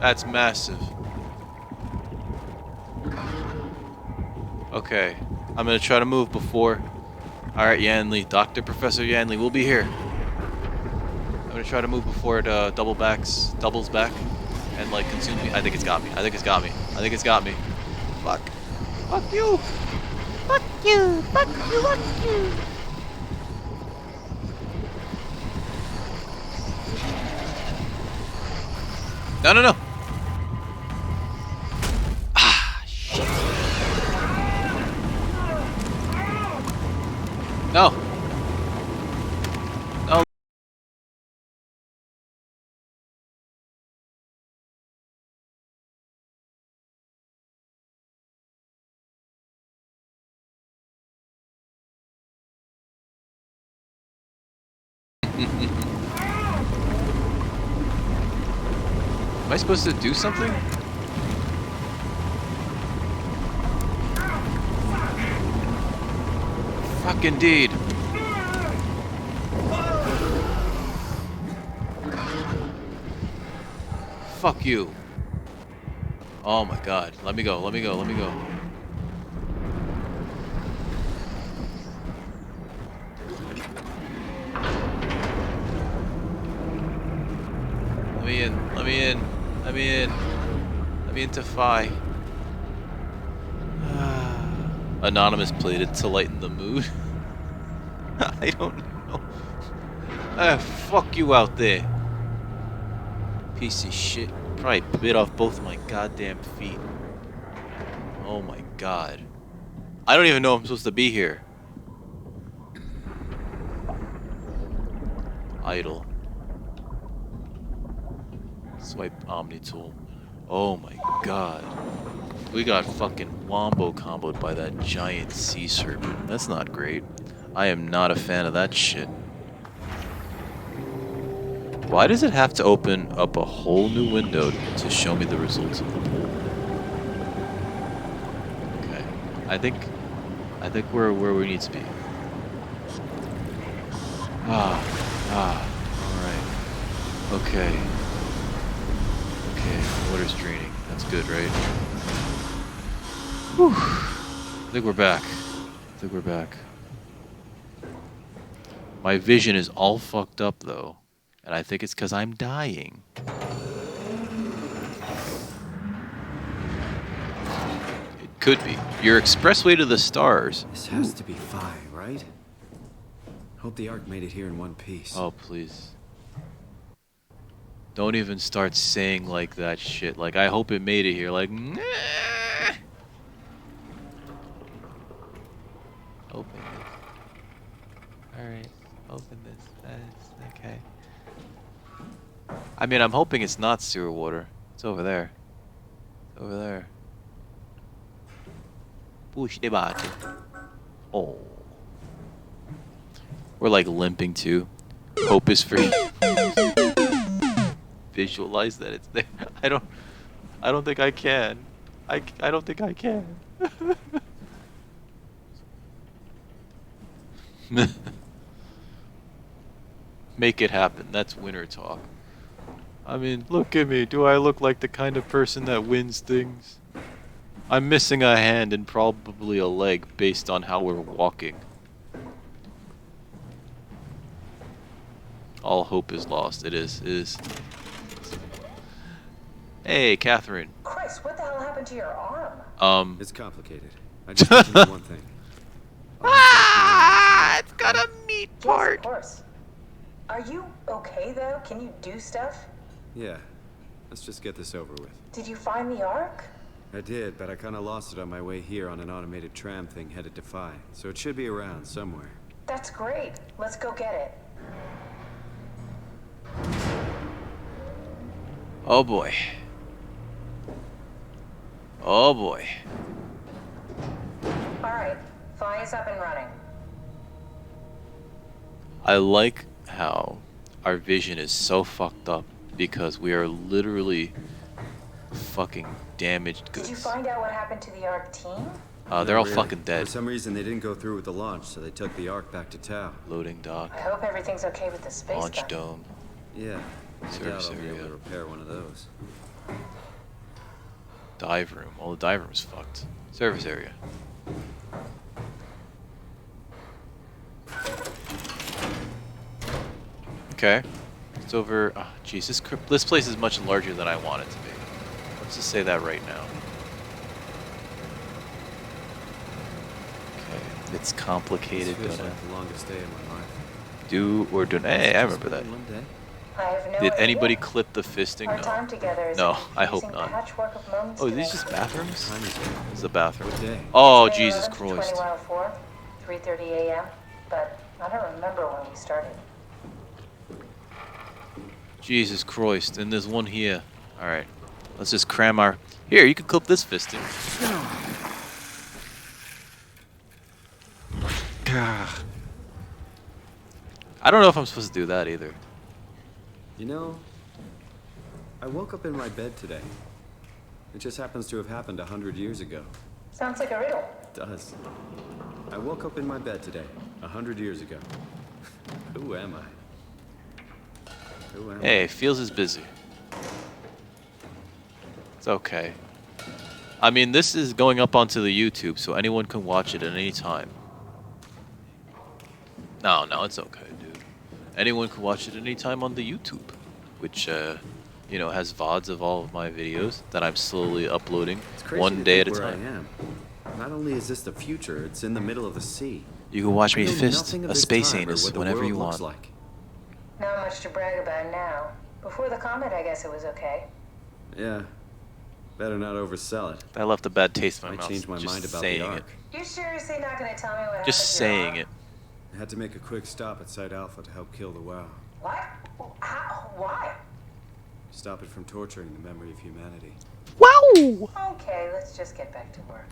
That's massive. Okay. I'm gonna try to move before... Alright, Yanli. Dr. Professor Yanli, we'll be here. I'm gonna try to move before it doubles back, and like consumes me. I think it's got me. I think it's got me. I think it's got me. Fuck. Fuck you! Fuck you! Fuck you! Fuck you! No, no, no! Ah, shit. No! No! Am I supposed to do something? Fuck indeed. Fuck you. Oh my god. Let me go, let me go, let me go. Let me in, let me in, let me in. Let me into Phi. Anonymous played it to lighten the mood. I don't know. Fuck you out there. Piece of shit. Probably bit off both my goddamn feet. Oh my god. I don't even know if I'm supposed to be here. Idle. Swipe Omni tool. Oh my god. We got fucking wombo comboed by that giant sea serpent. That's not great. I am not a fan of that shit. Why does it have to open up a whole new window to show me the results of the poll? Okay. I think we're where we need to be. Alright. Okay. Okay, water's draining. That's good, right? Whew. I think we're back. I think we're back. My vision is all fucked up, though. And I think it's because I'm dying. It could be. Your expressway to the stars. This has to be Phi, right? Hope the Ark made it here in one piece. Oh, please. Don't even start saying like that shit. Like, I hope it made it here. Like, nah. Open this. Alright. Open this. That's okay. I mean, I'm hoping it's not sewer water. It's over there. It's over there. Push the button. Oh. We're like limping too. Hope is free. Visualize that it's there. I don't think I can. I don't think I can. Make it happen. That's winner talk. I mean, look at me. Do I look like the kind of person that wins things? I'm missing a hand and probably a leg based on how we're walking. All hope is lost. It is. It is. Hey, Catherine. Chris, what the hell happened to your arm? It's complicated. I just need to know one thing. It's got a meat part. Yes, of course. Are you okay though? Can you do stuff? Yeah. Let's just get this over with. Did you find the Ark? I did, but I kind of lost it on my way here on an automated tram thing headed to Phi. So it should be around somewhere. That's great. Let's go get it. Oh boy. Oh boy. Alright, Phi is up and running. I like how our vision is so fucked up because we are literally Fucking damaged Did you goods. find out what happened to the ARC team? They're all Not really. fucking dead. For some reason, they didn't go through with the launch, so they took the Ark back to Tau. Loading dock. I hope everything's okay with the space Launch gun. dome. Yeah, I doubt Service I'll be able area. to repair one of those. Dive room. Well, the dive room's fucked. Service area. Okay. It's over. Oh, jeez, this place is much larger than I want it to be. Let's just say that right now. Okay. It's complicated. This feels Gonna like the longest day of my life. do or don't. Hey, I remember that. One day? I have no Did idea. anybody clip the fisting? Our time No. together is No, a I hope confusing not. patchwork of moments Oh, to these me. just bathrooms? Time is it? It's a bathroom. What day? Oh, May Jesus 11th, Christ. 2104, 3:30 a.m. But I don't remember when we started. Jesus Christ. And there's one here. Alright. Let's just cram our... Here, you can clip this fisting. I don't know if I'm supposed to do that either. You know, I woke up in my bed today. It just happens to have happened 100 years ago. Sounds like a riddle. It does. I woke up in my bed today, 100 years ago. Who am I? Who am Hey, Feels is busy. It's okay. I mean, this is going up onto the YouTube, so anyone can watch it at any time. No, it's okay, dude. Anyone can watch it anytime on the YouTube, which, you know, has VODs of all of my videos that I'm slowly uploading It's crazy one to day at think a where time. I am. Not only is this the future, it's in the middle of the sea. You can watch me I know fist nothing of a this space time or anus what the whenever world you looks want. like. Not much to brag about now. Before the comet, I guess it was okay. Yeah. Better not oversell it. That left a bad taste in my Might mouth. change my just mind about saying the it. Ark. You seriously not gonna tell me what happened Just to your saying arm? it. I had to make a quick stop at Site Alpha to help kill the WoW. What? How? Why? Stop it from torturing the memory of humanity. Wow! Okay, let's just get back to work.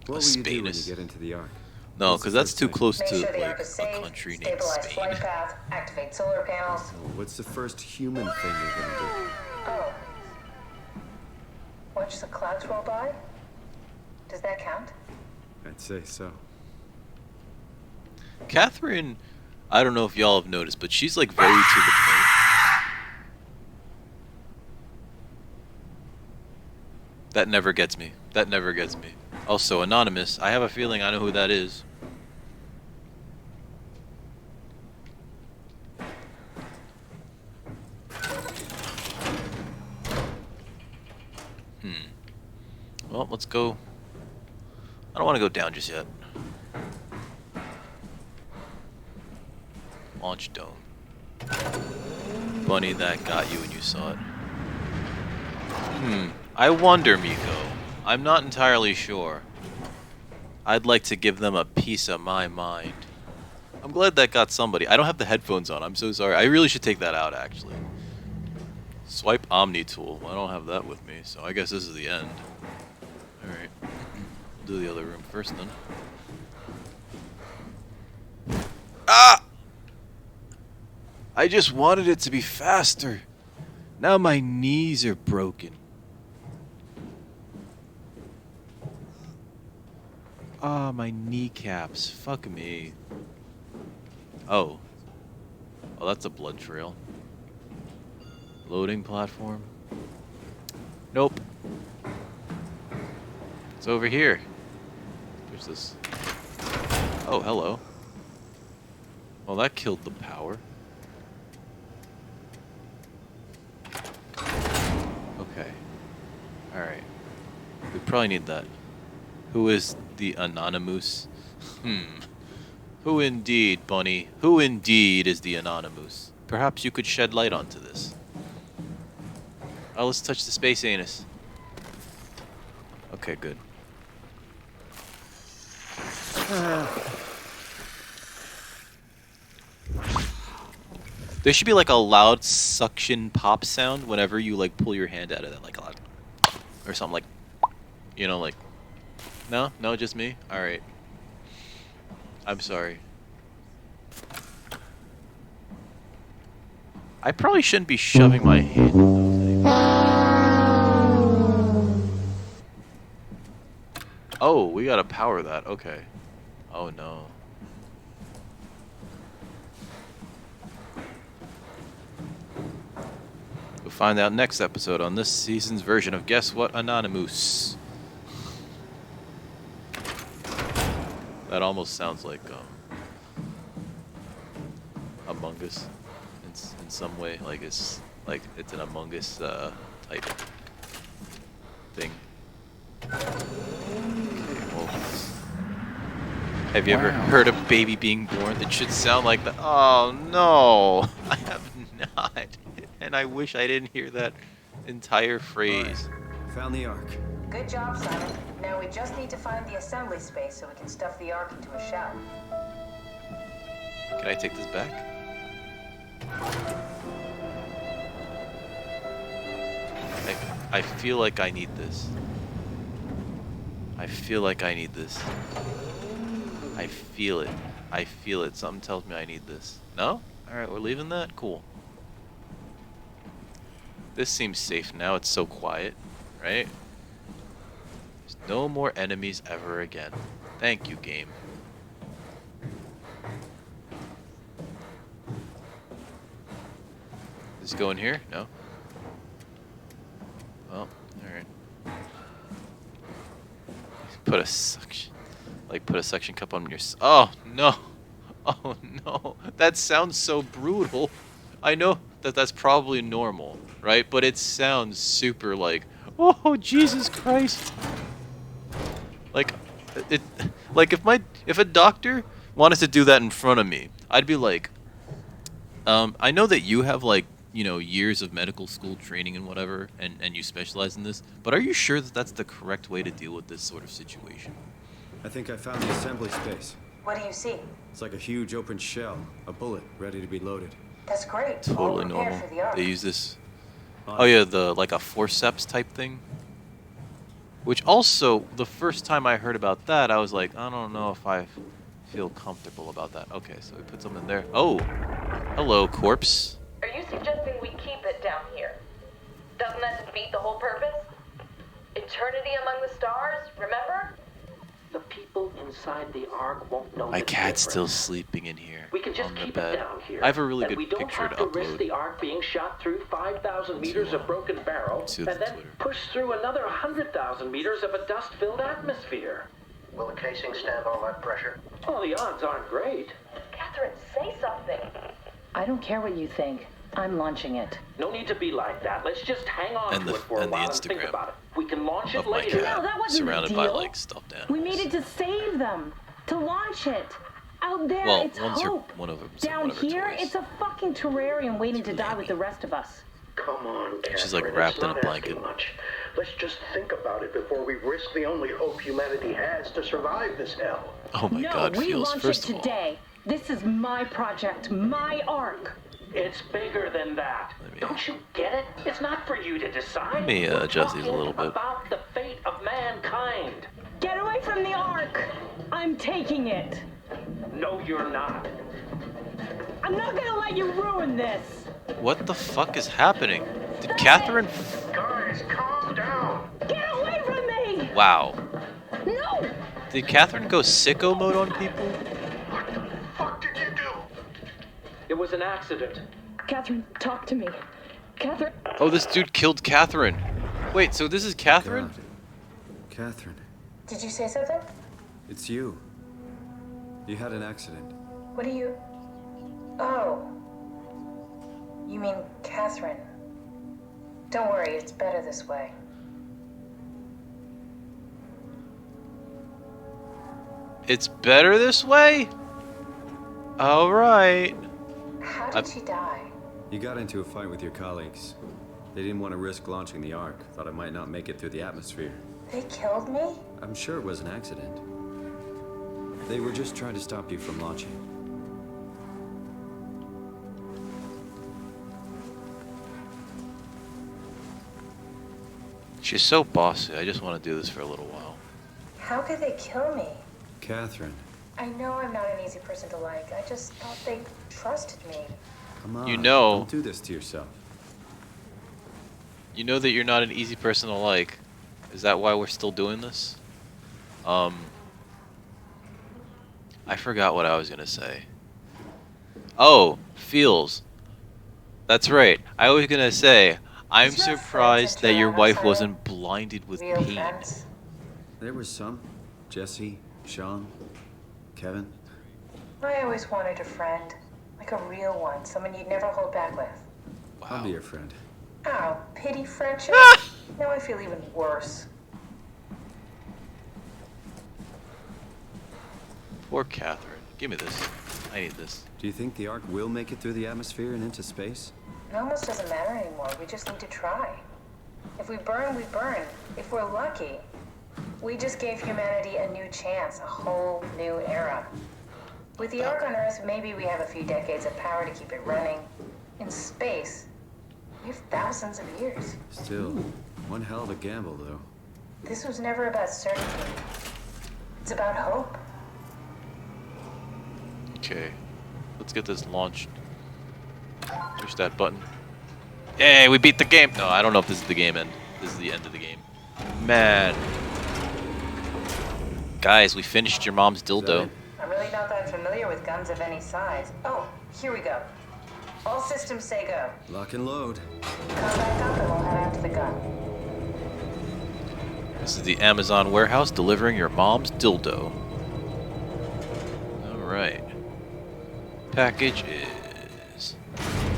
What will you do when you Spanus. get into the Ark? No, What's the because that's first too thing? close Make to sure the like arc is a safe, country named stabilize Spain. flight path, activate solar panels. Oh, what's the first human thing you're gonna do? Oh. Watch the clouds roll by? Does that count? I'd say so. Catherine, I don't know if y'all have noticed, but she's like very to the point. That never gets me. That never gets me. Also, Anonymous, I have a feeling I know who that is. Well, let's go. I don't want to go down just yet. Launch dome. Bunny, that got you when you saw it. I wonder, Miko. I'm not entirely sure. I'd like to give them a piece of my mind. I'm glad that got somebody. I don't have the headphones on. I'm so sorry. I really should take that out, actually. Swipe Omni tool. I don't have that with me, so I guess this is the end. Alright. Do the other room first, then. Ah! I just wanted it to be faster. Now my knees are broken. Ah, my kneecaps. Fuck me. Oh. Oh, that's a blood trail. Loading platform. Nope. It's over here. Where's this? Oh, hello. Well, that killed the power. Okay. Alright. We probably need that. Who is the Anonymous? Who indeed, Bunny? Who indeed is the Anonymous? Perhaps you could shed light onto this. Oh, let's touch the space anus. Okay, good. There should be like a loud suction pop sound whenever you like pull your hand out of that, like a lot, or something like, you know, like. No, just me. All right. I'm sorry. I probably shouldn't be shoving my hand in those anymore. Oh, we gotta power that. Okay. Oh no. We'll find out next episode on this season's version of Guess What Anonymous. That almost sounds like Among Us in some way, like it's an Among Us type thing. Well, have you ever heard a baby being born? It should sound like that. Oh no, I have not, and I wish I didn't hear that entire phrase. Right. Found the Ark. Good job, Simon. Now we just need to find the assembly space so we can stuff the Ark into a shell. Can I take this back? I feel like I need this. I feel like I need this. I feel it. I feel it. Something tells me I need this. No? Alright, we're leaving that? Cool. This seems safe now. It's so quiet. Right? There's no more enemies ever again. Thank you, game. Does it go in here? No? Well, alright. Put a suction cup on your oh no. Oh no. That sounds so brutal. I know that that's probably normal, right? But it sounds super like, oh Jesus Christ. Like if a doctor wanted to do that in front of me, I'd be like, I know that you have like, you know, years of medical school training and whatever, and you specialize in this, but are you sure that that's the correct way to deal with this sort of situation? I think I found the assembly space. What do you see? It's like a huge open shell, a bullet ready to be loaded. That's great. Totally All prepared normal. for the Ark. They use this. Oh yeah, like a forceps type thing. Which also, the first time I heard about that, I was like, I don't know if I feel comfortable about that. Okay, so we put something there. Oh, hello, corpse. Are you suggesting we keep it down here? Doesn't that defeat the whole purpose? Eternity among the stars, remember? The people inside the Ark won't know. My the cat's still difference. sleeping in here. We can just on the keep bed. it down here. I have a really and good we don't picture to have to risk upload the Ark being shot through 5,000 meters of broken barrel to and then Twitter. push through another 100,000 meters of a dust-filled atmosphere. Will the casing stand all that pressure? Well, the odds aren't great. Catherine, say something. I don't care what you think. I'm launching it. No need to be like that. Let's just hang on And to the- it for a and the while and think Instagram about it. We can launch it Of my later. cat, No, that wasn't the surrounded by deal. like stuffed animals. We needed to save them, to launch it. Out there, Well, it's one's her- hope. one of them's Down one of her here, toys. it's a fucking terrarium waiting to die with the rest of us. Come on, Catherine. She's, like, wrapped it's in a not blanket. asking much. Let's just think about it before we risk the only hope humanity has to survive this hell. Oh my no, God, we feels launch first it of all. today. This is my project, my Ark. It's bigger than that. Don't you get it? It's not for you to decide. Let me, We're adjust these a talking little bit. About the fate of mankind. Get away from the Ark. I'm taking it. No, you're not. I'm not gonna let you ruin this. What the fuck is happening? Did Catherine? Guys, calm down. Get away from me. Wow. No. Did Catherine go sicko mode on people? What the fuck did you do? It was an accident. Catherine, talk to me. Catherine. Oh, this dude killed Catherine. Wait, so this is Catherine? God. Catherine, Did you say something? it's you. You had an accident. What do you... Oh. You mean Catherine. Don't worry, it's better this way. It's better this way? Alright. How did she die? You got into a fight with your colleagues. They didn't want to risk launching the Ark. Thought it might not make it through the atmosphere. They killed me? I'm sure it was an accident. They were just trying to stop you from launching. She's so bossy. I just want to do this for a little while. How could they kill me? Catherine, I know I'm not an easy person to like. I just thought they trusted me. Come on, You know, don't do this to yourself. you know that you're not an easy person to like. Is that why we're still doing this? I forgot what I was gonna say. Oh, feels. That's right. I was gonna say, I'm Did your friends surprised in that your Toronto, wife Simon? wasn't blinded with Real pain. friends? There was some. Jesse, Sean, Kevin. I always wanted a friend. Like a real one. Someone you'd never hold back with. Wow. I'll be your friend. Oh, pity friendship? Now I feel even worse. Poor Catherine. Give me this. I need this. Do you think the Ark will make it through the atmosphere and into space? It almost doesn't matter anymore. We just need to try. If we burn, we burn. If we're lucky, we just gave humanity a new chance, a whole new era. With the Ark on Earth, maybe we have a few decades of power to keep it running. In space, we have thousands of years. Still, one hell of a gamble, though. This was never about certainty. It's about hope. Okay. Let's get this launched. Push that button. Yay, we beat the game! No, I don't know if this is the game end. This is the end of the game. Man. Guys, we finished your mom's dildo. I'm really not that familiar with guns of any size. Oh, here we go. All systems say go. Lock and load. Come back up and we'll head out to the gun. This is the Amazon warehouse delivering your mom's dildo. Alright. Package is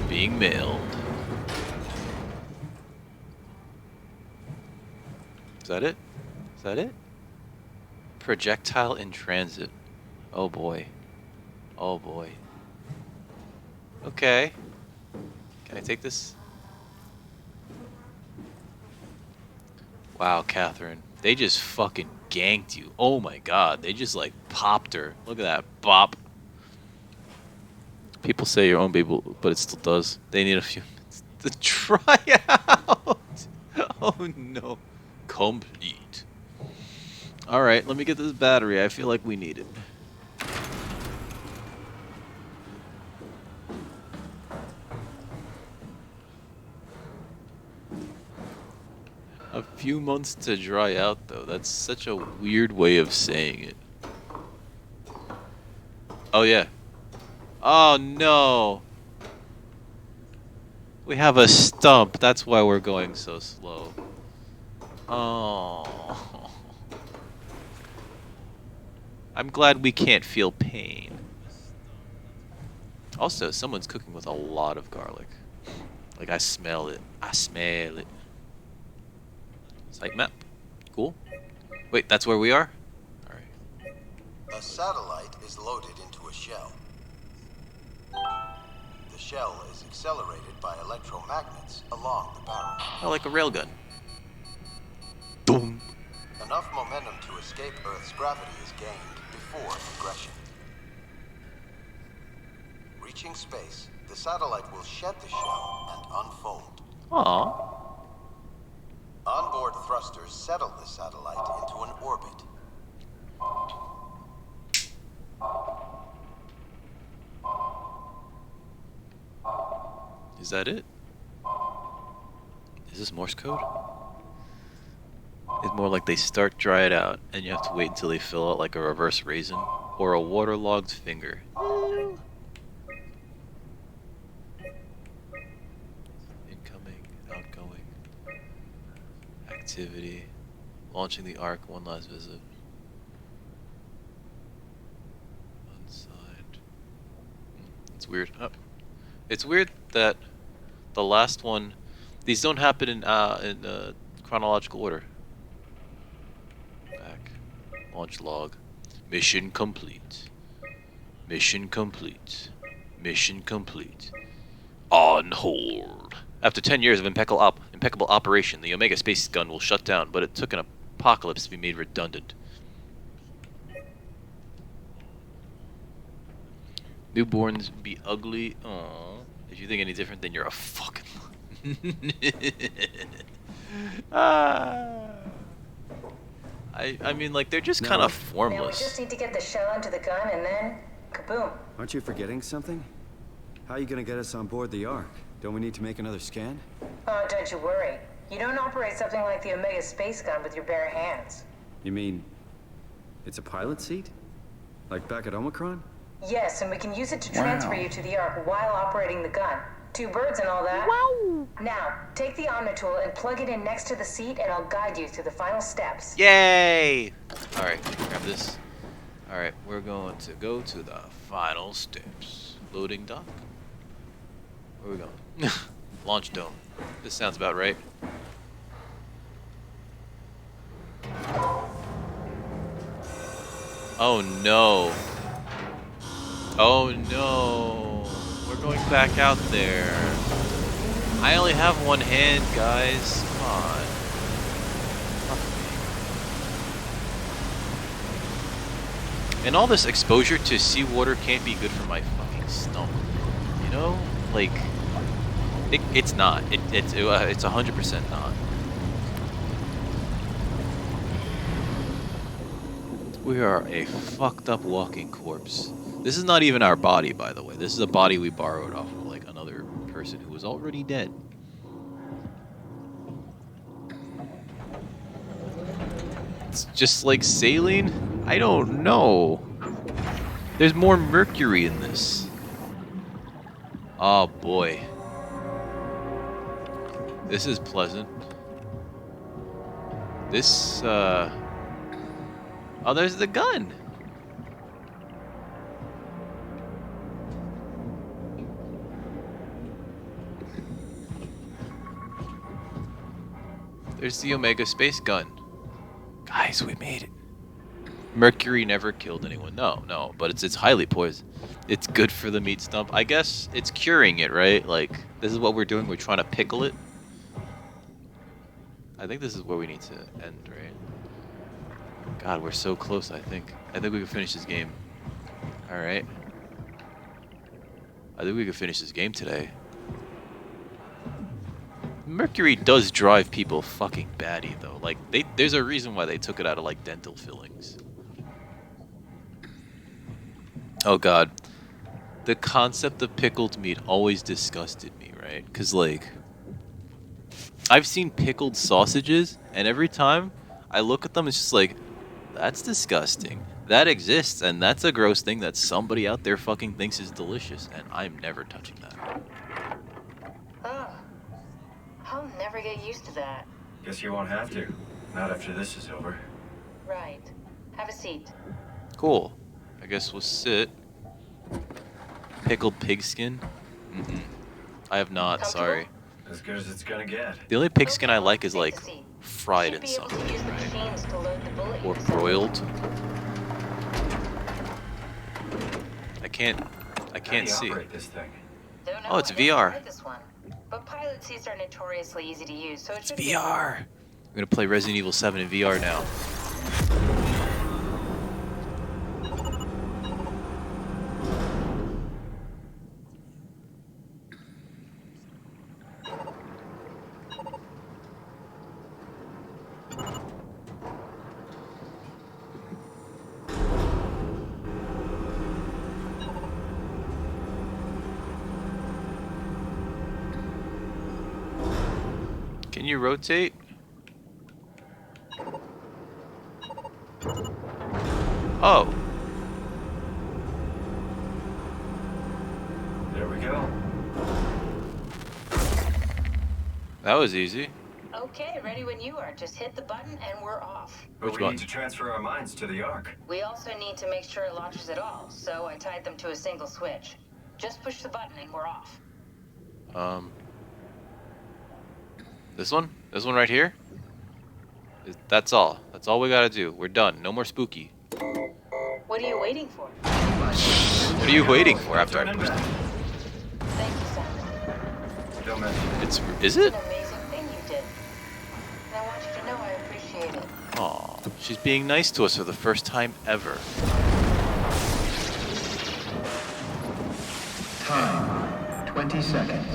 being mailed. Is that it? Is that it? Projectile in transit. Oh boy. Oh boy. Okay. Can I take this? Wow, Catherine. They just fucking ganked you. Oh my god. They just like popped her. Look at that. Bop. People say your own baby, but it still does. They need a few minutes to try out. Oh no. Complete. Alright, let me get this battery. I feel like we need it. A few months to dry out, though. That's such a weird way of saying it. Oh, yeah. Oh, no. We have a stump. That's why we're going so slow. Oh. I'm glad we can't feel pain. Also, someone's cooking with a lot of garlic. Like, I smell it. I smell it. Site map. Cool. Wait, that's where we are? Alright. A satellite is loaded into a shell. The shell is accelerated by electromagnets along the barrel. Oh, like a railgun. Boom. Enough momentum to escape Earth's gravity is gained before progression. Reaching space, the satellite will shed the shell and unfold. Aww. Onboard thrusters settle the satellite into an orbit. Is that it? Is this Morse code? It's more like they start, dry it out, and you have to wait until they fill out like a reverse raisin or a waterlogged finger. Incoming, outgoing, activity, launching the Ark, one last visit. Unsigned. It's weird. Oh. It's weird that the last one, these don't happen in chronological order. Back. Launch log. Mission complete. Mission complete. Mission complete. On hold. After 10 years of impeccable operation, the Omega Space Gun will shut down, but it took an apocalypse to be made redundant. Newborns be ugly. Aww. If you think any different, then you're a fucking. I mean, like, they're just kind of Now we formless. just need to get the shell into the gun and then, kaboom. Aren't you forgetting something? How are you gonna get us on board the Ark? Don't we need to make another scan? Oh, don't you worry. You don't operate something like the Omega space gun with your bare hands. You mean it's a pilot seat? Like back at Omicron? Yes, and we can use it to transfer you to the Ark while operating the gun. 2 birds and all that. Wow! Now, take the Omnitool and plug it in next to the seat, and I'll guide you through the final steps. Yay! Alright, grab this. Alright, we're going to go to the final steps. Loading dock. Where are we going? Launch dome. This sounds about right. Oh no. Oh no. We're going back out there. I only have one hand, guys. Come on. And all this exposure to seawater can't be good for my fucking stomach. You know? Like, it's not. It's 100% not. We are a fucked up walking corpse. This is not even our body, by the way. This is a body we borrowed off of, like, another person who was already dead. It's just like saline? I don't know. There's more mercury in this. Oh boy. This is pleasant. This, oh, there's the gun. There's the Omega space gun. Guys, we made it. Mercury never killed anyone. No, but it's highly poisoned. It's good for the meat stump. I guess it's curing it, right? Like, this is what we're doing. We're trying to pickle it. I think this is where we need to end, right? God, we're so close, I think. I think we can finish this game. Alright. I think we can finish this game today. Mercury does drive people fucking batty, though. Like, there's a reason why they took it out of, like, dental fillings. Oh, God. The concept of pickled meat always disgusted me, right? Because, like, I've seen pickled sausages, and every time I look at them, it's just like, that's disgusting. That exists, and that's a gross thing that somebody out there fucking thinks is delicious, and I'm never touching that. Oh, I'll never get used to that. Guess you won't have to. Not after this is over. Right. Have a seat. Cool. I guess we'll sit. Pickled pigskin? I have not, sorry. As good as it's gonna get. The only pigskin I like is, like, fried in something, right? Or broiled. I can't see. This thing? Oh, it's VR. This one. But pilot seats are notoriously easy to use, so it's VR. I'm gonna play Resident Evil 7 in VR now. Can you rotate? Oh. There we go. That was easy. Okay, ready when you are. Just hit the button and we're off. But Which we one? need to transfer our minds to the Ark. We also need to make sure it launches at all, so I tied them to a single switch. Just push the button and we're off. This one? This one right here? That's all. That's all we gotta do. We're done. No more spooky. What are you waiting for? What are you waiting for after I pushed it? Thank you, Simon. Don't mention it. Is it? It's an amazing thing you did. And I want you to know I appreciate it. Aw, she's being nice to us for the first time ever. Time, 20 seconds.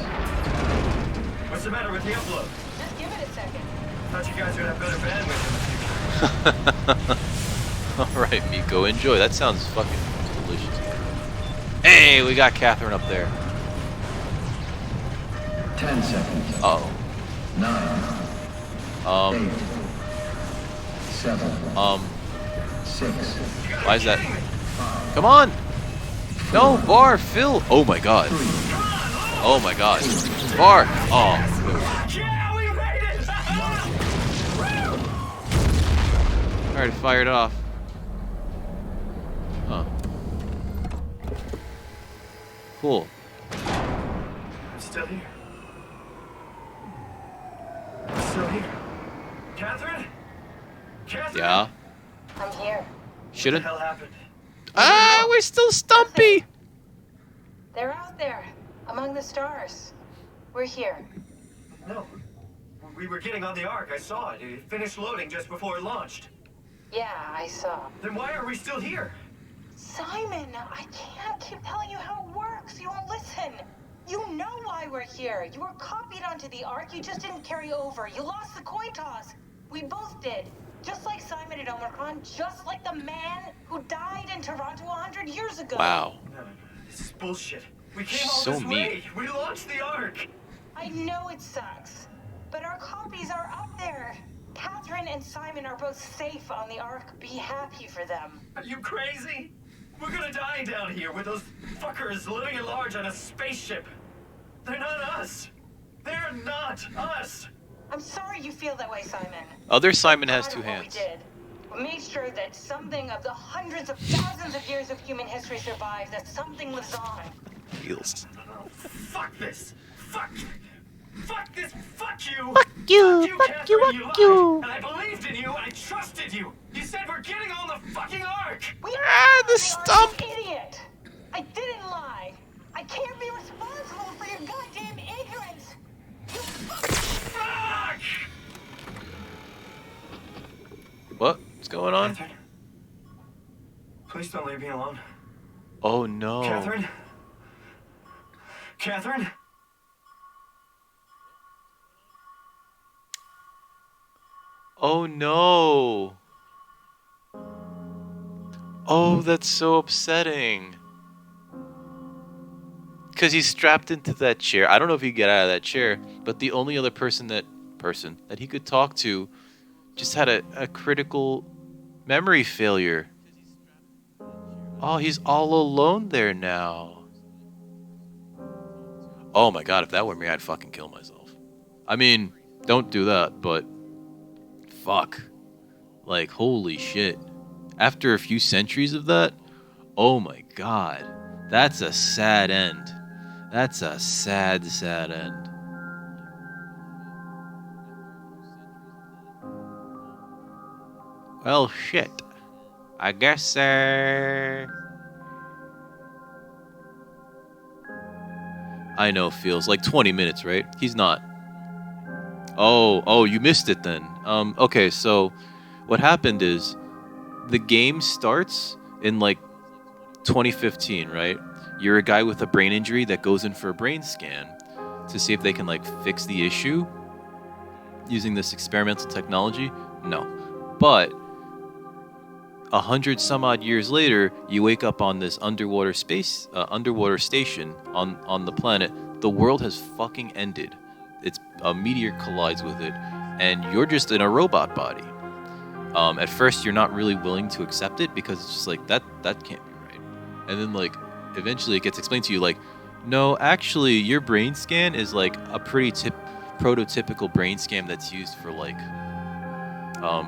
What's the matter with the upload? Just give it a second. Thought you guys would have better bandwidth in the future. Alright, Miko, enjoy. That sounds fucking delicious. Hey, we got Catherine up there. 10 seconds. Uh-oh. 9. 8. 7. 6. Why is that? Come on! No, Bar, Phil! Oh my god. Oh my god. Bar! Oh. Alright, fired off. Huh. Cool. I'm still here. I'm still here. Catherine? Catherine? Yeah. I'm here. Shouldn't. What the hell happened? Ah, we're still stumpy! They're out there, among the stars. We're here. No. We were getting on the Ark. I saw it. It finished loading just before it launched. Yeah, I saw. Then why are we still here? Simon, I can't keep telling you how it works. You won't listen. You know why we're here. You were copied onto the Ark. You just didn't carry over. You lost the coin toss. We both did. Just like Simon at Omicron, just like the man who died in Toronto 100 years ago. Wow. No. This is bullshit. We came all So this mean. way. We launched the Ark. I know it sucks, but our copies are up there. Catherine and Simon are both safe on the Ark. Be happy for them. Are you crazy? We're gonna die down here with those fuckers living at large on a spaceship. They're not us. They're not us. I'm sorry you feel that way, Simon. Other Simon has Part two of what hands. We did. We made sure that something of the hundreds of thousands of years of human history survived, that something lives on. Feels. Oh, fuck this. Fuck this. Fuck you. Fuck you. Catherine, Fuck you. you Fuck you. lied. And I believed in you. I trusted you. You said we're getting on the fucking Ark. The stump. Idiot. I didn't lie. I can't be responsible for your goddamn ignorance. Fuck! What's going on? Catherine? Please don't leave me alone. Oh no. Catherine? Catherine? Oh no. Oh, that's so upsetting. Because he's strapped into that chair. I don't know if he can get out of that chair, but the only other person that he could talk to just had a critical memory failure. Oh, he's all alone there now. Oh my god, if that were me, I'd fucking kill myself. I mean, don't do that, but fuck. Like, holy shit. After a few centuries of that, oh my god. That's a sad end. That's a sad, sad end. Well, shit. I guess, I know, feels like 20 minutes, right? He's not. Oh, you missed it then. Okay, so what happened is the game starts in like 2015, right? You're a guy with a brain injury that goes in for a brain scan to see if they can like fix the issue using this experimental technology. No. But 100 some odd years later, you wake up on this underwater station on the planet. The world has fucking ended. A meteor collides with it, and you're just in a robot body. At first, you're not really willing to accept it because it's just like that can't be right. And then like eventually it gets explained to you like, no, actually your brain scan is like a pretty prototypical brain scan that's used for like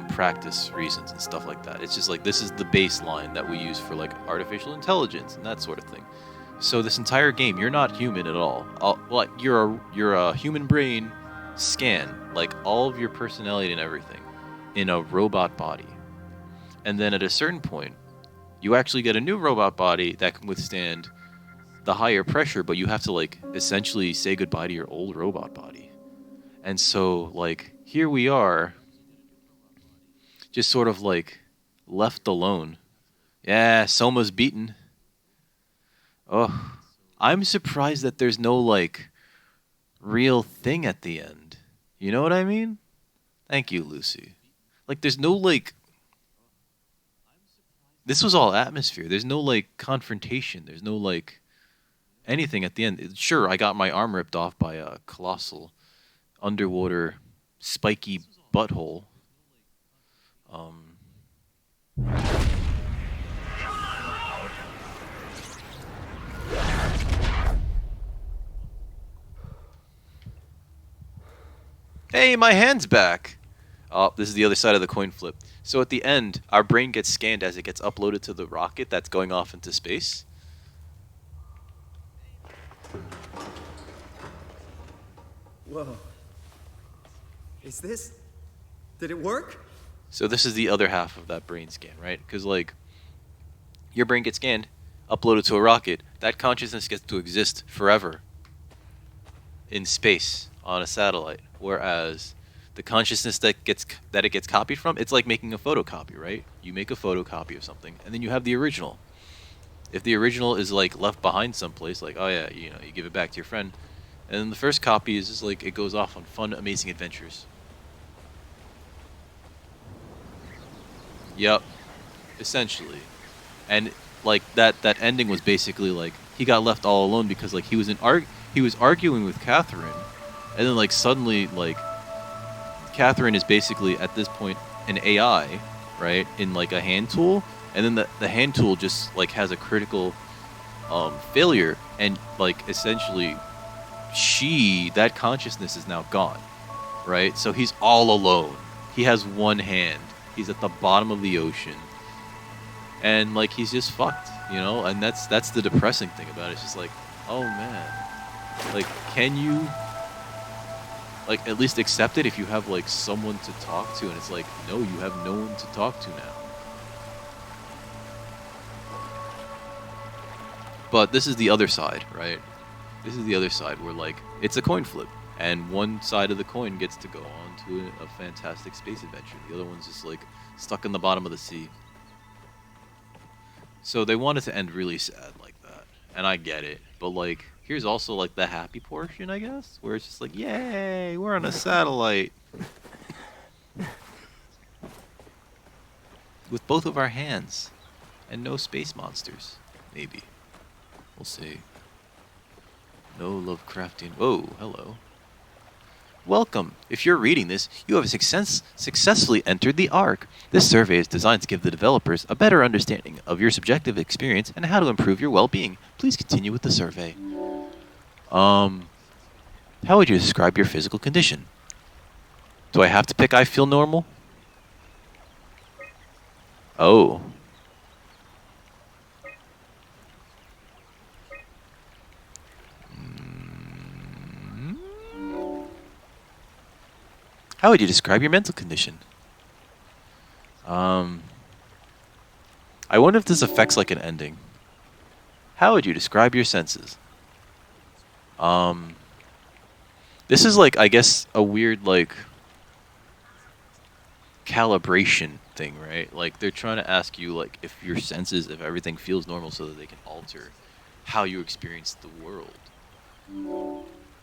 practice reasons and stuff like that. It's just like this is the baseline that we use for like artificial intelligence and that sort of thing. So this entire game, you're not human at all. Well, you're a human brain scan, like all of your personality and everything, in a robot body. And then at a certain point, you actually get a new robot body that can withstand the higher pressure, but you have to like essentially say goodbye to your old robot body. And so like here we are, just sort of like left alone. Yeah, Soma's beaten. Oh, I'm surprised that there's no like real thing at the end. You know what I mean? Thank you, Lucy. Like there's no like, this was all atmosphere. There's no like confrontation. There's no like, anything at the end. Sure, I got my arm ripped off by a colossal underwater spiky butthole. Um, Hey, my hand's back. Oh, this is the other side of the coin flip. So at the end, our brain gets scanned as it gets uploaded to the rocket that's going off into space. Whoa. Is this... Did it work? So this is the other half of that brain scan, right? Because, like, your brain gets scanned, uploaded to a rocket. That consciousness gets to exist forever in space on a satellite. Whereas the consciousness that it gets copied from, it's like making a photocopy, right? You make a photocopy of something, and then you have the original. If the original is like left behind someplace, like, oh yeah, you give it back to your friend, and then the first copy is just like it goes off on fun, amazing adventures. Yep, essentially, and like that ending was basically like he got left all alone because like he was arguing with Catherine, and then like suddenly like Catherine is basically at this point an AI, right, in like a hand tool, and then the hand tool just like has a critical failure, and like essentially that consciousness is now gone, right? So he's all alone. He has one hand. He's at the bottom of the ocean, and like he's just fucked, and that's the depressing thing about it. It's just like, oh man, like, can you like at least accept it if you have like someone to talk to? And it's like, no, you have no one to talk to now. But this is the other side, right? This is the other side where like it's a coin flip, and one side of the coin gets to go on to a fantastic space adventure. The other one's just like stuck in the bottom of the sea. So they wanted to end really sad like that, and I get it. But like, here's also like the happy portion, I guess, where it's just like, yay, we're on a satellite with both of our hands, and no space monsters. Maybe, we'll see. No Lovecraftian. Whoa, hello. Welcome. If you're reading this, you have successfully entered the Ark. This survey is designed to give the developers a better understanding of your subjective experience and how to improve your well-being. Please continue with the survey. How would you describe your physical condition? Do I have to pick I feel normal? Oh. How would you describe your mental condition? I wonder if this affects like an ending. How would you describe your senses? This is like, I guess, a weird like calibration thing, right? Like they're trying to ask you like if your senses, if everything feels normal, so that they can alter how you experience the world.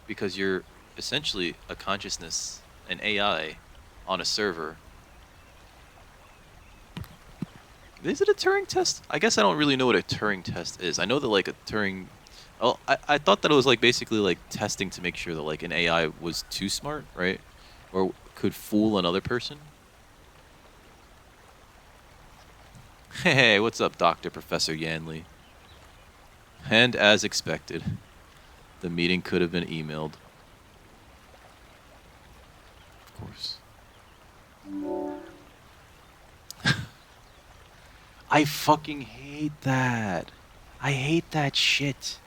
Because you're essentially a consciousness, an AI on a server. Is it a Turing test? I guess I don't really know what a Turing test is. I know that like a Turing... Oh, I thought that it was like basically like testing to make sure that like an AI was too smart, right? Or could fool another person. Hey, what's up, Dr. Professor Yanley? And as expected, the meeting could have been emailed. Of course. I fucking hate that. I hate that shit.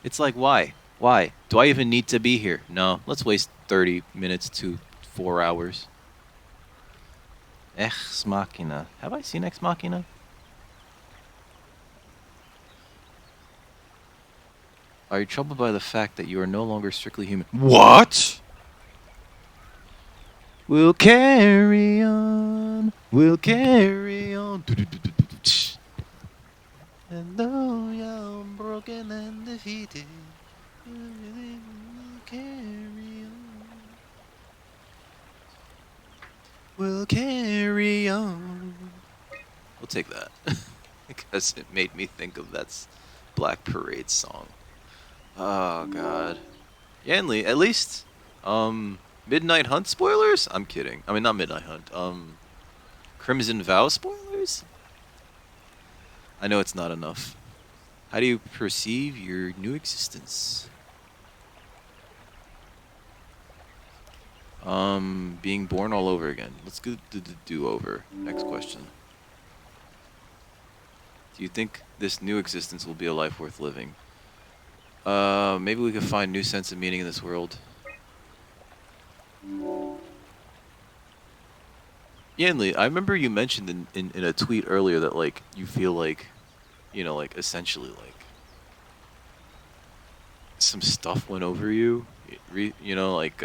It's like, why? Why? Do I even need to be here? No. Let's waste 30 minutes to 4 hours. Ex Machina. Have I seen Ex Machina? Are you troubled by the fact that you are no longer strictly human? What? We'll carry on. We'll carry on. And though you're broken and defeated, we'll carry on. We'll carry on. We'll take that. Because it made me think of that Black Parade song. Oh god. Yanli, at least Midnight Hunt spoilers? I'm kidding. I mean not Midnight Hunt. Crimson Vow spoilers? I know it's not enough. How do you perceive your new existence? Being born all over again. Let's go to the do-over. Next question. Do you think this new existence will be a life worth living? Maybe we can find new sense of meaning in this world. Yanli, I remember you mentioned in a tweet earlier that, like, you feel like, you know, like, essentially, like, some stuff went over you, you know, like,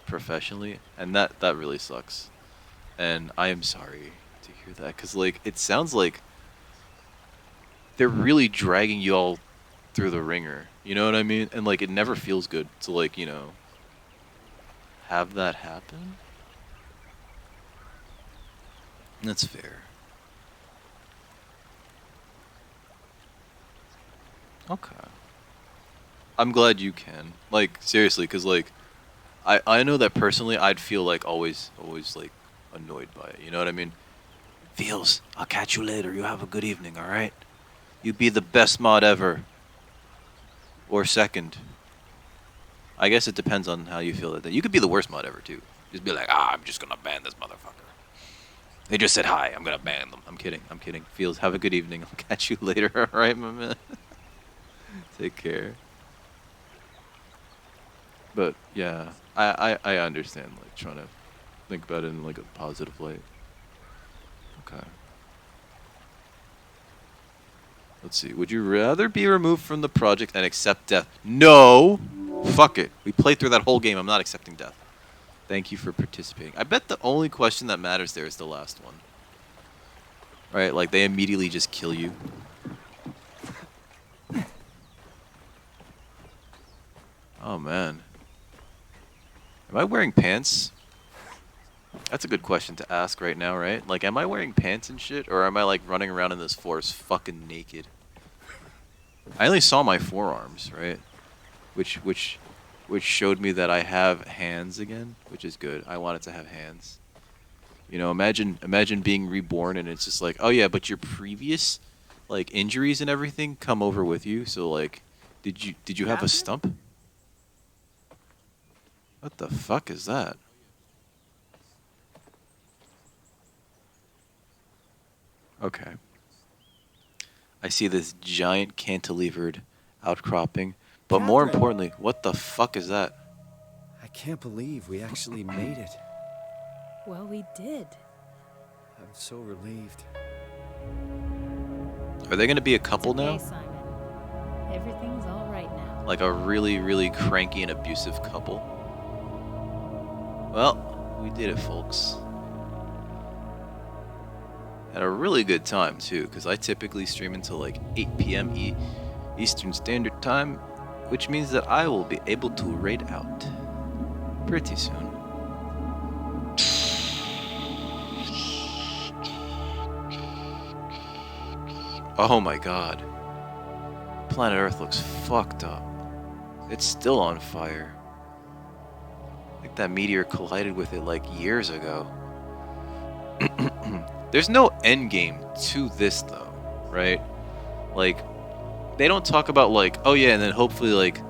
professionally, and that really sucks. And I am sorry to hear that, because, like, it sounds like they're really dragging you all through the ringer, you know what I mean? And, like, it never feels good to, like, you know, have that happen. That's fair. Okay. I'm glad you can. Like, seriously, because, like, I know that personally I'd feel, like, always, like, annoyed by it. You know what I mean? Feels, I'll catch you later. You have a good evening, alright? You be the best mod ever. Or second. I guess it depends on how you feel that day. You could be the worst mod ever, too. Just be like, I'm just gonna ban this motherfucker. They just said hi. I'm gonna ban them. I'm kidding. I'm kidding. Feels, have a good evening. I'll catch you later, alright, my man? Take care. But yeah, I understand, like, trying to think about it in, like, a positive light. Okay. Let's see. Would you rather be removed from the project and accept death? No! Fuck it. We played through that whole game. I'm not accepting death. Thank you for participating. I bet the only question that matters there is the last one. Right? Like, they immediately just kill you. Oh, man. Am I wearing pants? That's a good question to ask right now, right? Like, am I wearing pants and shit? Or am I, like, running around in this forest fucking naked? I only saw my forearms, right? Which showed me that I have hands again, which is good. I wanted to have hands. You know, imagine being reborn and it's just like, oh yeah, but your previous, like, injuries and everything come over with you. So, like, did you have a stump? What the fuck is that? Okay. I see this giant cantilevered outcropping, but more importantly, what the fuck is that? I can't believe we actually made it. Well, we did. I'm so relieved. Are they gonna be a couple It's okay, now? Simon. Everything's all right now. Like a really, really cranky and abusive couple? Well, we did it, folks. Had a really good time, too, because I typically stream until like 8 p.m. Eastern Standard Time, which means that I will be able to raid out pretty soon. Oh my god. Planet Earth looks fucked up. It's still on fire. I think that meteor collided with it like years ago. There's no end game to this though, right? Like, they don't talk about like, oh yeah, and then hopefully like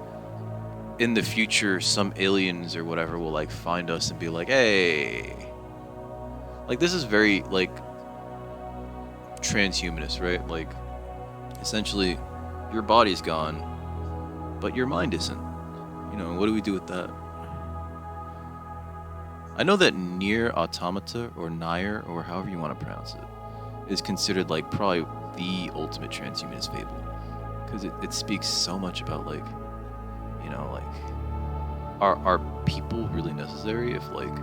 in the future some aliens or whatever will like find us and be like, hey. Like, this is very like transhumanist, right? Like, essentially your body's gone, but your mind isn't. You know, what do we do with that? I know that Near Automata, or Nier, or however you want to pronounce it, is considered like probably the ultimate transhumanist fable. Because it speaks so much about, like, you know, like, are people really necessary if, like,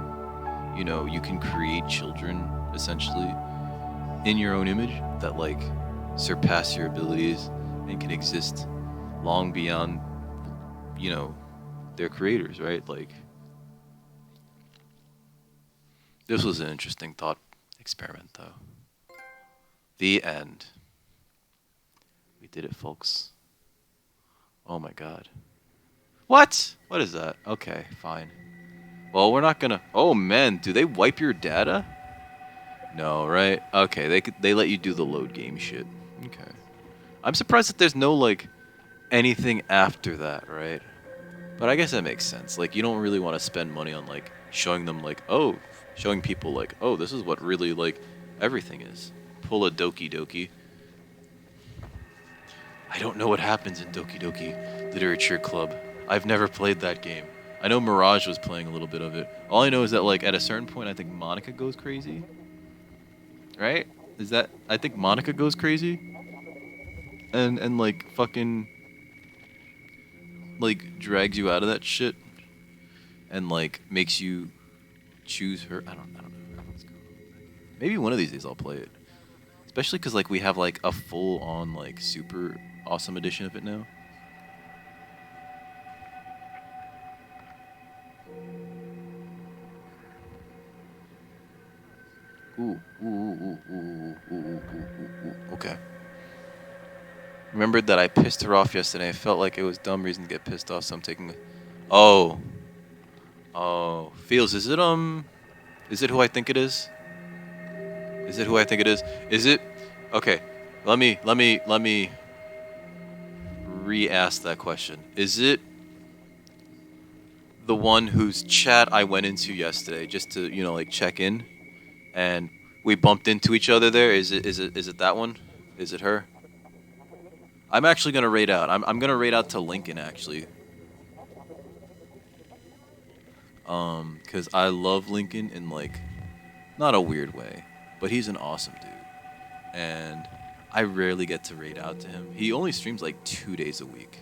you know, you can create children, essentially, in your own image that, like, surpass your abilities and can exist long beyond, you know, their creators, right? Like, this was an interesting thought experiment, though. The end. We did it, folks. Oh my god. What? What is that? Okay, fine. Well, we're not gonna... Oh, man, do they wipe your data? No, right? Okay, they let you do the load game shit. Okay. I'm surprised that there's no, like, anything after that, right? But I guess that makes sense. Like, you don't really want to spend money on, like, showing them, like, oh, showing people, like, oh, this is what really, like, everything is. Pull a Doki Doki. I don't know what happens in Doki Doki Literature Club. I've never played that game. I know Mirage was playing a little bit of it. All I know is that, like, at a certain point, I think Monica goes crazy. Right? Is that... I think Monica goes crazy. And like, fucking... like, drags you out of that shit. And, like, makes you choose her. I don't know. Let's go. Maybe one of these days I'll play it. Especially because, like, we have, like, a full-on, like, super awesome edition of it now. Okay. Remembered that I pissed her off yesterday. I felt like it was dumb reason to get pissed off, so I'm taking... Oh. Oh. Feels, is it who I think it is? Is it who I think it is? Is it... Okay. Let me re-ask that question. Is it the one whose chat I went into yesterday just to, you know, like, check in? And we bumped into each other there? Is it that one? Is it her? I'm actually gonna raid out. I'm gonna raid out to Lincoln, actually. Cause I love Lincoln in, like, not a weird way, but he's an awesome dude. And I rarely get to raid out to him. He only streams like 2 days a week.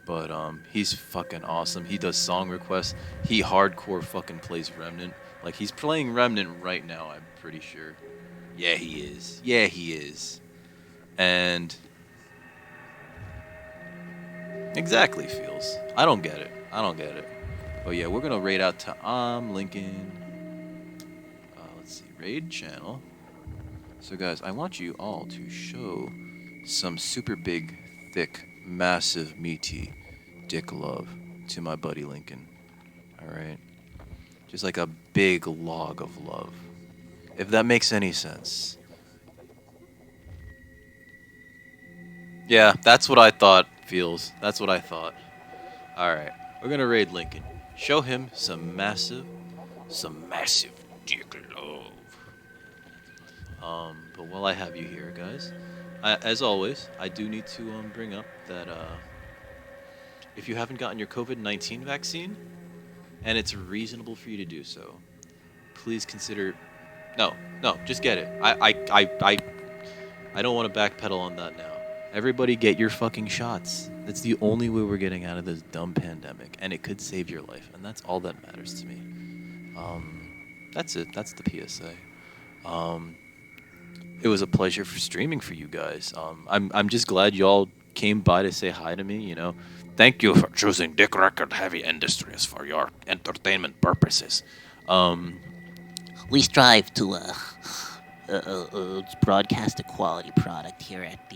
But he's fucking awesome. He does song requests. He hardcore fucking plays Remnant. Like, he's playing Remnant right now, I'm pretty sure. Yeah, he is. Yeah, he is. And exactly, feels. I don't get it. But yeah, we're gonna raid out to Lincoln. Let's see, raid channel. So guys, I want you all to show some super big, thick, massive, meaty dick love to my buddy Lincoln. All right, just like a big log of love, if that makes any sense. Yeah, that's what I thought, feels. That's what I thought. All right, we're gonna raid Lincoln. Show him some massive dick love. But while I have you here, guys, as always, I do need to bring up that if you haven't gotten your COVID-19 vaccine, and it's reasonable for you to do so, please consider. No, just get it. I don't want to backpedal on that now. Everybody get your fucking shots. That's the only way we're getting out of this dumb pandemic, and it could save your life, and that's all that matters to me. That's it. That's the PSA. It was a pleasure for streaming for you guys. I'm just glad y'all came by to say hi to me. You know, thank you for choosing Dick Record Heavy Industries for your entertainment purposes. We strive to broadcast a quality product here at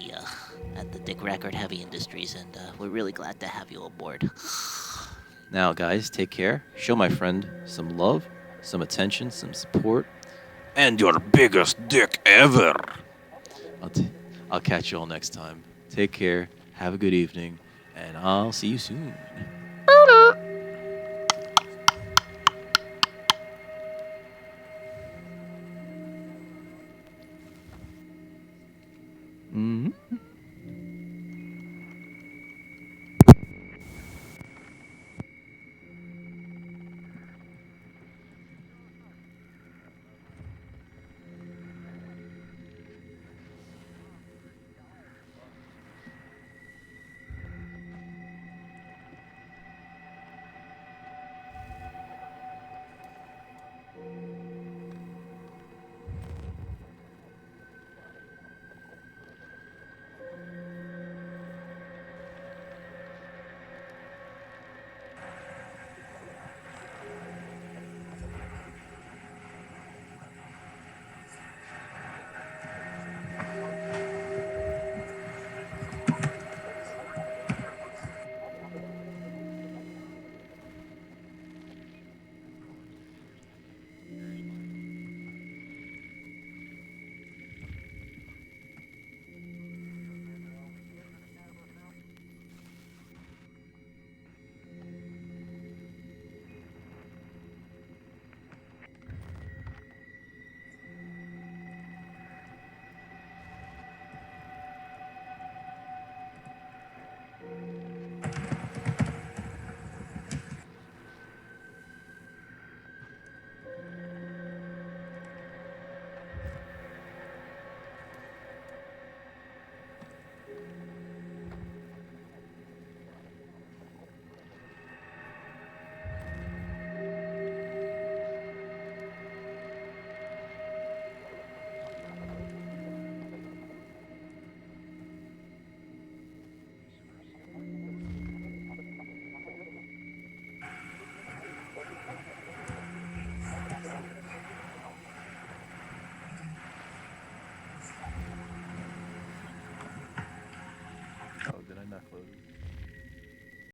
the Dick Record Heavy Industries, and we're really glad to have you aboard. Now, guys, take care. Show my friend some love, some attention, some support, and your biggest dick ever. I'll catch you all next time. Take care. Have a good evening, and I'll see you soon.